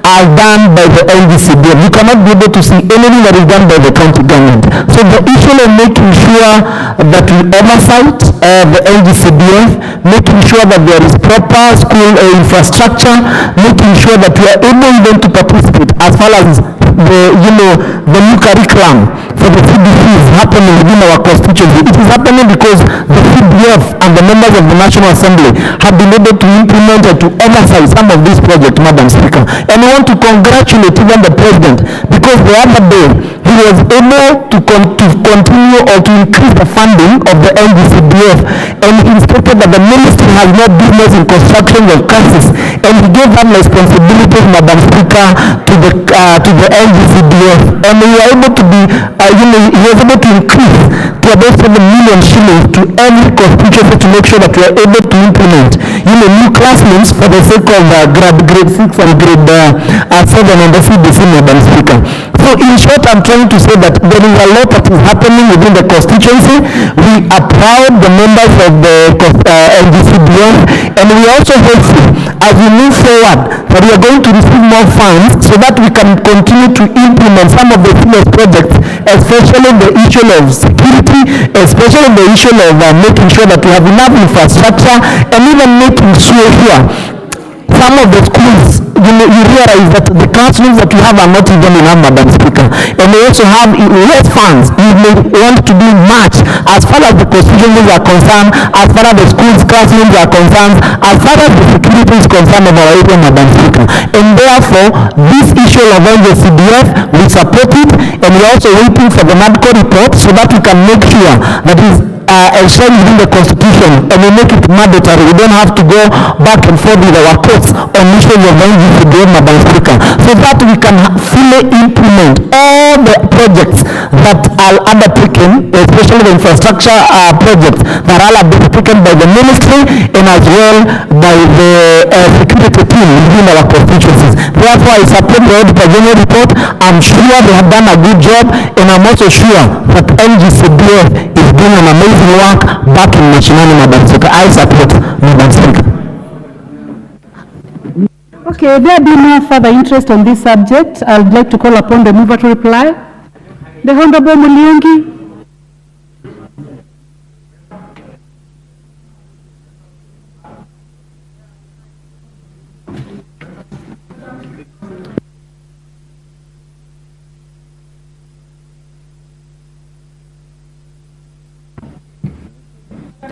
are done by the NGCDF. You cannot be able to see anything that is done by the county government. So the issue of making sure that we oversight the NGCDF, making sure that there is proper school infrastructure, making sure that we are able then to participate as far as the new curriculum for the CBC is happening within our constituency. It is happening because the CDF and the members of the National Assembly have been able to implement and to oversight some of these projects, Madam Speaker. And we want to congratulate even the President, because the other day he was able to continue or to increase the funding of the NGCDF, and he stated that the ministry has no business in construction of classes, and he gave that responsibility, Madam Speaker, to the NGCDF, and we were able to be, he was able to increase to about 7 million shillings to every constituency to make sure that we are able to implement, new classrooms for the sake of grade 6 and grade 7 on the CBC, Madam Speaker. So in short, I'm trying to say that there is a lot that is happening within the constituency. We applaud the members of the NGCDF, and we also hopeful as we move forward that we are going to receive more funds so that we can continue to implement some of the serious projects, especially the issue of security, especially the issue of making sure that we have enough infrastructure, and even making sure here some of the schools, you realize that the classrooms that we have are not even enough, Madam Speaker. And we also have less funds. We may want to do much as far as the constituencies are concerned, as far as the schools classrooms are concerned, as far as the security is concerned of our area, Madam Speaker. And therefore, this issue of NGCDF, we support it, and we're also waiting for the NADCO report so that we can make sure that is enshrined within the constitution, and we make it mandatory. We don't have to go back and forth with our courts on issues of NGCDF, Madam Speaker, so that we can fully implement all the projects that are undertaken, especially the infrastructure projects that are undertaken by the ministry and as well by the security team within our constituencies. Therefore, I support the Auditor General report. I'm sure they have done a good job, and I'm also sure that NGCDF is doing an amazing work back in Mashinani, Madam Speaker. I support, Madam Speaker. Okay, there being no further interest on this subject, I would like to call upon the mover to reply. The Honorable Muliengi.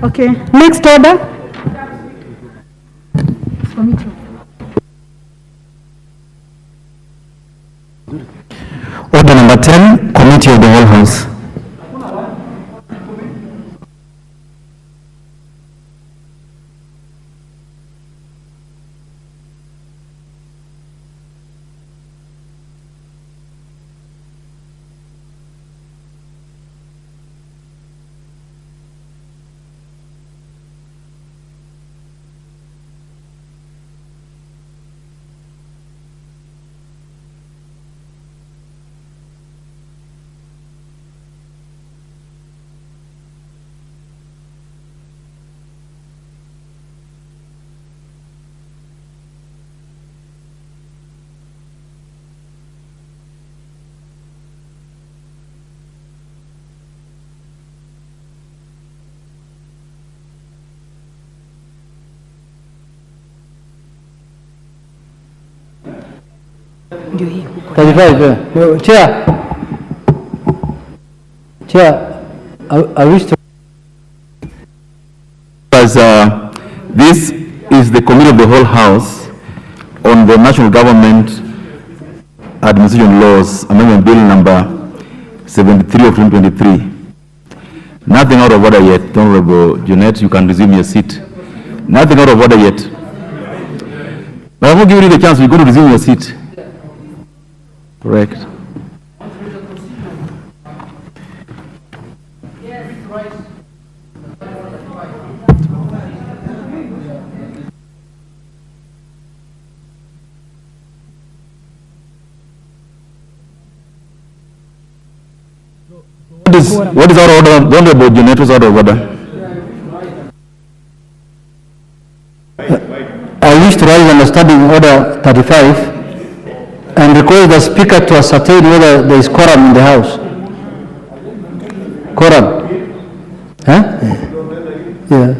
Okay, next order. Order number 10, Committee of the Whole House. Chair, I wish to... As this is the Committee of the Whole House on the National Government Administration Laws, Amendment Bill number 73 of 2023. Nothing out of order yet. Honorable Jeanette, you can resume your seat. Nothing out of order yet. But I won't give you the chance. You're going to resume your seat. Correct. What is out of order? Don't worry about Jeanette, what's out of order? I wish to rise under Standing Order 35 and request the speaker to ascertain whether there is quorum in the house. Quorum? Huh? Yeah.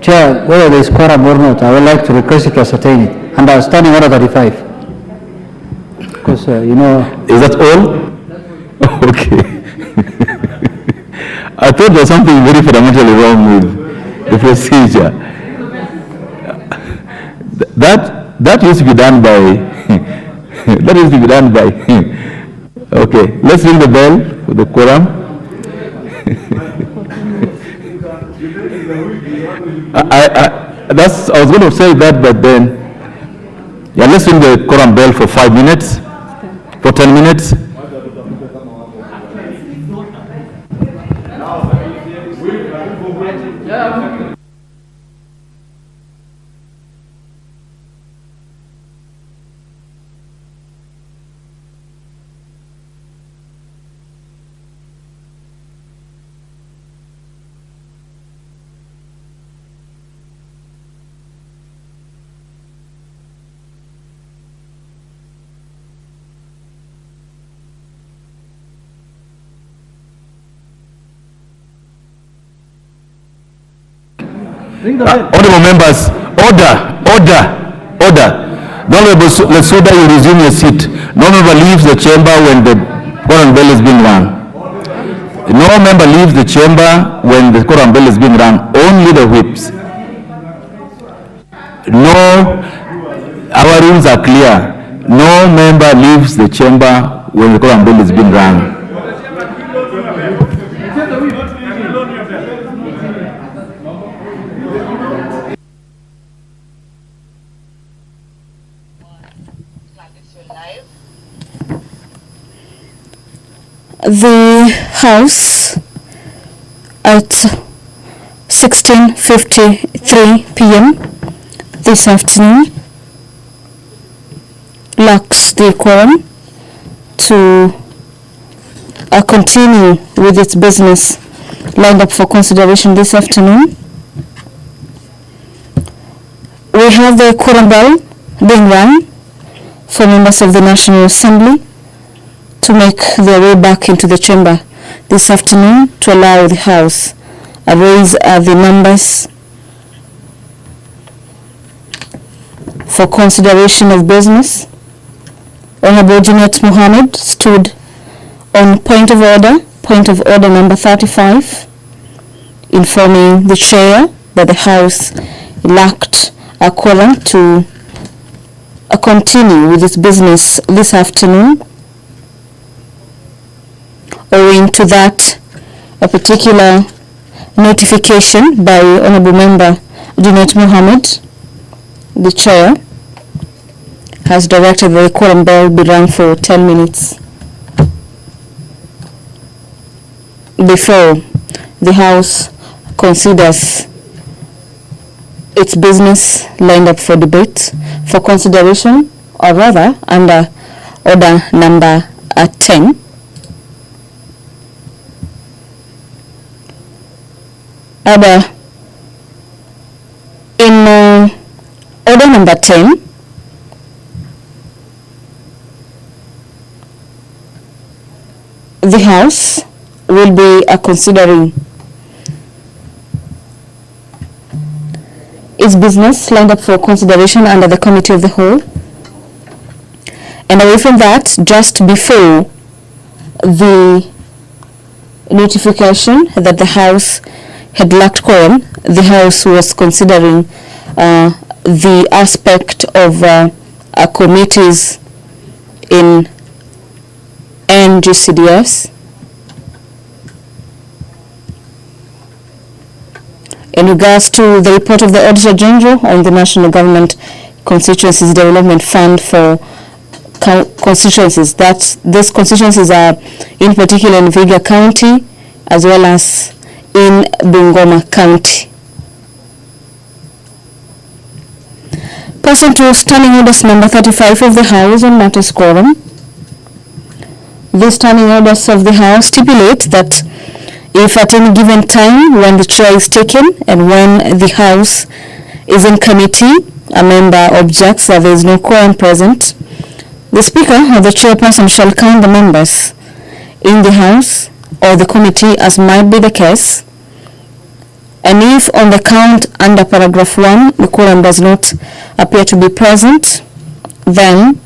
Chair, whether there is quorum or not, I would like to request you to ascertain it. Under standing order 35. Because, you know... Is that all? Okay. I thought there was something very fundamentally wrong with the procedure. That used to be done by... that used to be done by... Okay, let's ring the bell for the quorum. I was going to say that, but then... Yeah, let's ring the quorum bell for 5 minutes, for 10 minutes. Honorable members, order. The Honorable Lesuda, you resume your seat. No member leaves the chamber when the quorum bell is being rung. No member leaves the chamber when the quorum bell is being rung. Only the whips. No, our rules are clear. No member leaves the chamber when the quorum bell is being rung. The House at 16:53 p.m. this afternoon lacks the quorum to continue with its business lined up for consideration this afternoon. We have the quorum bell being rung for members of the National Assembly to make their way back into the chamber this afternoon to allow the House raise the numbers for consideration of business. Honorable Janet Mohammed stood on point of order number 35, informing the chair that the House lacked a quorum to continue with its business this afternoon. Owing to that, a particular notification by Honorable Member Janet Mohammed, the chair, has directed that the quorum bell be rung for 10 minutes before the House considers its business lined up for debate for consideration, or rather under order number 10. In order number 10, the House will be considering its business lined up for consideration under the Committee of the Whole. And away from that, just before the notification that the House had lacked quorum, the House was considering the aspect of committees in NGCDS. In regards to the report of the Auditor General on the National Government Constituencies Development Fund for constituencies, that these constituencies are in particular in Vihiga County as well as in Bungoma County. Pursuant to Standing Orders number 35 of the House on matters quorum, the Standing Orders of the House stipulate that if at any given time when the chair is taken and when the House is in committee, a member objects that there is no quorum present, The Speaker or the Chairperson shall count the members in the House or the committee as might be the case, and if on the count under paragraph 1 the quorum does not appear to be present, then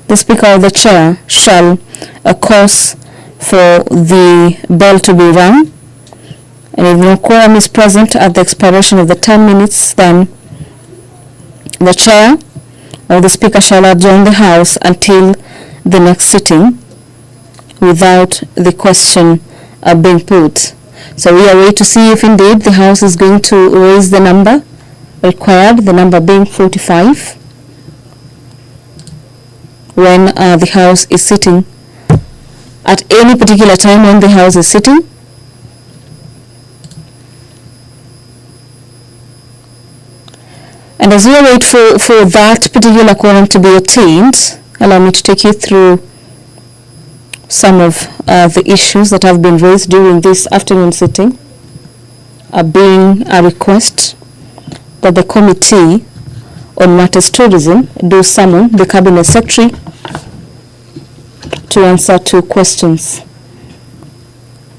the Speaker or the Chair shall cause for the bell to be rung, and if no quorum is present at the expiration of the 10 minutes, then the Chair or the Speaker shall adjourn the House until the next sitting without the question being put. So we are waiting to see if indeed the House is going to raise the number required, the number being 45, when the House is sitting, at any particular time when the House is sitting. And as we wait for that particular quorum to be attained, allow me to take you through some of the issues that have been raised during this afternoon sitting, being a request that the Committee on Matters Tourism do summon the Cabinet Secretary to answer 2 questions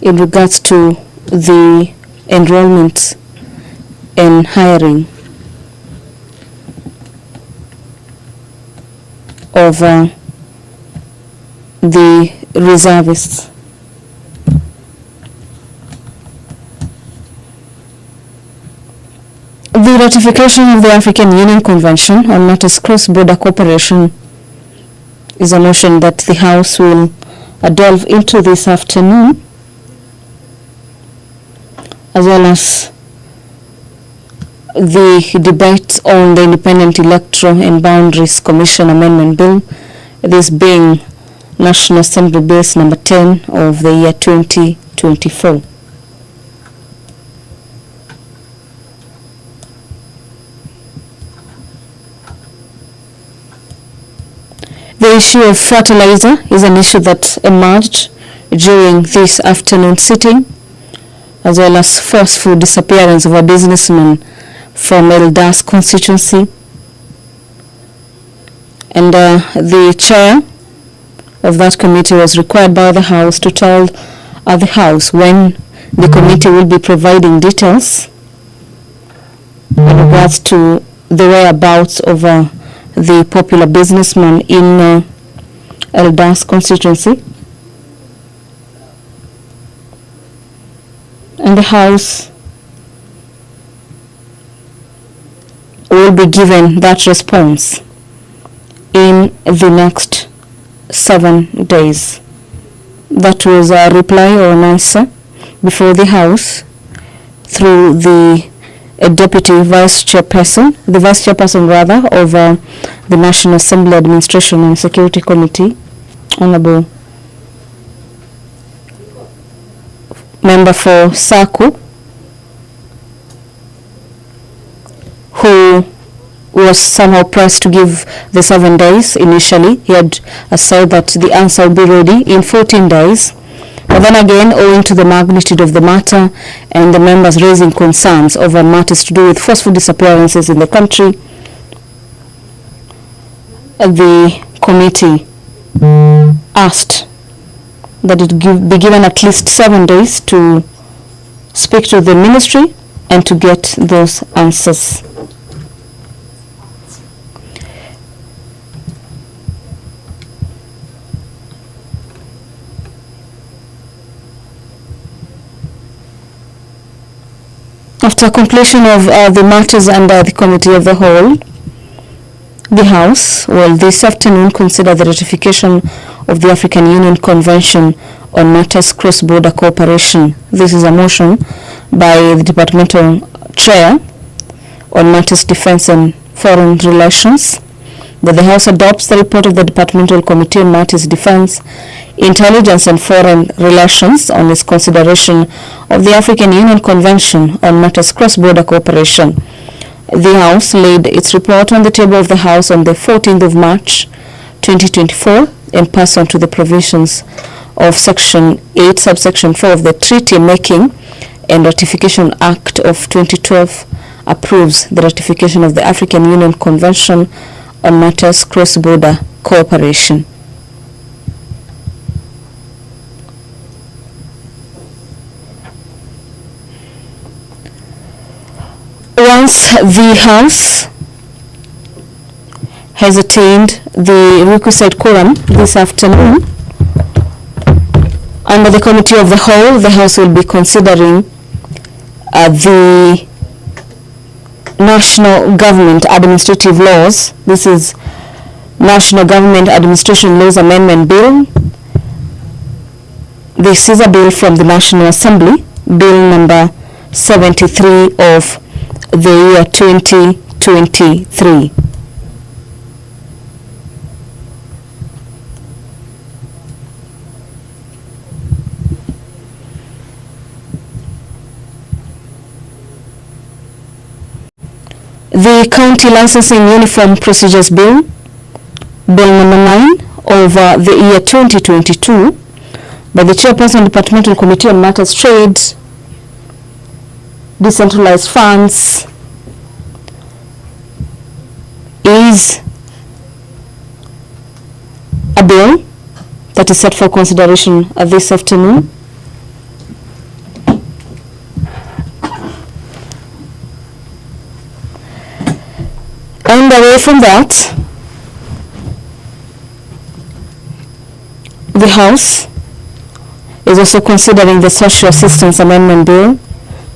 in regards to the enrollment and hiring of the reservists. The ratification of the African Union Convention on Matters Cross-Border Cooperation is a motion that the House will delve into this afternoon, as well as the debate on the Independent Electoral and Boundaries Commission Amendment Bill, this being National Assembly Bill number 10 of the year 2024. The issue of fertilizer is an issue that emerged during this afternoon sitting, as well as forceful disappearance of a businessman from Eldas constituency. And the chair of that committee was required by the House to tell the House when the committee will be providing details in regards to the whereabouts of the popular businessman in Eldas constituency. And the House will be given that response in the next 7 days. That was a reply or an answer before the House through the deputy vice chairperson, the vice chairperson rather, of the National Assembly Administration and Security Committee, Honorable Member for Saku, who was somehow pressed to give the 7 days initially. He had said that the answer will be ready in 14 days. But then again, owing to the magnitude of the matter and the members raising concerns over matters to do with forceful disappearances in the country, the committee asked that it be given at least 7 days to speak to the ministry and to get those answers. After completion of the matters under the Committee of the Whole, the House will this afternoon consider the ratification of the African Union Convention on Matters Cross-Border Cooperation. This is a motion by the Departmental Chair on Matters Defense and Foreign Relations, that the House adopts the report of the Departmental Committee on Matters Defense, Intelligence and Foreign Relations on its consideration of the African Union Convention on Matters Cross-Border Cooperation. The House laid its report on the table of the House on the 14th of March 2024 in person to the provisions of Section 8, Subsection 4 of the Treaty Making and Ratification Act of 2012 approves the ratification of the African Union Convention on Matters Cross-Border Cooperation. Since the House has attained the requisite quorum this afternoon, under the Committee of the Whole, the House will be considering the National Government Administrative Laws. This is National Government Administration Laws Amendment Bill. This is a bill from the National Assembly, Bill number 73 of the year 2023. The County Licensing Uniform Procedures Bill, Bill number 9 of the year 2022, by the Chairperson Departmental Committee on Matters Trade, Decentralized Funds, is a bill that is set for consideration this afternoon. And away from that, the House is also considering the Social Assistance Amendment Bill.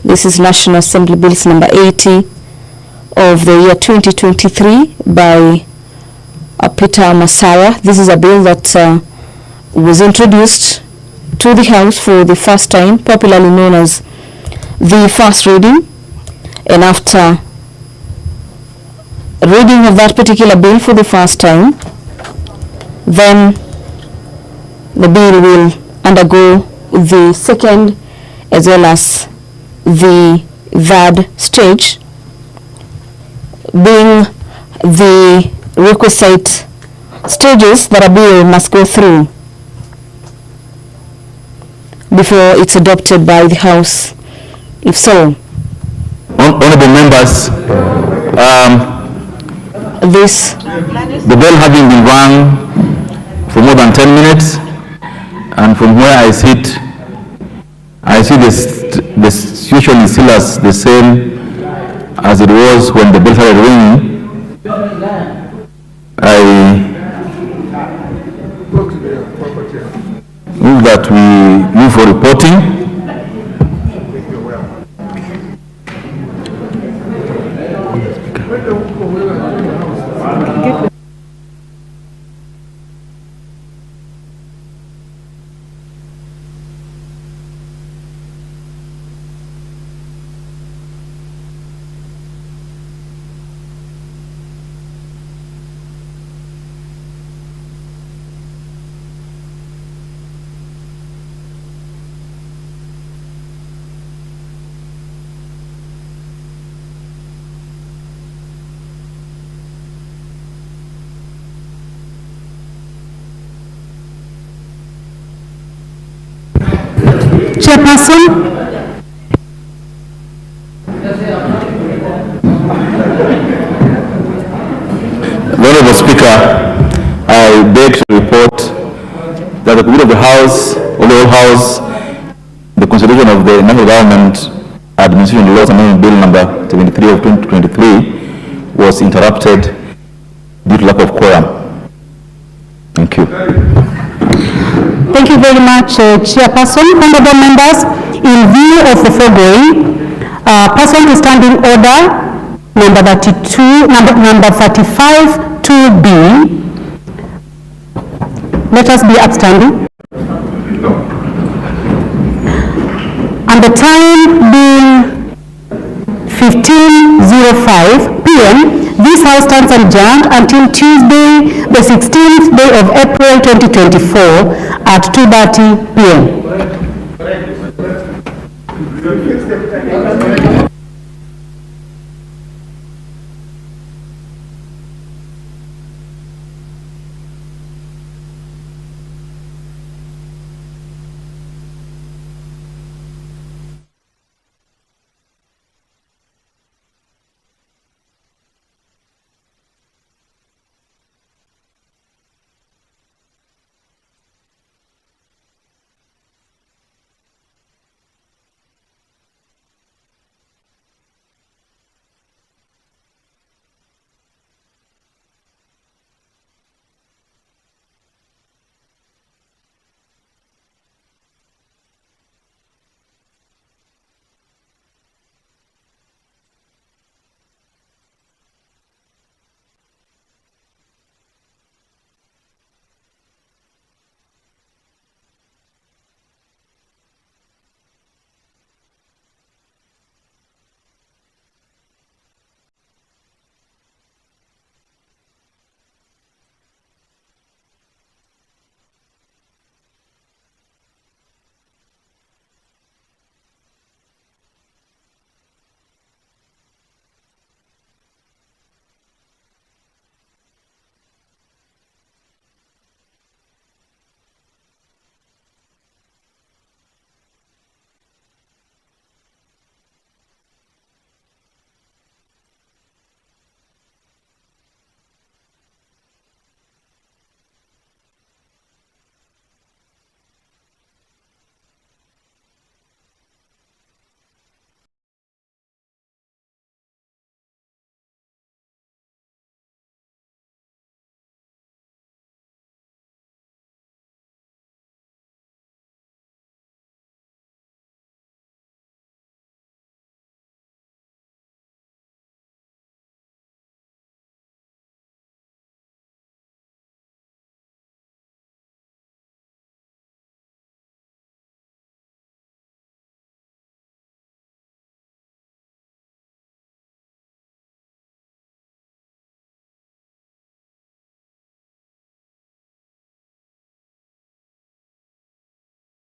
This is National Assembly Bills number 80 of the year 2023 by Peter Masara. This is a bill that was introduced to the House for the first time, popularly known as the first reading, and after reading of that particular bill for the first time, then the bill will undergo the second as well as the third stage, being the requisite stages that a bill must go through before it's adopted by the House. If so, Honorable members, the bill having been run for more than 10 minutes, and from where I sit, I see the situation is still as the same as it was when the bill started ringing. I move that we move for reporting. Chairperson. Honorable Speaker, I beg to report that the Committee of the House, or the whole House, the consideration of the National Government Administration Laws Amendment Bill number 73 of 2023 was interrupted due to lack of quorum. Thank you. Thank you very much, Chairperson. Honorable members, in view of the foregoing, pursuant to Standing Order number 35 2B, let us be upstanding. And the time being 15:05 p.m., this House stands adjourned until Tuesday, the 16th day of April 2024 at 2:30 p.m.